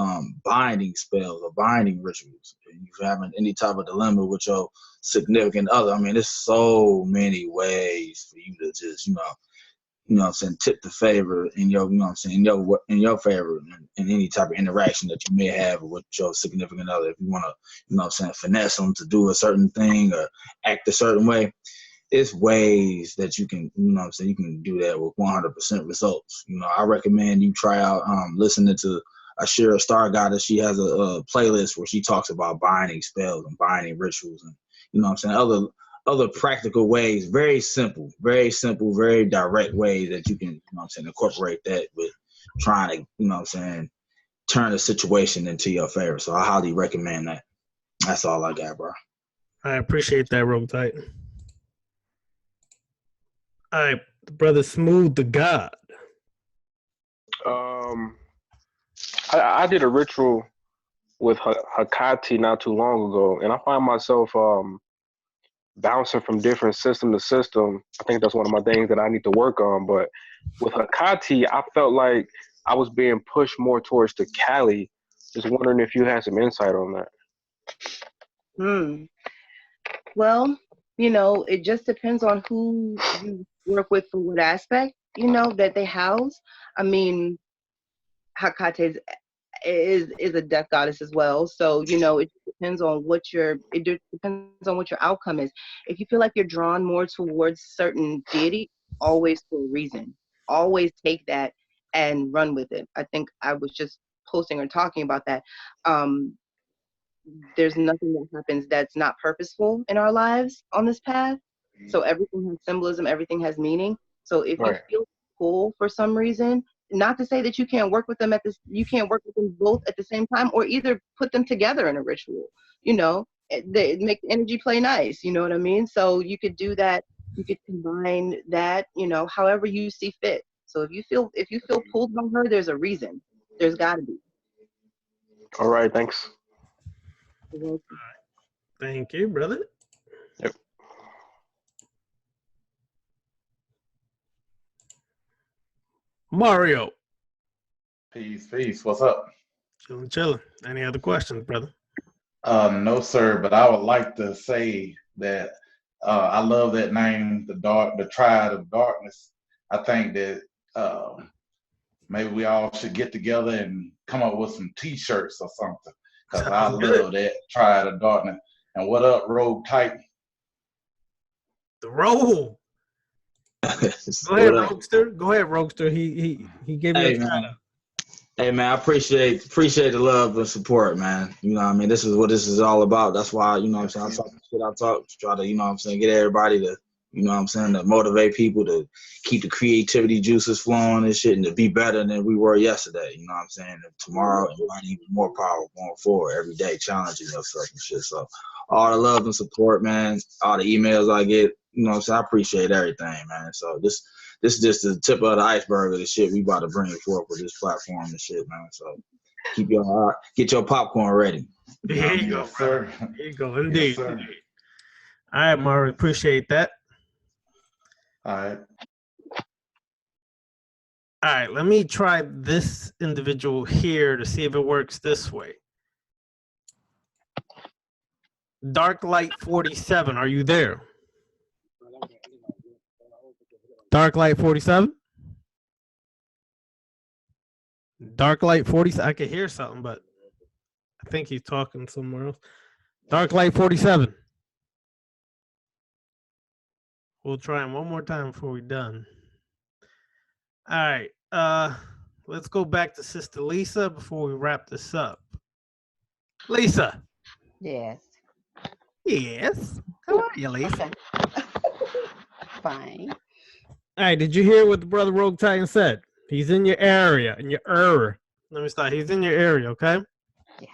binding spells or binding rituals. If you're having any type of dilemma with your significant other, I mean, there's so many ways for you to just, you know what I'm saying, tip the favor in your, you know what I'm saying, in your favor in any type of interaction that you may have with your significant other. If you want to, you know what I'm saying, finesse them to do a certain thing or act a certain way, it's ways that you can, you know what I'm saying, you can do that with 100% results. You know, I recommend you try out listening to Ashira Star Goddess. She has a playlist where she talks about binding spells and binding rituals and, you know what I'm saying, other practical ways, very simple, very direct ways that you can, you know what I'm saying, incorporate that with trying to, you know what I'm saying, turn the situation into your favor. So I highly recommend that. That's all I got, bro. I appreciate that, Rogue Tight. All right, brother Smooth the God. I did a ritual with Hakati not too long ago, and I find myself bouncing from different system to system. I think that's one of my things that I need to work on. But with Hakati, I felt like I was being pushed more towards the Cali. Just wondering if you had some insight on that. Hmm. Well, it just depends on who you work with for what aspect, that they house. I mean, Hakate is a death goddess as well. So, it depends on depends on what your outcome is. If you feel like you're drawn more towards certain deity, always for a reason. Always take that and run with it. I think I was just posting or talking about that. There's nothing that happens that's not purposeful in our lives on this path. So everything has symbolism, everything has meaning. So if you Right. feel pull for some reason, not to say that you can't work with them you can't work with them both at the same time, or either put them together in a ritual. They make the energy play nice. You know what I mean? So you could do that. You could combine that. However you see fit. So if you feel pulled by her, there's a reason. There's got to be. All right. Thanks. You're welcome. Thank you, brother. Yep. Mario. Peace, peace. What's up? Chilling. Any other questions, brother? No, sir. But I would like to say that I love that name, the Triad of Darkness. I think that maybe we all should get together and come up with some T-shirts or something, because I love that Triad of Darkness. And what up, Rogue Titan? The roll. Go ahead, Roguester. Go ahead, Roguester. He gave you a shout out. Hey man, I appreciate the love and support, man. You know what I mean? This is what this is all about. That's why, you know what I'm saying, I talk the shit I talk, try to, you know what I'm saying, get everybody to, you know what I'm saying, to motivate people to keep the creativity juices flowing and shit, and to be better than we were yesterday. You know what I'm saying? And tomorrow and find even more power going forward every day, challenging yourself and shit. So all the love and support, man, all the emails I get, you know what I'm saying, I appreciate everything, man. So this is just the tip of the iceberg of the shit we about to bring forth with this platform and shit, man. So get your popcorn ready. Here you go, sir. Here you go, indeed. Yes, sir. All right, Mario, appreciate that. All right. All right, let me try this individual here to see if it works this way. Dark Light 47, are you there? Dark Light 47? Dark Light 47, I could hear something, but I think he's talking somewhere else. Dark Light 47. We'll try him one more time before we're done. All right, let's go back to Sister Lisa before we wrap this up. Lisa. Yes. Yes. How are you, Lisa? Okay. Fine. All right, did you hear what the brother Rogue Titan said? He's in your area, Let me start. He's in your area, okay? Yes.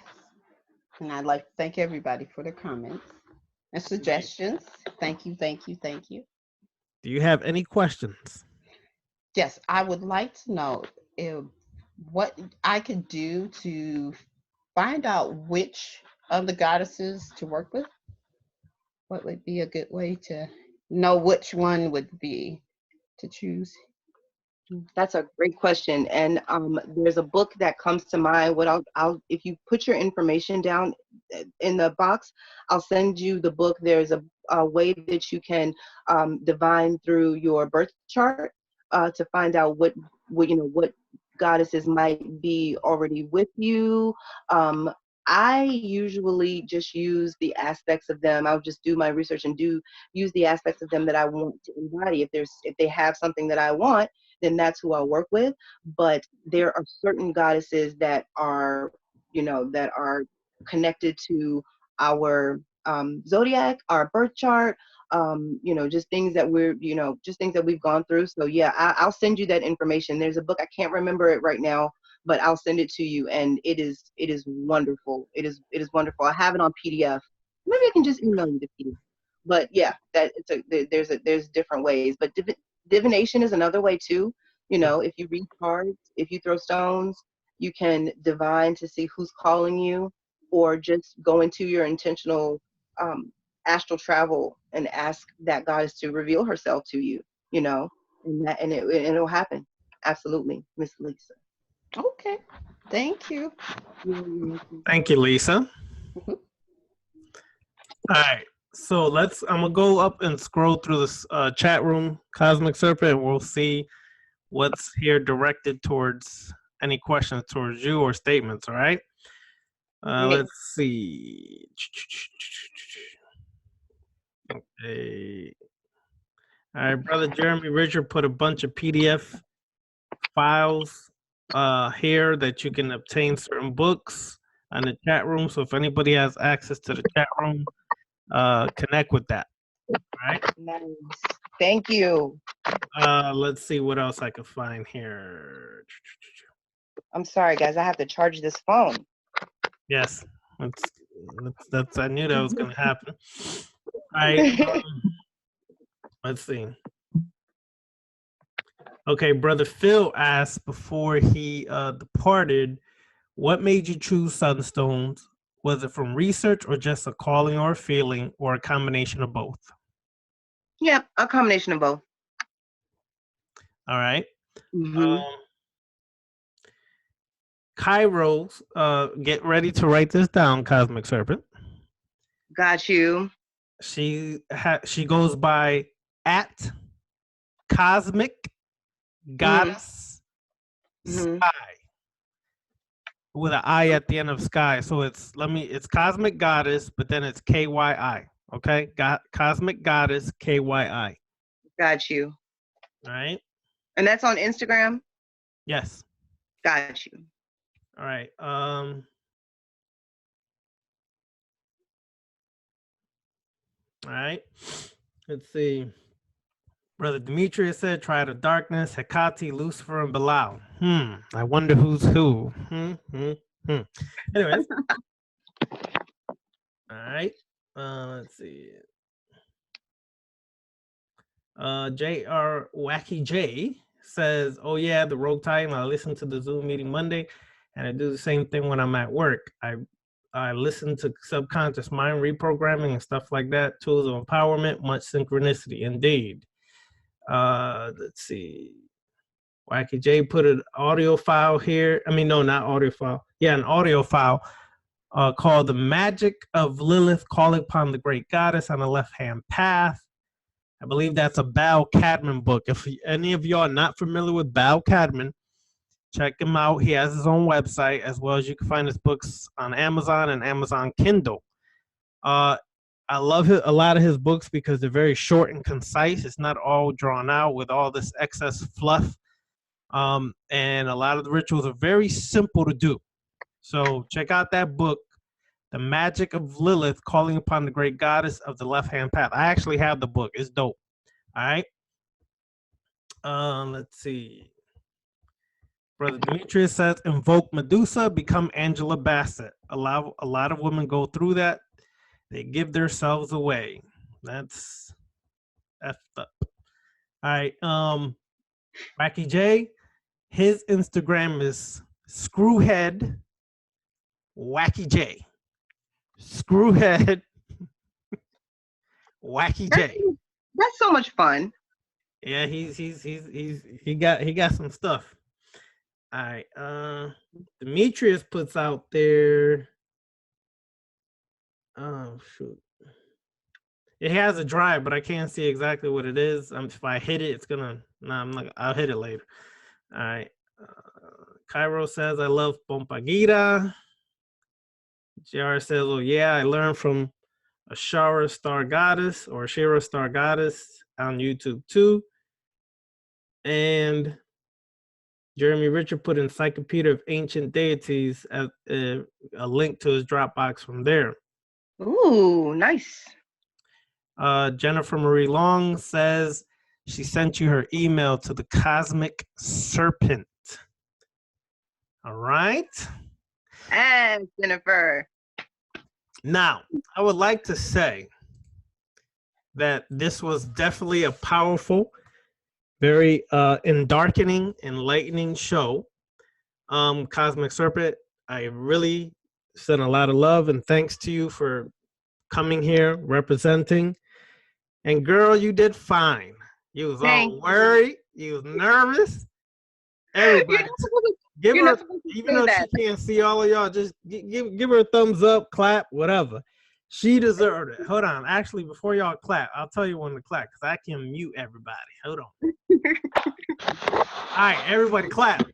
And I'd like to thank everybody for their comments and suggestions. Thank you, thank you, thank you. Do you have any questions? Yes, I would like to know what I could do to find out which of the goddesses to work with. What would be a good way to know which one would be to choose? That's a great question, and there's a book that comes to mind. I'll if you put your information down in the box, I'll send you the book. There's a way that you can divine through your birth chart to find out what goddesses might be already with you. I usually just use the aspects of them. I'll just do my research and use the aspects of them that I want to embody. If they have something that I want, then that's who I'll work with. But there are certain goddesses that are connected to our zodiac, our birth chart, just things that just things that we've gone through. So yeah, I'll send you that information. There's a book, I can't remember it right now, but I'll send it to you, and it is wonderful. It is wonderful. I have it on PDF. Maybe I can just email you the PDF. But yeah, there's different ways. But divination is another way too. If you read cards, if you throw stones, you can divine to see who's calling you, or just go into your intentional astral travel and ask that goddess to reveal herself to you, you know, and it'll happen. Absolutely, Miss Lisa. Okay. Thank you. Thank you, Lisa. All right. So I'm gonna go up and scroll through this chat room, Cosmic Serpent, and we'll see what's here directed towards any questions towards you or statements. All right. Let's see. Okay. All right, brother Jeremy Richard put a bunch of PDF files here that you can obtain certain books on the chat room. So if anybody has access to the chat room, connect with that. All right. Nice. Thank you. Let's see what else I can find here. I'm sorry, guys. I have to charge this phone. Yes, that's I knew that was going to happen. All right. Let's see. Okay, brother Phil asked before he departed, what made you choose sunstones? Was it from research or just a calling or a feeling or a combination of both? Yeah, a combination of both. All right. Mm-hmm. Kairos, get ready to write this down, Cosmic Serpent. Got you. She goes by at Cosmic Goddess Sky with an I at the end of sky. So it's Cosmic Goddess, but then it's KYI. Okay, Cosmic Goddess KYI. Got you. All right. And that's on Instagram? Yes. Got you. All right. All right. Let's see. Brother Demetrius said, try the darkness, Hecate, Lucifer, and Belial. I wonder who's who. Anyways. All right. Let's see. J.R. Wacky J says, oh yeah, the Rogue Titan. I listen to the Zoom meeting Monday, and I do the same thing when I'm at work. I listen to subconscious mind reprogramming and stuff like that. Tools of empowerment, much synchronicity, indeed. Let's see. Wacky J put an audio file here. I mean, no, not audio file. Yeah, an audio file called The Magic of Lilith Calling Upon the Great Goddess on the Left-Hand Path. I believe that's a Bal Cadman book. If any of y'all are not familiar with Bal Cadman, check him out. He has his own website, as well as you can find his books on Amazon and Amazon Kindle. I love a lot of his books because they're very short and concise. It's not all drawn out with all this excess fluff. And a lot of the rituals are very simple to do. So check out that book, The Magic of Lilith Calling Upon the Great Goddess of the Left-Hand Path. I actually have the book. It's dope. All right. Let's see. Brother Demetrius says, invoke Medusa, become Angela Bassett. A lot of women go through that. They give themselves away. That's effed up. All right. Wacky J, his Instagram is Screwhead Wacky J. Screwhead Wacky J. That's so much fun. Yeah, he got some stuff. All right. Demetrius puts out there. Oh shoot. It has a drive, but I can't see exactly what it is. If I hit it, it's gonna. Nah, I'm not. I'll hit it later. All right. Cairo says, I love Pompagira. JR says, oh yeah, I learned from Ashara Star Goddess or Ashira Star Goddess on YouTube too. And Jeremy Richard put Encyclopedia of Ancient Deities as a link to his Dropbox from there. Ooh, nice. Jennifer Marie Long says she sent you her email to the Cosmic Serpent. All right. And Jennifer. Now, I would like to say that this was definitely a powerful, very endarkening, enlightening show. Cosmic Serpent, I really send a lot of love and thanks to you for coming here, representing. And girl, you did fine. You was Thank all worried. You was nervous. Everybody, give you're her, not supposed to even say though that. she can't see all of y'all, just give her a thumbs up, clap, whatever. She deserved it. Hold on. Actually, before y'all clap, I'll tell you when to clap because I can mute everybody. Hold on. All right, everybody clap.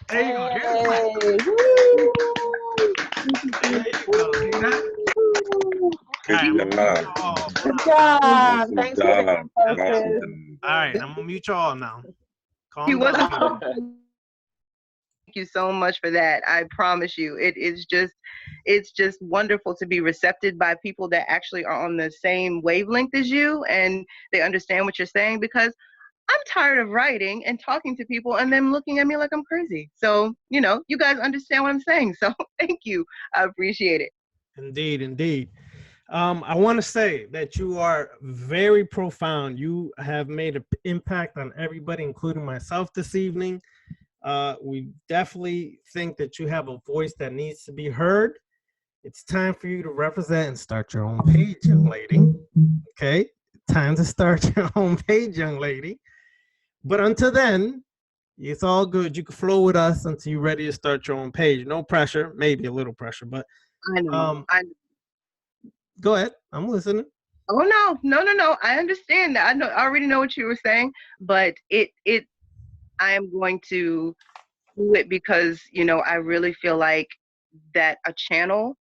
There you go. Here's a clap. There you go. See that? Good job. Awesome Thanks for the job. info, Awesome sis. job. All right, I'm gonna mute y'all now. He Calm wasn't down. supposed to. Thank you so much for that. I promise you, it's just wonderful to be recepted by people that actually are on the same wavelength as you and they understand what you're saying because I'm tired of writing and talking to people and them looking at me like I'm crazy. So, you guys understand what I'm saying. So thank you. I appreciate it. Indeed, indeed. I want to say that you are very profound. You have made an impact on everybody, including myself this evening. We definitely think that you have a voice that needs to be heard. It's time for you to represent and start your own page, young lady. Okay? Time to start your own page, young lady. But until then, it's all good. You can flow with us until you're ready to start your own page. No pressure, maybe a little pressure, but I know. go ahead. I'm listening. Oh no. I understand that. I already know what you were saying, but I am going to do it because, I really feel like that a channel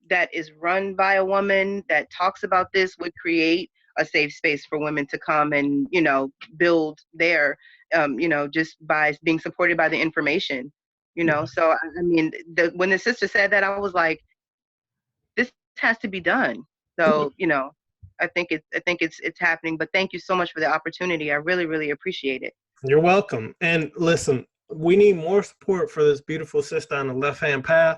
that is run by a woman that talks about this would create a safe space for women to come and, build their, just by being supported by the information, So, I mean, when the sister said that, I was like, this has to be done. So, I think it's happening, but thank you so much for the opportunity. I really, really appreciate it. You're welcome. And listen, we need more support for this beautiful sister on the left-hand path.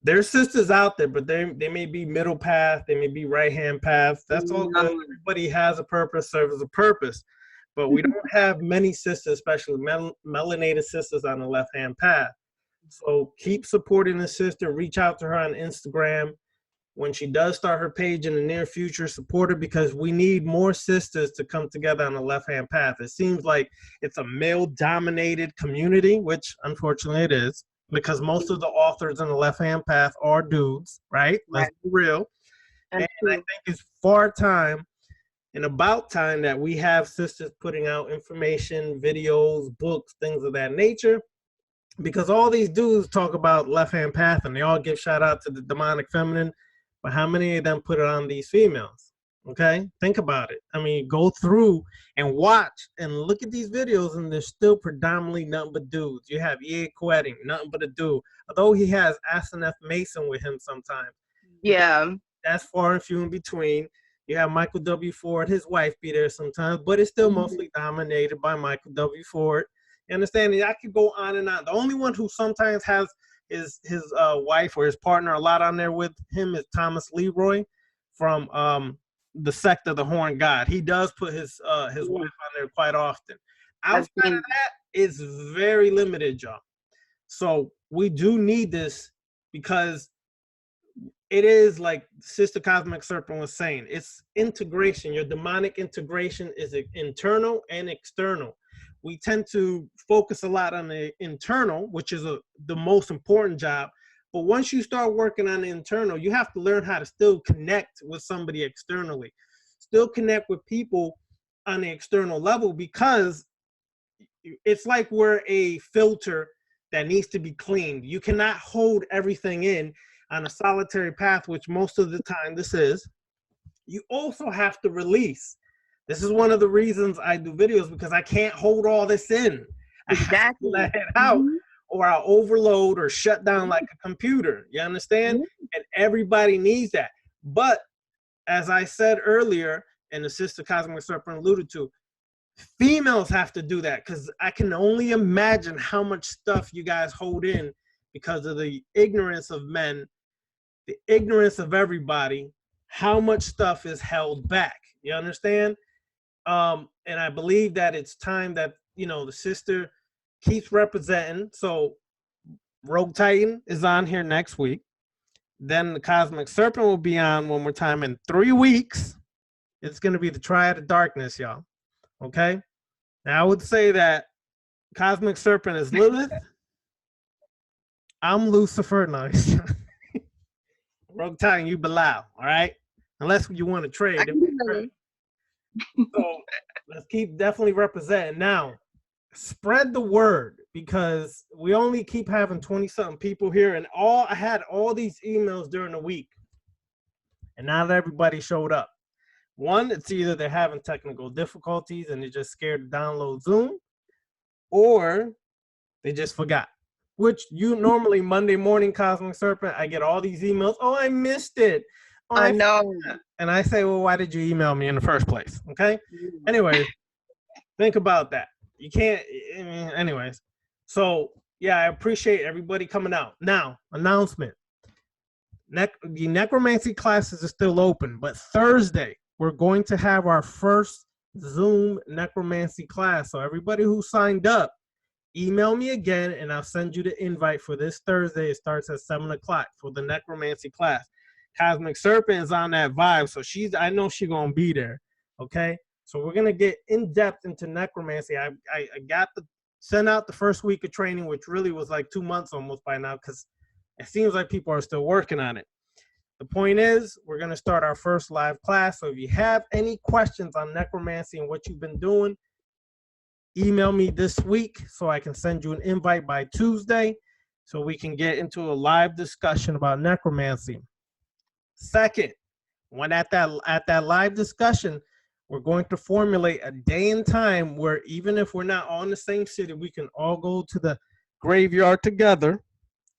There's sisters out there, but they may be middle path, they may be right-hand path. That's all good. Everybody has a purpose, serves a purpose. But we don't have many sisters, especially melanated sisters on the left-hand path. So keep supporting the sister. Reach out to her on Instagram. When she does start her page in the near future, support her because we need more sisters to come together on the left-hand path. It seems like it's a male-dominated community, which unfortunately it is, because most of the authors on the left-hand path are dudes, right? Let's be real. And I think it's far time and about time that we have sisters putting out information, videos, books, things of that nature, because all these dudes talk about left-hand path and they all give shout out to the demonic feminine, but how many of them put it on these females? Okay, think about it. I mean, go through and watch and look at these videos, and they're still predominantly nothing but dudes. You have Ye Quetting, nothing but a dude. Although he has Asenath Mason with him sometimes. Yeah. That's far and few in between. You have Michael W. Ford, his wife be there sometimes, but it's still mostly dominated by Michael W. Ford. You understand? I could go on and on. The only one who sometimes has his wife or his partner a lot on there with him is Thomas Leroy from the sect of the Horn God. He does put his wife on there quite often. Outside of that, it's very limited, y'all. So we do need this because it is like Sister Cosmic Serpent was saying, it's integration. Your demonic integration is internal and external. We tend to focus a lot on the internal, which is the most important job. But once you start working on the internal, you have to learn how to still connect with somebody externally, still connect with people on the external level, because it's like we're a filter that needs to be cleaned. You cannot hold everything in on a solitary path, which most of the time this is. You also have to release. This is one of the reasons I do videos, because I can't hold all this in. I have to let it out, or I'll overload or shut down like a computer. You understand? And everybody needs that. But as I said earlier, and the Sister Cosmic Serpent alluded to, females have to do that, because I can only imagine how much stuff you guys hold in because of the ignorance of men, the ignorance of everybody, how much stuff is held back. You understand? And I believe that it's time that, the sister keeps representing. So Rogue Titan is on here next week. Then the Cosmic Serpent will be on one more time in 3 weeks. It's going to be the Triad of Darkness, y'all. Okay? Now, I would say that Cosmic Serpent is Lilith. I'm Lucifer. Nice. Rogue Titan, you Belial. All right? Unless you want to trade. So let's keep definitely representing. Now, spread the word, because we only keep having 20-something people here, and I had all these emails during the week, and not everybody showed up. One, it's either they're having technical difficulties and they're just scared to download Zoom, or they just forgot. Which you normally Monday morning, Cosmic Serpent, I get all these emails. Oh, I missed it. Oh, I know. And I say, well, why did you email me in the first place? Okay. Anyway, think about that. You can't. Anyways, so yeah, I appreciate everybody coming out. Now, announcement. The necromancy classes are still open, but Thursday we're going to have our first Zoom necromancy class. So everybody who signed up, email me again and I'll send you the invite for this Thursday. It starts at 7 o'clock for the necromancy class. Cosmic Serpent is on that vibe, so I know she's gonna be there. Okay, so we're gonna get in depth into necromancy. I got to send out the first week of training, which really was like 2 months almost by now, because it seems like people are still working on it. The point is, we're going to start our first live class. So if you have any questions on necromancy and what you've been doing, email me this week so I can send you an invite by Tuesday so we can get into a live discussion about necromancy. Second, when at that live discussion, we're going to formulate a day and time where even if we're not all in the same city, we can all go to the graveyard together,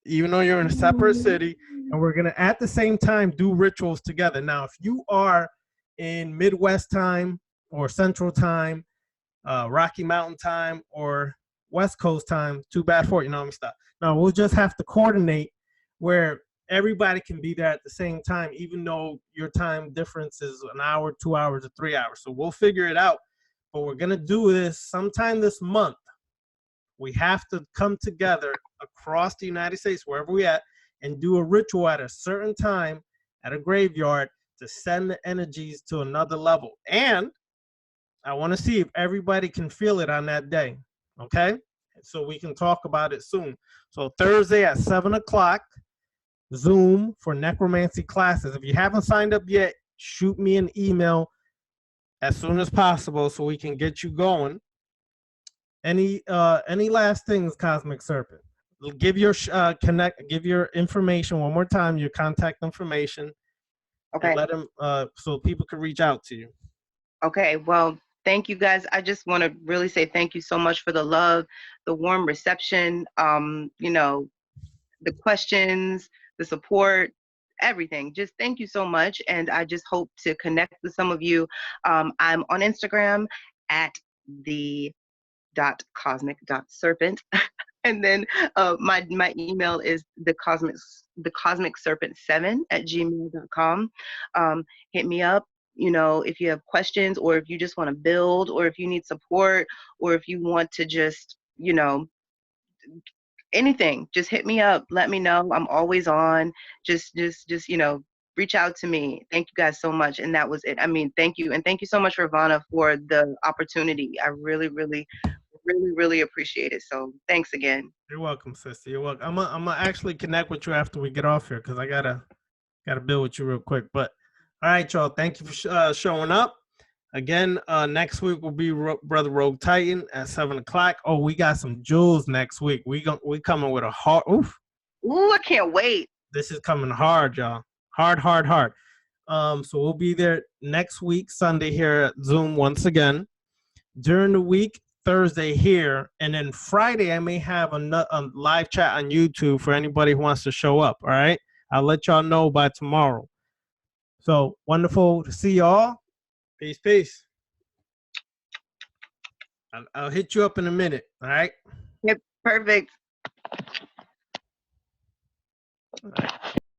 even though you're in a separate city, and we're going to at the same time do rituals together. Now, if you are in Midwest time or Central time, Rocky Mountain time, or West Coast time, too bad for it, let me stop. Now, we'll just have to coordinate where everybody can be there at the same time, even though your time difference is an hour, 2 hours, or 3 hours. So we'll figure it out, but we're going to do this sometime this month. We have to come together across the United States, wherever we're at, and do a ritual at a certain time at a graveyard to send the energies to another level. And I want to see if everybody can feel it on that day, okay? So we can talk about it soon. So Thursday at 7 o'clock, Zoom for necromancy classes. If you haven't signed up yet, shoot me an email as soon as possible so we can get you going. Any last things, Cosmic Serpent? Give your give your information one more time, your contact information. Okay. And let them so people can reach out to you. Okay. Well, thank you guys. I just want to really say thank you so much for the love, the warm reception, the questions, the support, everything. Just thank you so much. And I just hope to connect with some of you. I'm on Instagram at the.cosmic.serpent. And then my email is the cosmic serpent 7@gmail.com. Hit me up, if you have questions, or if you just want to build, or if you need support, or if you want to just, anything, just hit me up. Let me know. I'm always on. Just reach out to me. Thank you guys so much. And that was it. I mean, thank you. And thank you so much, Ravana, for the opportunity. I really, really, really, really appreciate it. So thanks again. You're welcome, sister. You're welcome. I'm gonna actually connect with you after we get off here, because I gotta build with you real quick. But all right, y'all. Thank you for showing up. Again, next week will be Brother Rogue Titan at 7 o'clock. Oh, we got some jewels next week. We coming with a hard. Oof. Ooh, I can't wait. This is coming hard, y'all. Hard. So we'll be there next week, Sunday here at Zoom once again. During the week, Thursday here, and then Friday I may have a live chat on YouTube for anybody who wants to show up. All right, I'll let y'all know by tomorrow. So wonderful to see y'all. Peace. I'll hit you up in a minute. All right. Yep. Perfect. All right.